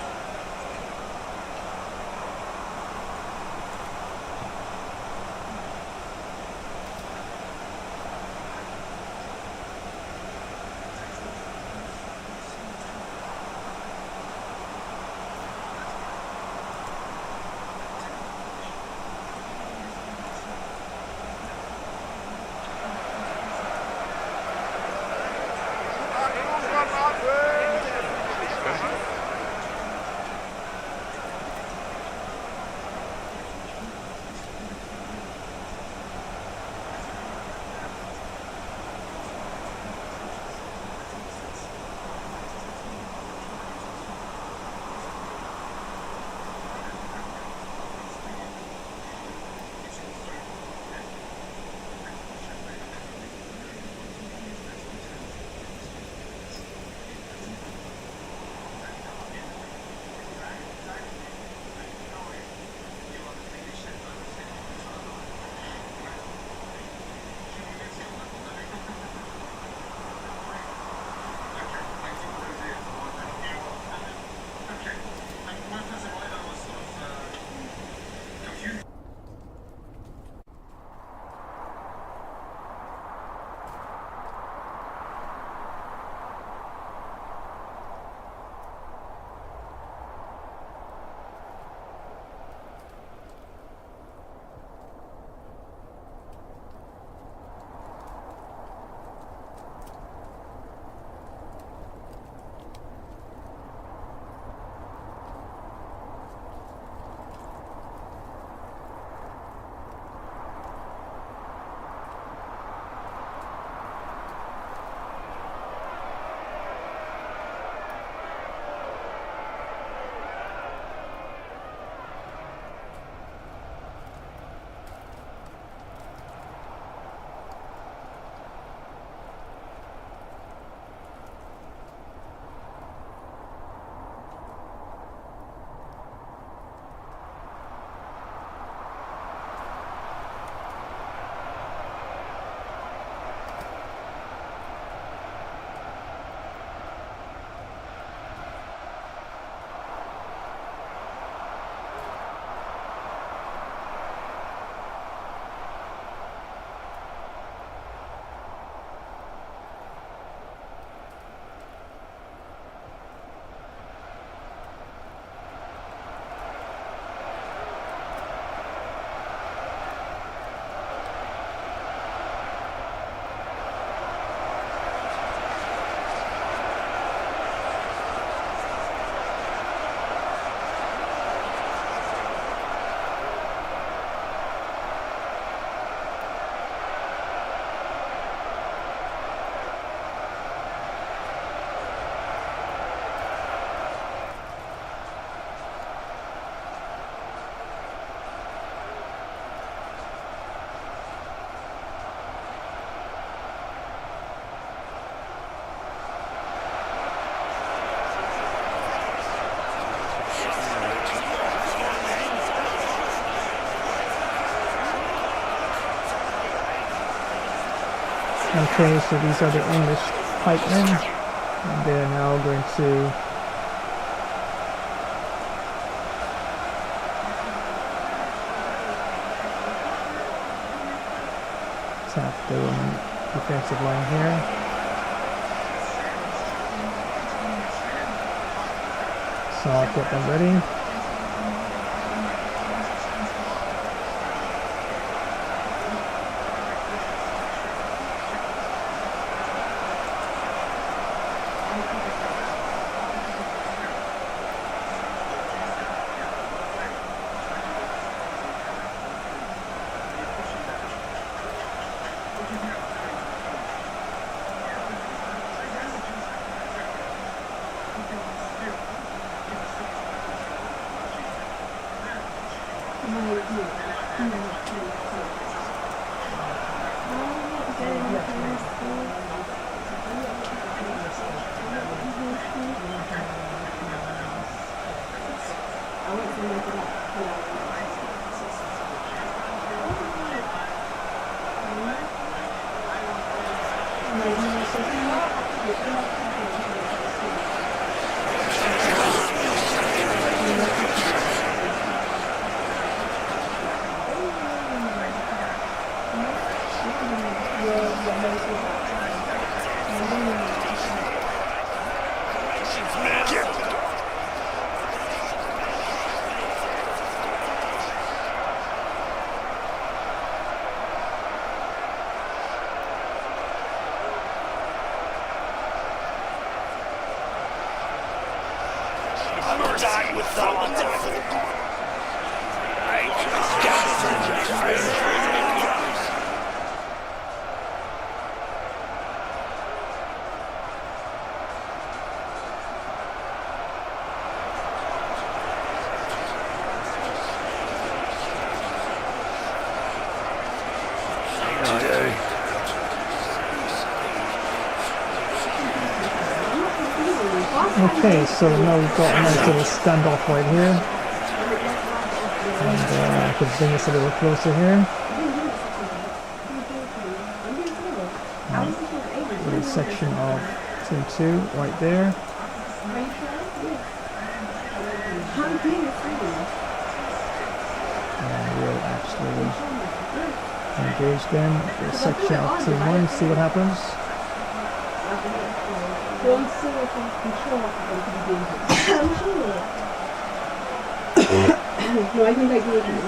Okay, so these are the English pikemen, and they're now going to attack the Roman defensive line here. So I'll get them ready. Die with thought. Okay, so now we've got a nice little standoff right here. And I could bring this a little closer here. Little section of Team 2 right there. And we'll actually engage them. The section of Team 1, see what happens. Don't see if I control I'm sure. No, I think I gave you.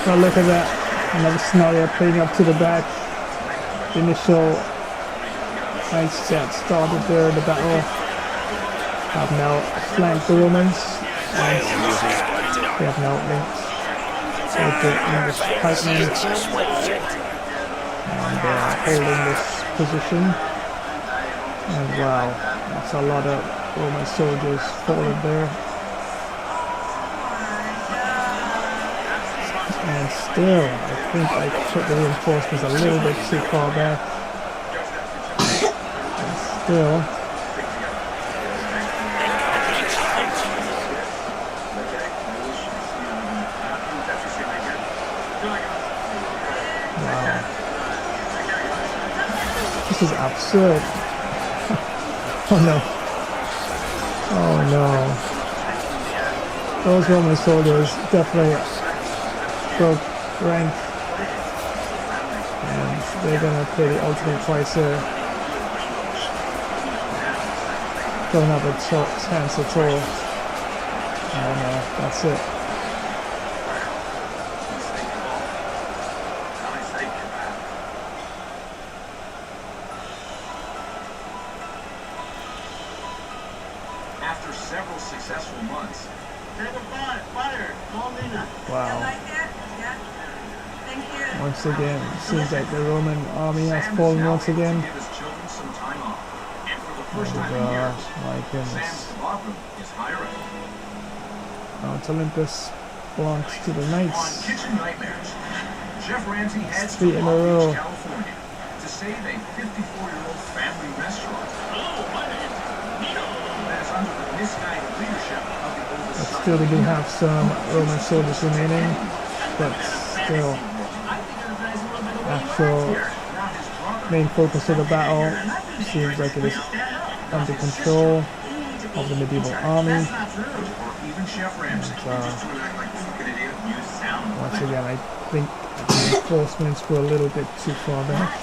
Well, look at that. Another scenario playing up to the back. The initial knights that started there, the battle, have now flanked the Romans, and they have now linked with the English pikemen, and they are holding this position. And wow, that's a lot of Roman soldiers fallen there. And still, I think I took the reinforcements a little bit too far back. And still, wow, this is absurd. Oh no, oh no, those Roman soldiers definitely broke rank, and they're gonna pay the ultimate price here. Don't have a chance at all. Oh no, that's it. After several successful months, Wow. Once again, it seems like the Roman army has fallen once again. give his children some time off. And for the And, first time in years, my goodness. Sam's bathroom is hiring. Mount Olympus belongs to the On Knights. Kitchen Nightmares, Chef Ramsay heads to 3 in a Long row. Beach, California to save a 54-year-old family restaurant. That is under the misguided leadership of the oldest But son. still, we do have some Roman soldiers remaining, but still, actual main focus of the battle seems like it is under control of the medieval army. Even Chef Ramsay. Once again, I think the reinforcements were a little bit too far back.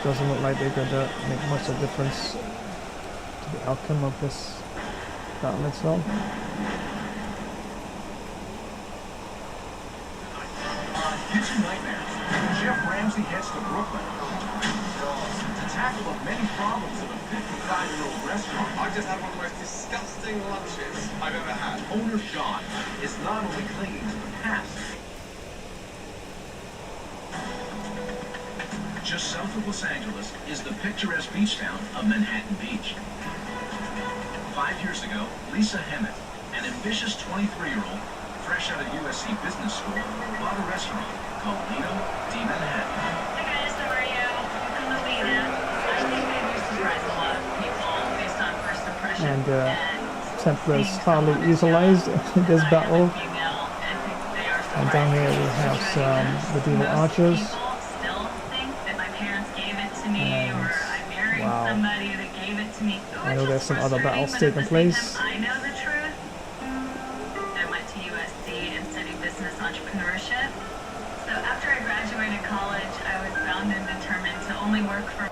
Doesn't look like they're going to make much of a difference to the outcome of this battle itself. Kitchen Nightmares, Chef Ramsay heads to Brooklyn to tackle the many problems of a 55-year-old restaurant. I just had one of the most disgusting lunches I've ever had. Owner Sean is not only clinging to the past. Just south of Los Angeles is the picturesque beach town of Manhattan Beach. 5 years ago, Lisa Hemmett, an ambitious 23-year-old, fresh out of USC Business School, bought a restaurant called Lido di Manhattan. Hi guys, how are you? I'm Alina. I think maybe we surprised a lot of people based on first impression. And Templars hardly utilized in this battle. And down here we have some medieval archers. Wow. I know there's some other battles taking place. I know the truth. I went to USC and studied business entrepreneurship. So after I graduated college, I was bound and determined to only work for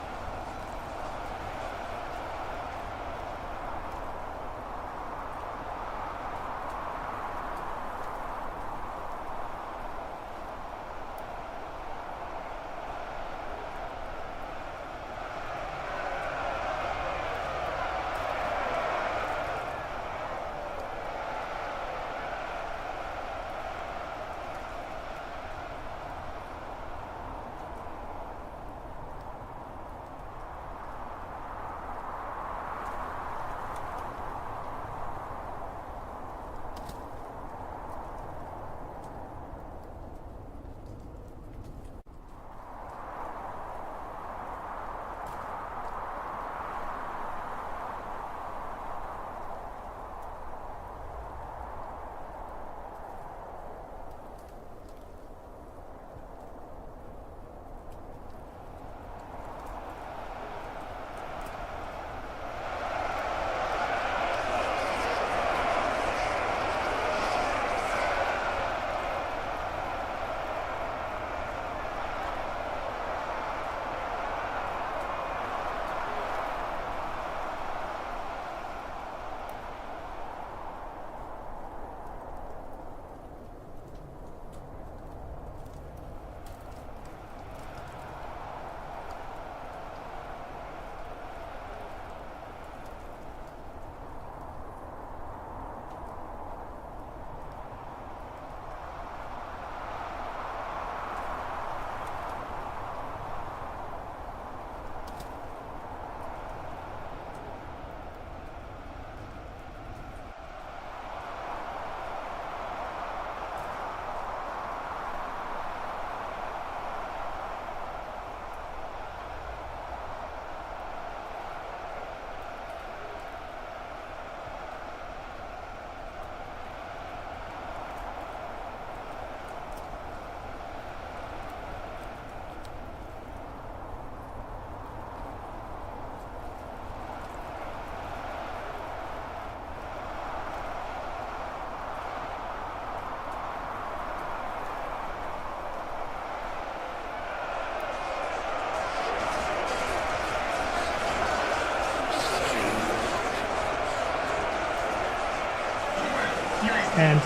And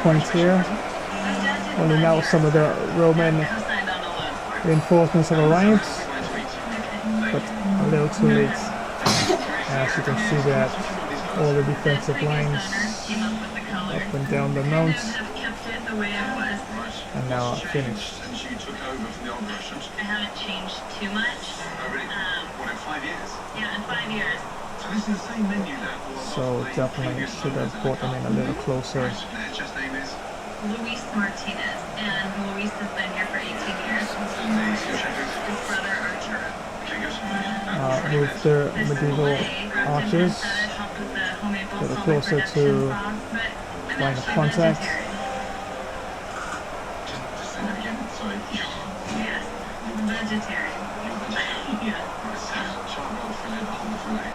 point here, only now some of the Roman reinforcements have arrived, but a little too late. As you can see that all the defensive lines up and down the mount are now finished. I haven't changed too much. What, in 5 years? Yeah, in 5 years. So this is the same menu then? So definitely should have brought them in a little closer. Their chest name is? Luis Martinez, and Luis has been here for 18 years. His brother Arturo. Move the medieval archers a little closer to line of contact. Just say that again, sorry. Yes, vegetarian. Yeah. Sharp roll fillet, the whole fillet.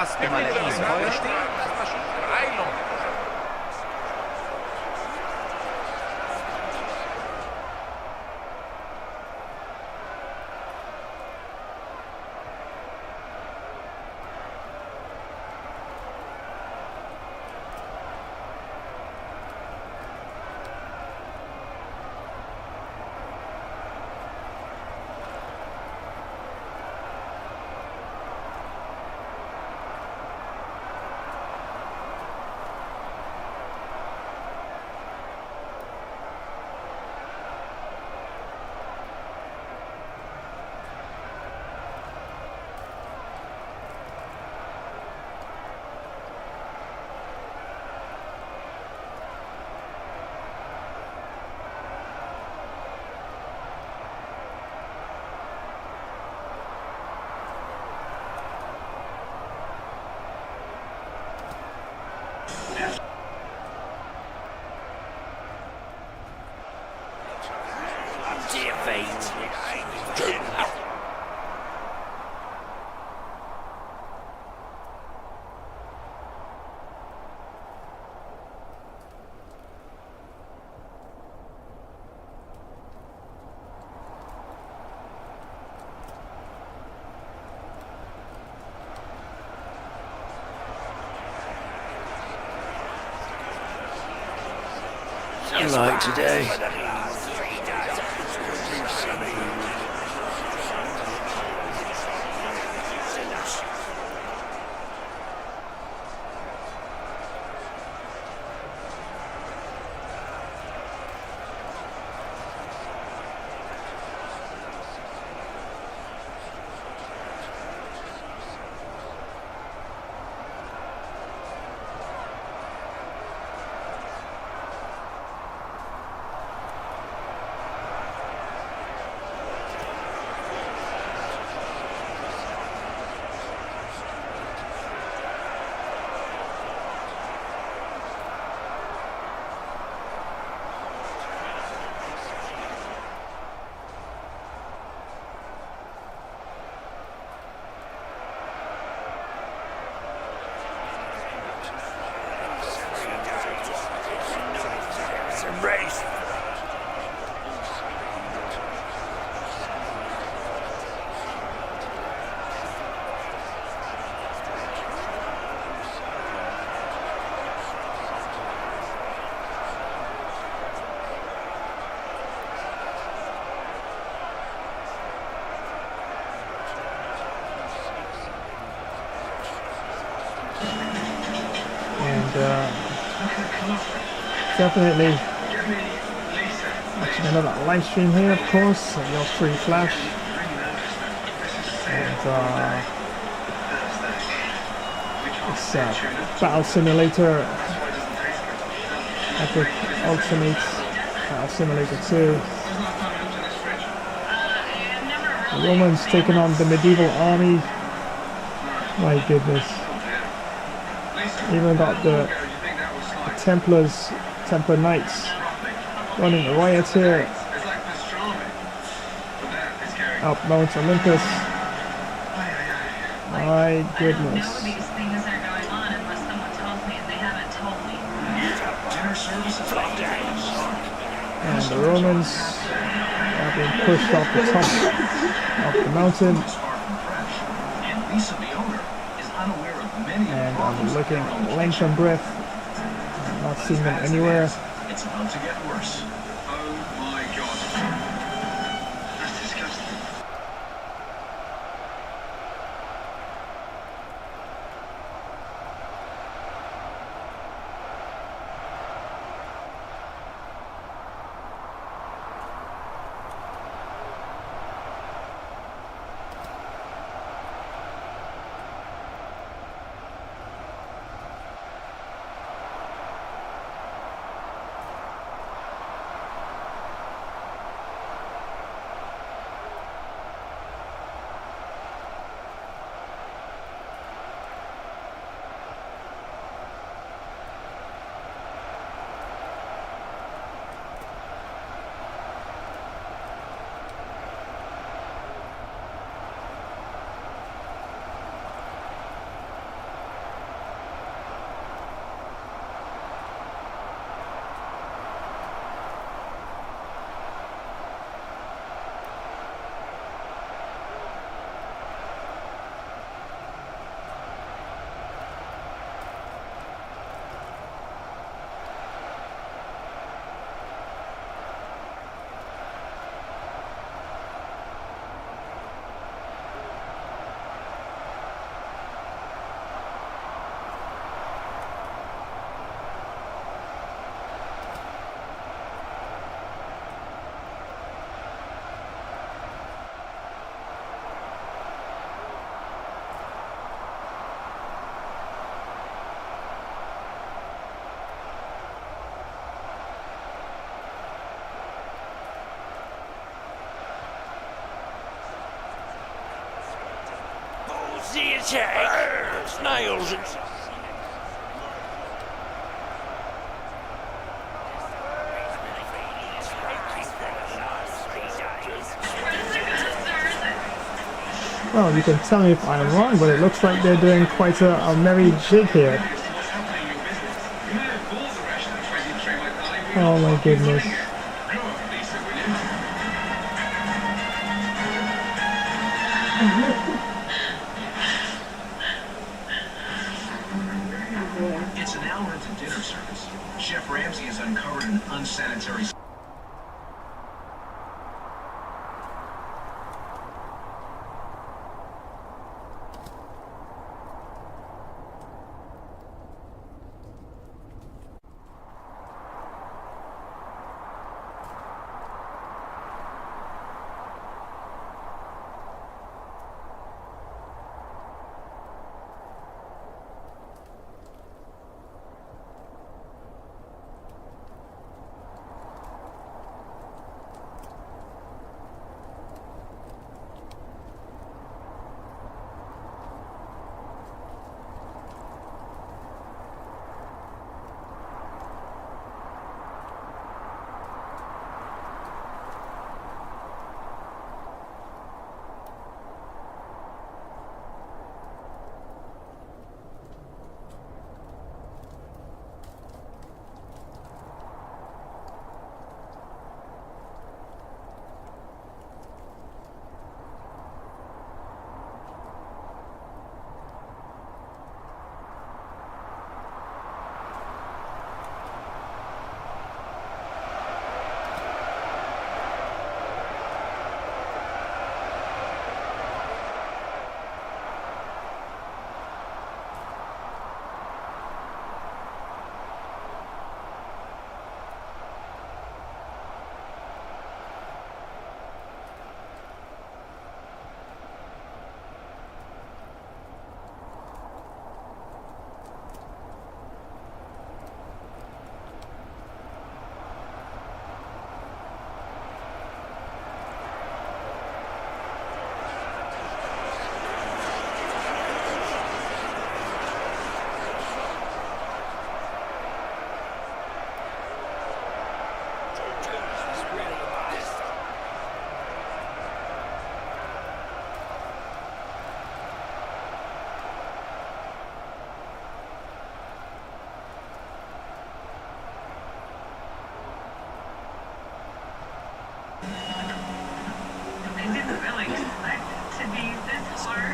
Hast du mal etwas Feuer stehen? Das war schon Beeilung. you like today? Race. And definitely watching another live stream here, of course, of your free Flash. And it's Battle Simulator, Epic Ultimate Battle Simulator 2. The Romans taking on the medieval army. My goodness. Even got the Templar Knights running a riot here up Mount Olympus. My goodness. These things are going on unless someone tells me and they haven't told me. And the Romans are being pushed off the top of the mountain. And I'm looking length and breadth. I'm not seeing them anywhere. It's about to get worse. Oh my god. That's disgusting. The attack! Snails and... Well, you can tell me if I'm wrong, but it looks like they're doing quite a merry jig here. Oh my goodness. It's now Now we're to dinner service. Chef Ramsay has uncovered an unsanitary...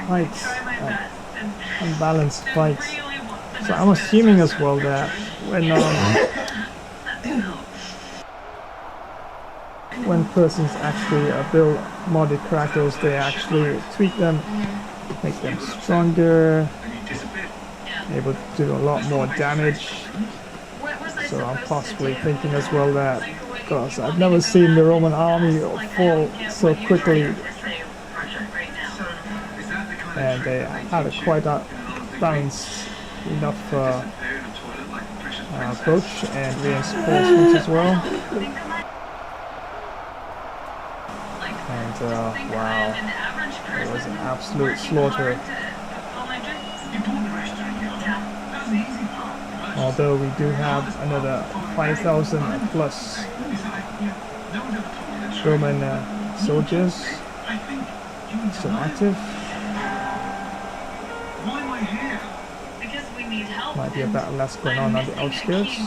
Fights, unbalanced fights. So I'm assuming as well that when persons actually build modded characters, they actually tweak them, make them stronger, able to do a lot more damage. So I'm possibly thinking as well that, because I've never seen the Roman army fall so quickly, and they had a quite a balanced enough approach and reinforcements as well. And wow, it was an absolute slaughter. Although we do have another 5,000 plus Roman soldiers still active. Might be a bit less going on the outskirts.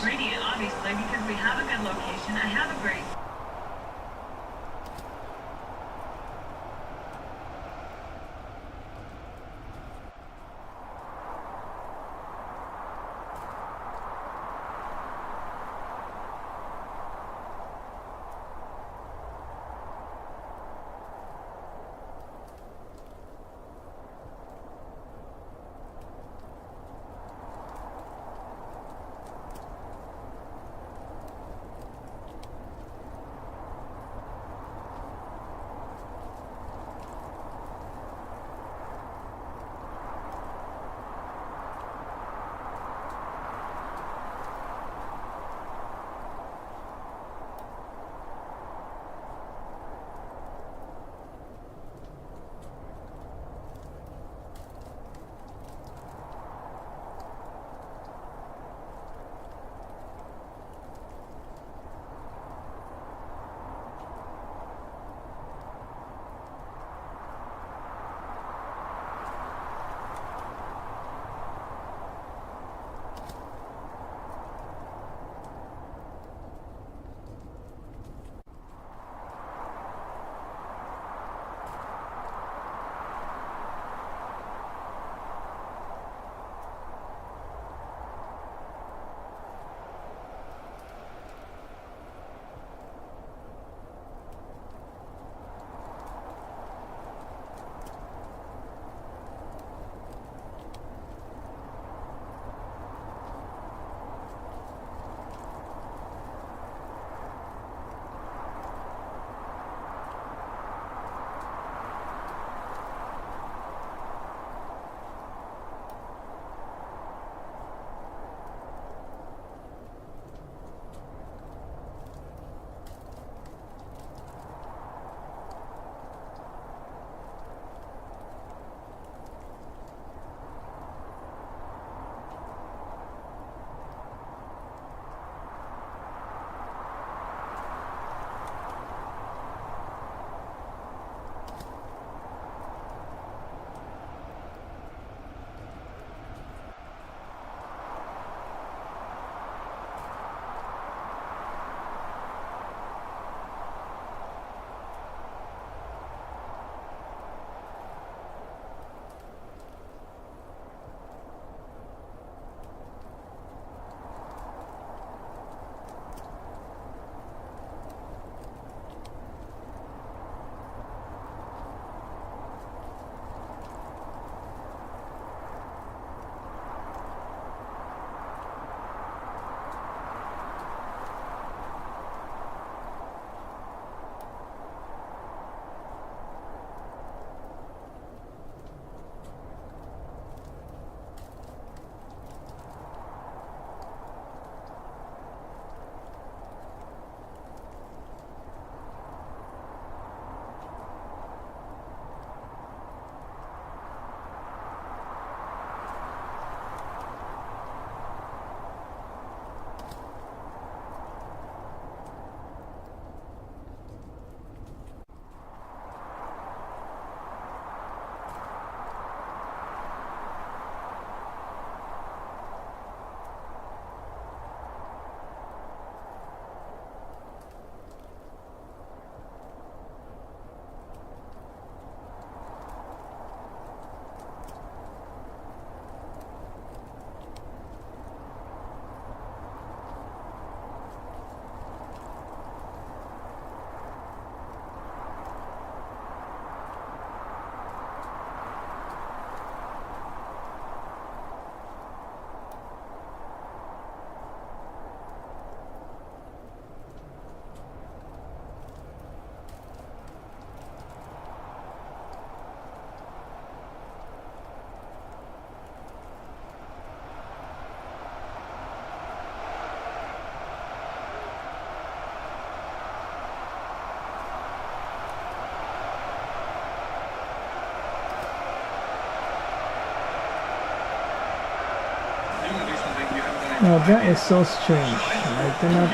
Now that is so strange. I did not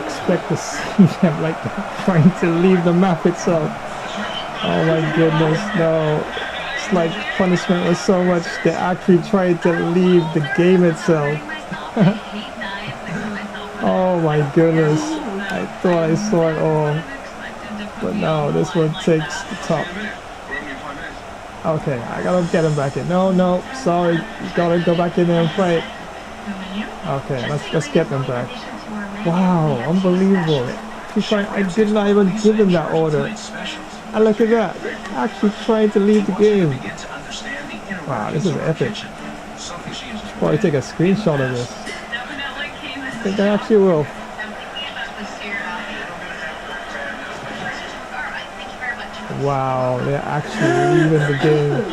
expect to see them like trying to leave the map itself. Oh my goodness, no. It's like punishment was so much they actually tried to leave the game itself. Oh my goodness. I thought I saw it all. But no, this one takes the top. Okay, I gotta get him back in. No, no, sorry. You gotta go back in there and fight. Okay, let's get them back. Wow, unbelievable. I did not even give him that order. And look at that. Actually trying to leave the game. Wow, this is epic. Probably take a screenshot of this. I think I actually will. Wow, they're actually leaving the game.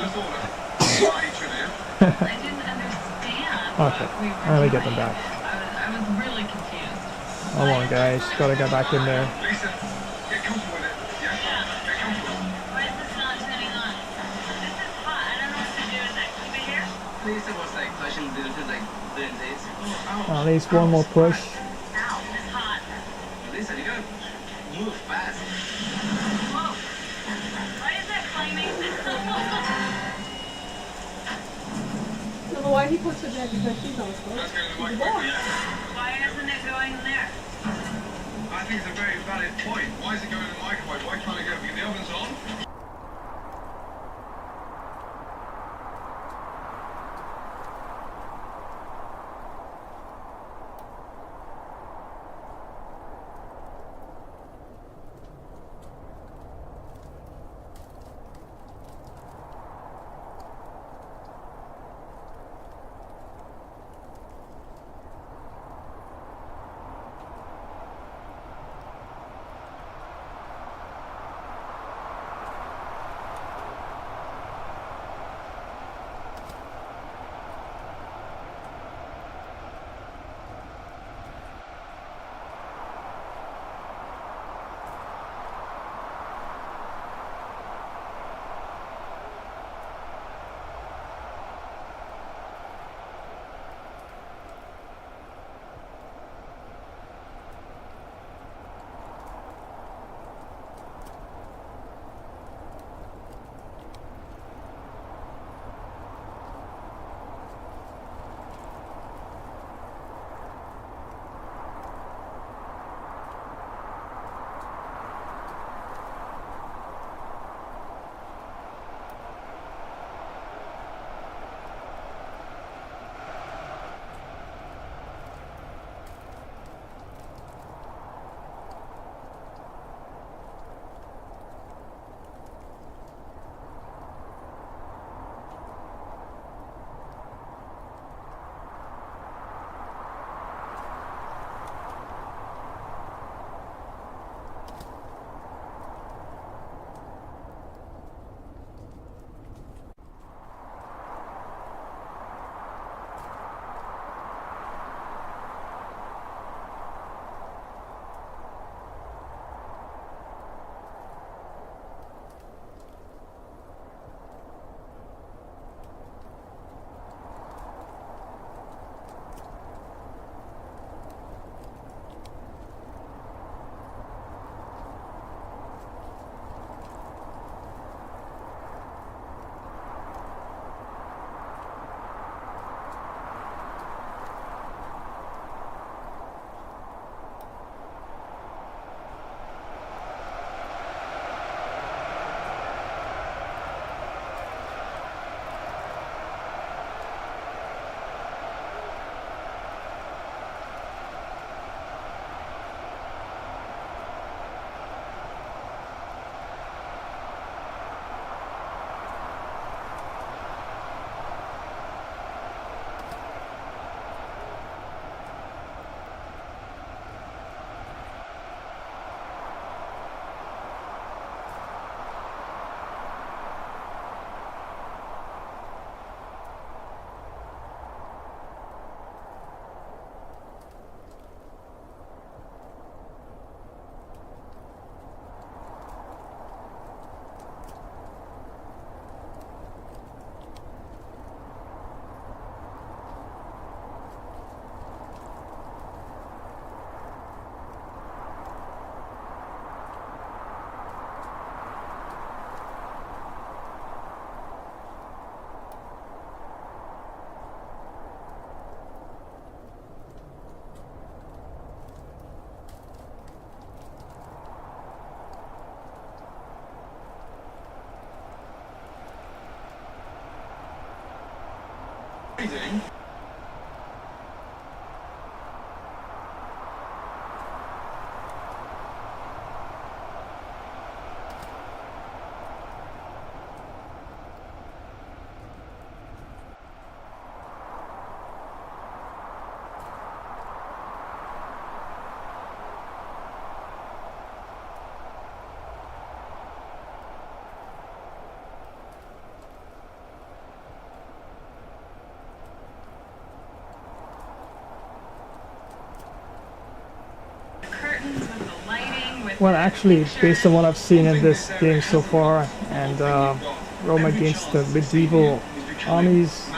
Okay, I'm gonna get them back. I was really confused. Come on, guys, gotta get back in there. Why is this not turning on? This is hot. I don't know what to do with it. Keep it here? Lisa was like pushing the days. At least one more push. Ow, it's hot. Lisa, you gotta move fast. Whoa. Why is that flaming? So why he puts it there because she's on the floor. Why isn't it going there? I think it's a very valid point. Why is it going in the microwave? Why can't it go? Because the oven's on? Well, actually, based on what I've seen in this game so far, and Rome against the medieval armies,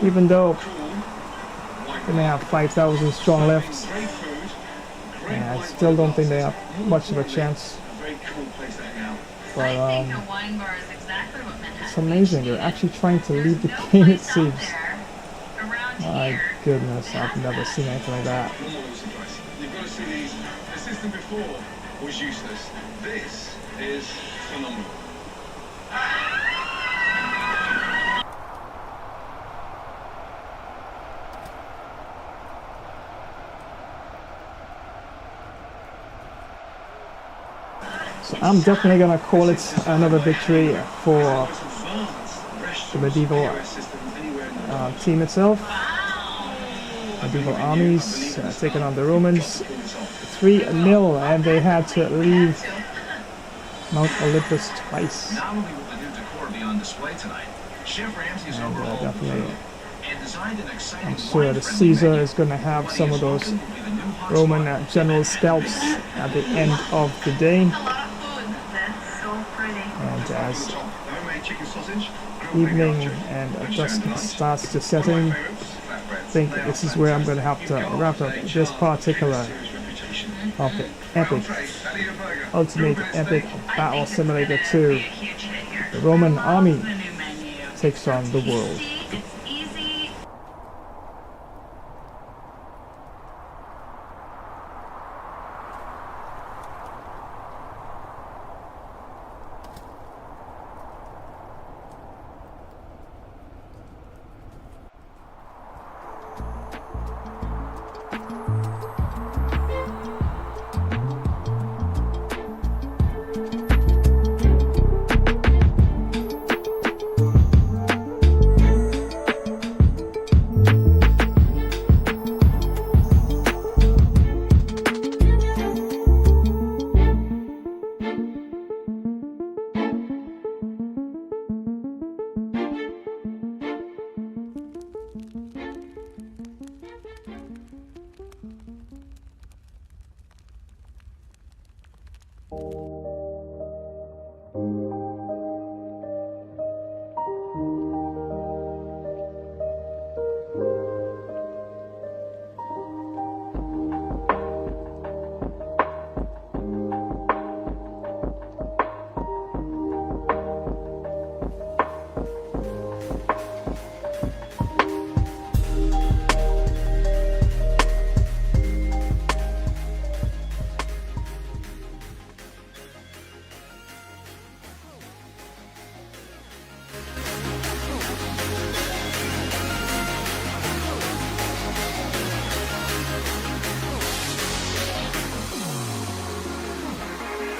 even though they may have 5,000 strong left, I still don't think they have much of a chance. But it's amazing, they're actually trying to lead the game, it seems. My goodness, I've never seen anything like that. You've got to see these. The system before was useless. This is phenomenal. So I'm definitely gonna call it another victory for the medieval team itself. Medieval armies taking on the Romans 3-0, and they had to leave Mount Olympus twice. Not only will the new decor be on display tonight, Chef Ramsay's overall definitely, and designed an exciting I'm sure the Caesar is going to have some of those Roman general scalps at the end of the day. And as evening and dusk starts to set in, I think this is where I'm going to have to wrap up this particular of the epic, ultimate epic battle simulator 2. The Roman army takes on the world.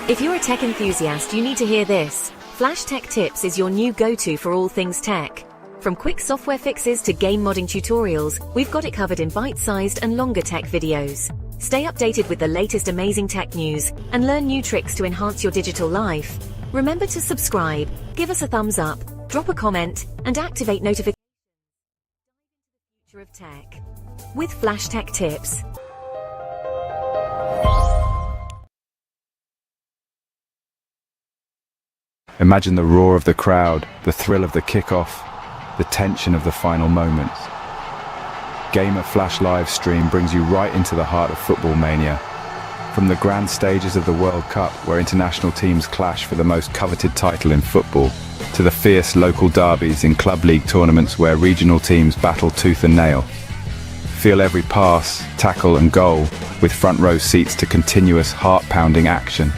If you're a tech enthusiast, you need to hear this. Flash Tech Tips is your new go-to for all things tech. From quick software fixes to game modding tutorials, we've got it covered in bite-sized and longer tech videos. Stay updated with the latest amazing tech news and learn new tricks to enhance your digital life. Remember to subscribe, give us a thumbs up, drop a comment, and activate notifications. Future of tech with Flash Tech Tips. Imagine the roar of the crowd, the thrill of the kickoff, the tension of the final moments. Gamer Flash live stream brings you right into the heart of football mania. From the grand stages of the World Cup, where international teams clash for the most coveted title in football, to the fierce local derbies in club league tournaments where regional teams battle tooth and nail. Feel every pass, tackle and goal, with front row seats to continuous heart-pounding action.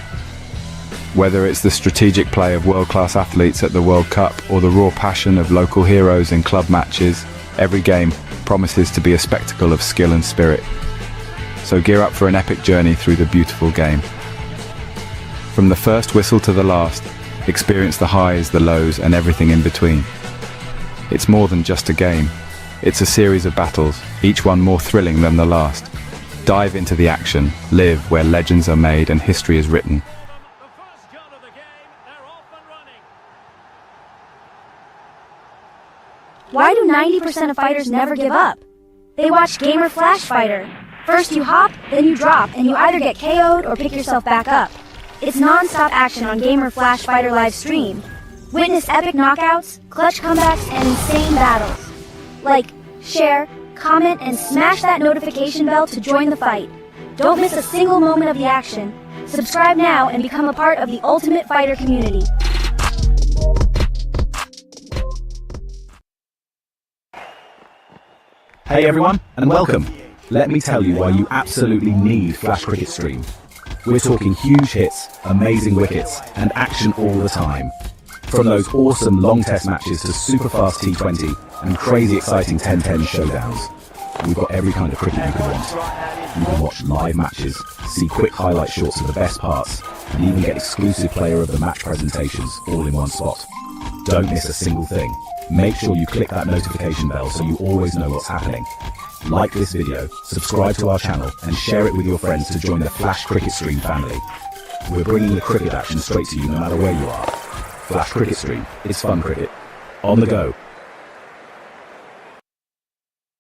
Whether it's the strategic play of world-class athletes at the World Cup or the raw passion of local heroes in club matches, every game promises to be a spectacle of skill and spirit. So gear up for an epic journey through the beautiful game. From the first whistle to the last, experience the highs, the lows, and everything in between. It's more than just a game. It's a series of battles, each one more thrilling than the last. Dive into the action, live where legends are made and history is written. Why do 90% of fighters never give up? They watch Gamer Flash Fighter. First you hop, then you drop, and you either get KO'd or pick yourself back up. It's non-stop action on Gamer Flash Fighter live stream. Witness epic knockouts, clutch comebacks, and insane battles. Like, share, comment, and smash that notification bell to join the fight. Don't miss a single moment of the action. Subscribe now and become a part of the Ultimate Fighter community. Hey everyone, and welcome. Let me tell you why you absolutely need Flash Cricket Stream. We're talking huge hits, amazing wickets, and action all the time. From those awesome long test matches to super fast T20 and crazy exciting 10-10 showdowns. We've got every kind of cricket you could want. You can watch live matches, see quick highlight shots of the best parts, and even get exclusive player of the match presentations all in one spot. Don't miss a single thing. Make sure you click that notification bell so you always know what's happening. Like this video, subscribe to our channel, and share it with your friends to join the Flash Cricket Stream family. We're bringing the cricket action straight to you no matter where you are. Flash Cricket Stream, it's fun cricket. On the go.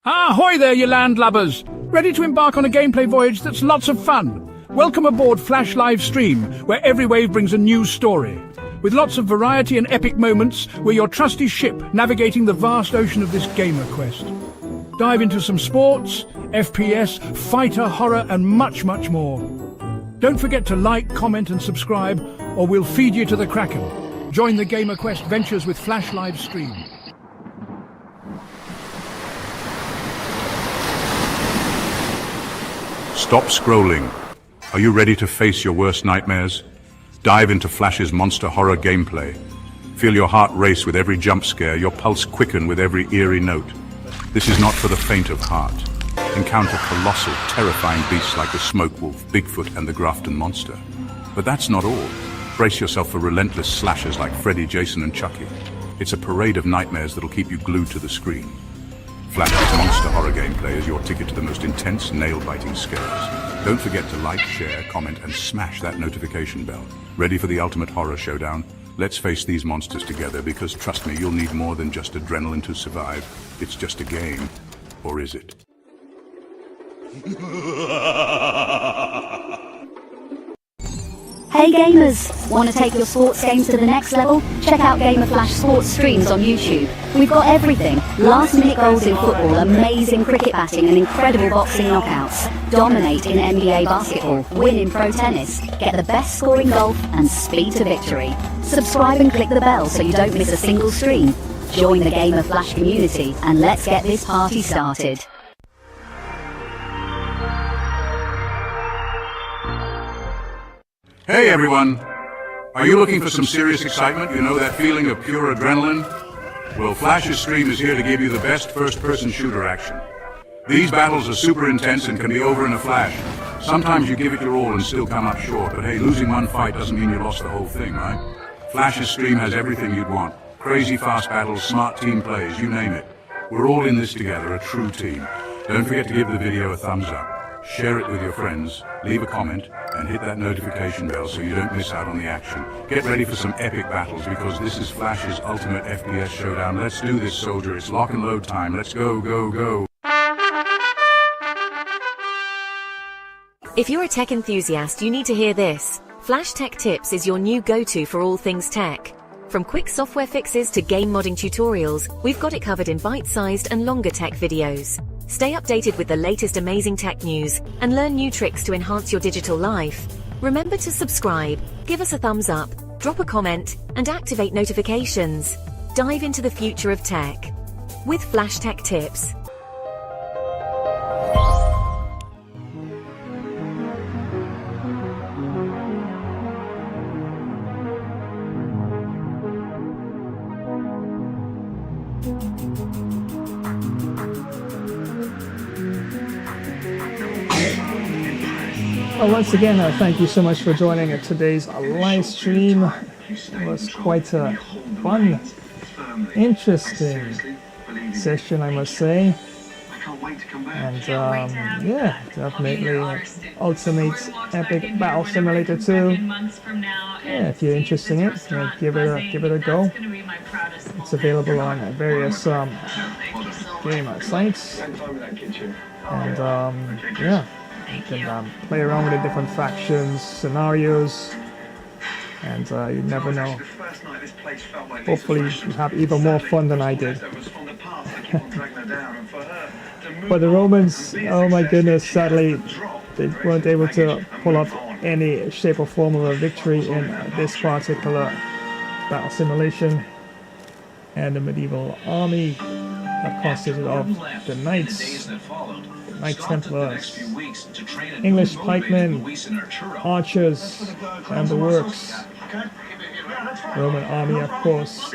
Ahoy there, you landlubbers! Ready to embark on a gameplay voyage that's lots of fun? Welcome aboard Flash Live Stream, where every wave brings a new story. With lots of variety and epic moments, we're your trusty ship navigating the vast ocean of this gamer quest. Dive into some sports, FPS, fighter, horror, and much, much more. Don't forget to like, comment, and subscribe, or we'll feed you to the Kraken. Join the Gamer Quest ventures with Flash Live Stream. Stop scrolling. Are you ready to face your worst nightmares? Dive into Flash's monster horror gameplay. Feel your heart race with every jump scare, your pulse quicken with every eerie note. This is not for the faint of heart. Encounter colossal, terrifying beasts like the Smoke Wolf, Bigfoot, and the Grafton Monster. But that's not all. Brace yourself for relentless slashers like Freddy, Jason, and Chucky. It's a parade of nightmares that'll keep you glued to the screen. Flash's monster horror gameplay is your ticket to the most intense, nail-biting scares. Don't forget to like, share, comment, and smash that notification bell. Ready for the ultimate horror showdown? Let's face these monsters together, because trust me, you'll need more than just adrenaline to survive. It's just a game. Or is it? Hey gamers! Want to take your sports games to the next level? Check out Gamer Flash Sports streams on YouTube. We've got everything. Last minute goals in football, amazing cricket batting and incredible boxing knockouts. Dominate in NBA basketball, win in pro tennis, get the best score in golf and speed to victory. Subscribe and click the bell so you don't miss a single stream. Join the Gamer Flash community and let's get this party started. Hey everyone! Are you looking for some serious excitement? You know that feeling of pure adrenaline? Well, Flash's stream is here to give you the best first-person shooter action. These battles are super intense and can be over in a flash. Sometimes you give it your all and still come up short, but hey, losing one fight doesn't mean you lost the whole thing, right? Flash's stream has everything you'd want. Crazy fast battles, smart team plays, you name it. We're all in this together, a true team. Don't forget to give the video a thumbs up. Share it with your friends, leave a comment, and hit that notification bell so you don't miss out on the action. Get ready for some epic battles because this is Flash's ultimate FPS showdown. Let's do this, soldier. It's lock and load time. Let's go, go, go. If you're a tech enthusiast, you need to hear this. Flash Tech Tips is your new go-to for all things tech. From quick software fixes to game modding tutorials, we've got it covered in bite-sized and longer tech videos. Stay updated with the latest amazing tech news and learn new tricks to enhance your digital life. Remember to subscribe, give us a thumbs up, drop a comment, and activate notifications. Dive into the future of tech with Flash Tech Tips. Well, once again, thank you so much for joining today's live stream. It was quite a fun, interesting session, I must say. And yeah, definitely ultimate epic battle simulator 2. Yeah, if you're interested in it, give it a go. It's available on various game sites, and yeah, you can play around with the different factions, scenarios, and you never know. Hopefully you have even more fun than I did. But the Romans, oh my goodness, sadly they weren't able to pull off any shape or form of a victory in this particular battle simulation. And the medieval army that consisted of the knights, Knight Templars, English pikemen, archers, and the works. Roman army, of course,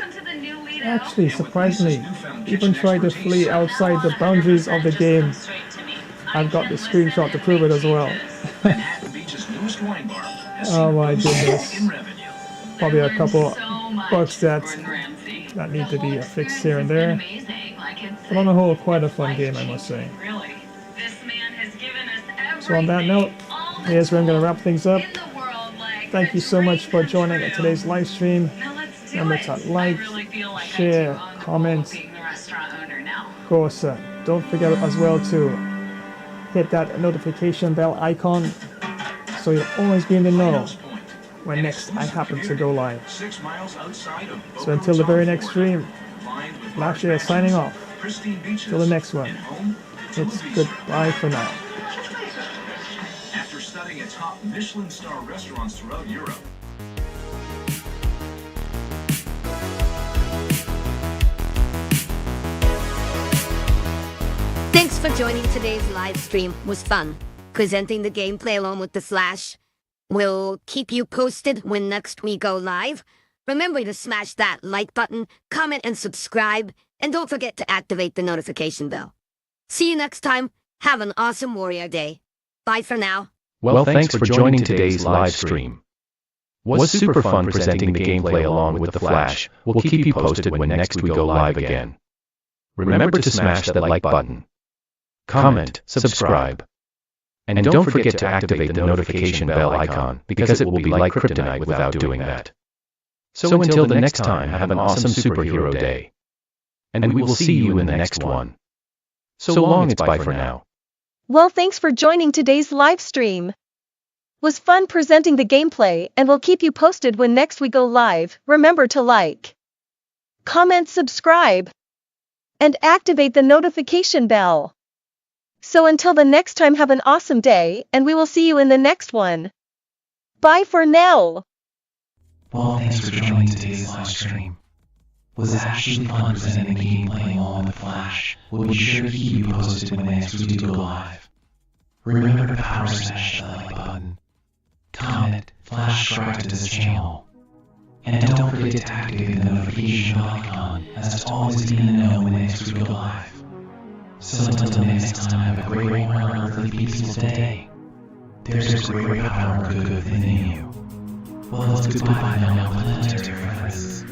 actually, surprisingly, even tried to flee outside the boundaries of the game. I've got the screenshot to prove it as well. Oh my goodness. Probably a couple bugs that need to be fixed here and there. But on the whole, quite a fun game, I must say. So on that note, here's where I'm going to wrap things up. Thank you so much for joining today's live stream. Remember to like, share, comment. Of course, don't forget as well to hit that notification bell icon so you'll always be in the know when next I happen to go live. So until the very next stream, Flash here signing off. Till the next one, it's goodbye for now. After studying at top Michelin star restaurants throughout Europe, Thanks for joining today's live stream. It was fun. Presenting the gameplay along with the Flash. We'll keep you posted when next we go live. Remember to smash that like button, comment and subscribe, and don't forget to activate the notification bell. See you next time. Have an awesome Warrior Day. Bye for now. Well, thanks for joining today's live stream. Was super fun presenting the gameplay along with the Flash. We'll keep you posted when next we go live again. Remember to smash that like button, comment, subscribe, and don't forget to activate the notification bell icon because it will be like kryptonite without doing that. So until the next time, have an awesome superhero day. And we will see you in the next one. So long, it's bye for now. Well, thanks for joining today's live stream. Was fun presenting the gameplay, and we'll keep you posted when next we go live. Remember to like, comment, subscribe, and activate the notification bell. So until the next time, have an awesome day, and we will see you in the next one. Bye for now. Well, thanks for joining today's live stream. Was it actually fun presenting the gameplay along with Flash? We'll be sure to keep you posted when next we do go live. Remember to power smash the like button, comment, Flash subscribe to this channel, and don't forget to activate the notification icon as to always be in the know when next we go live. So until next time, have a great, wonderfully peaceful day. There's great power good within you. Well, it's goodbye now, planetary friends.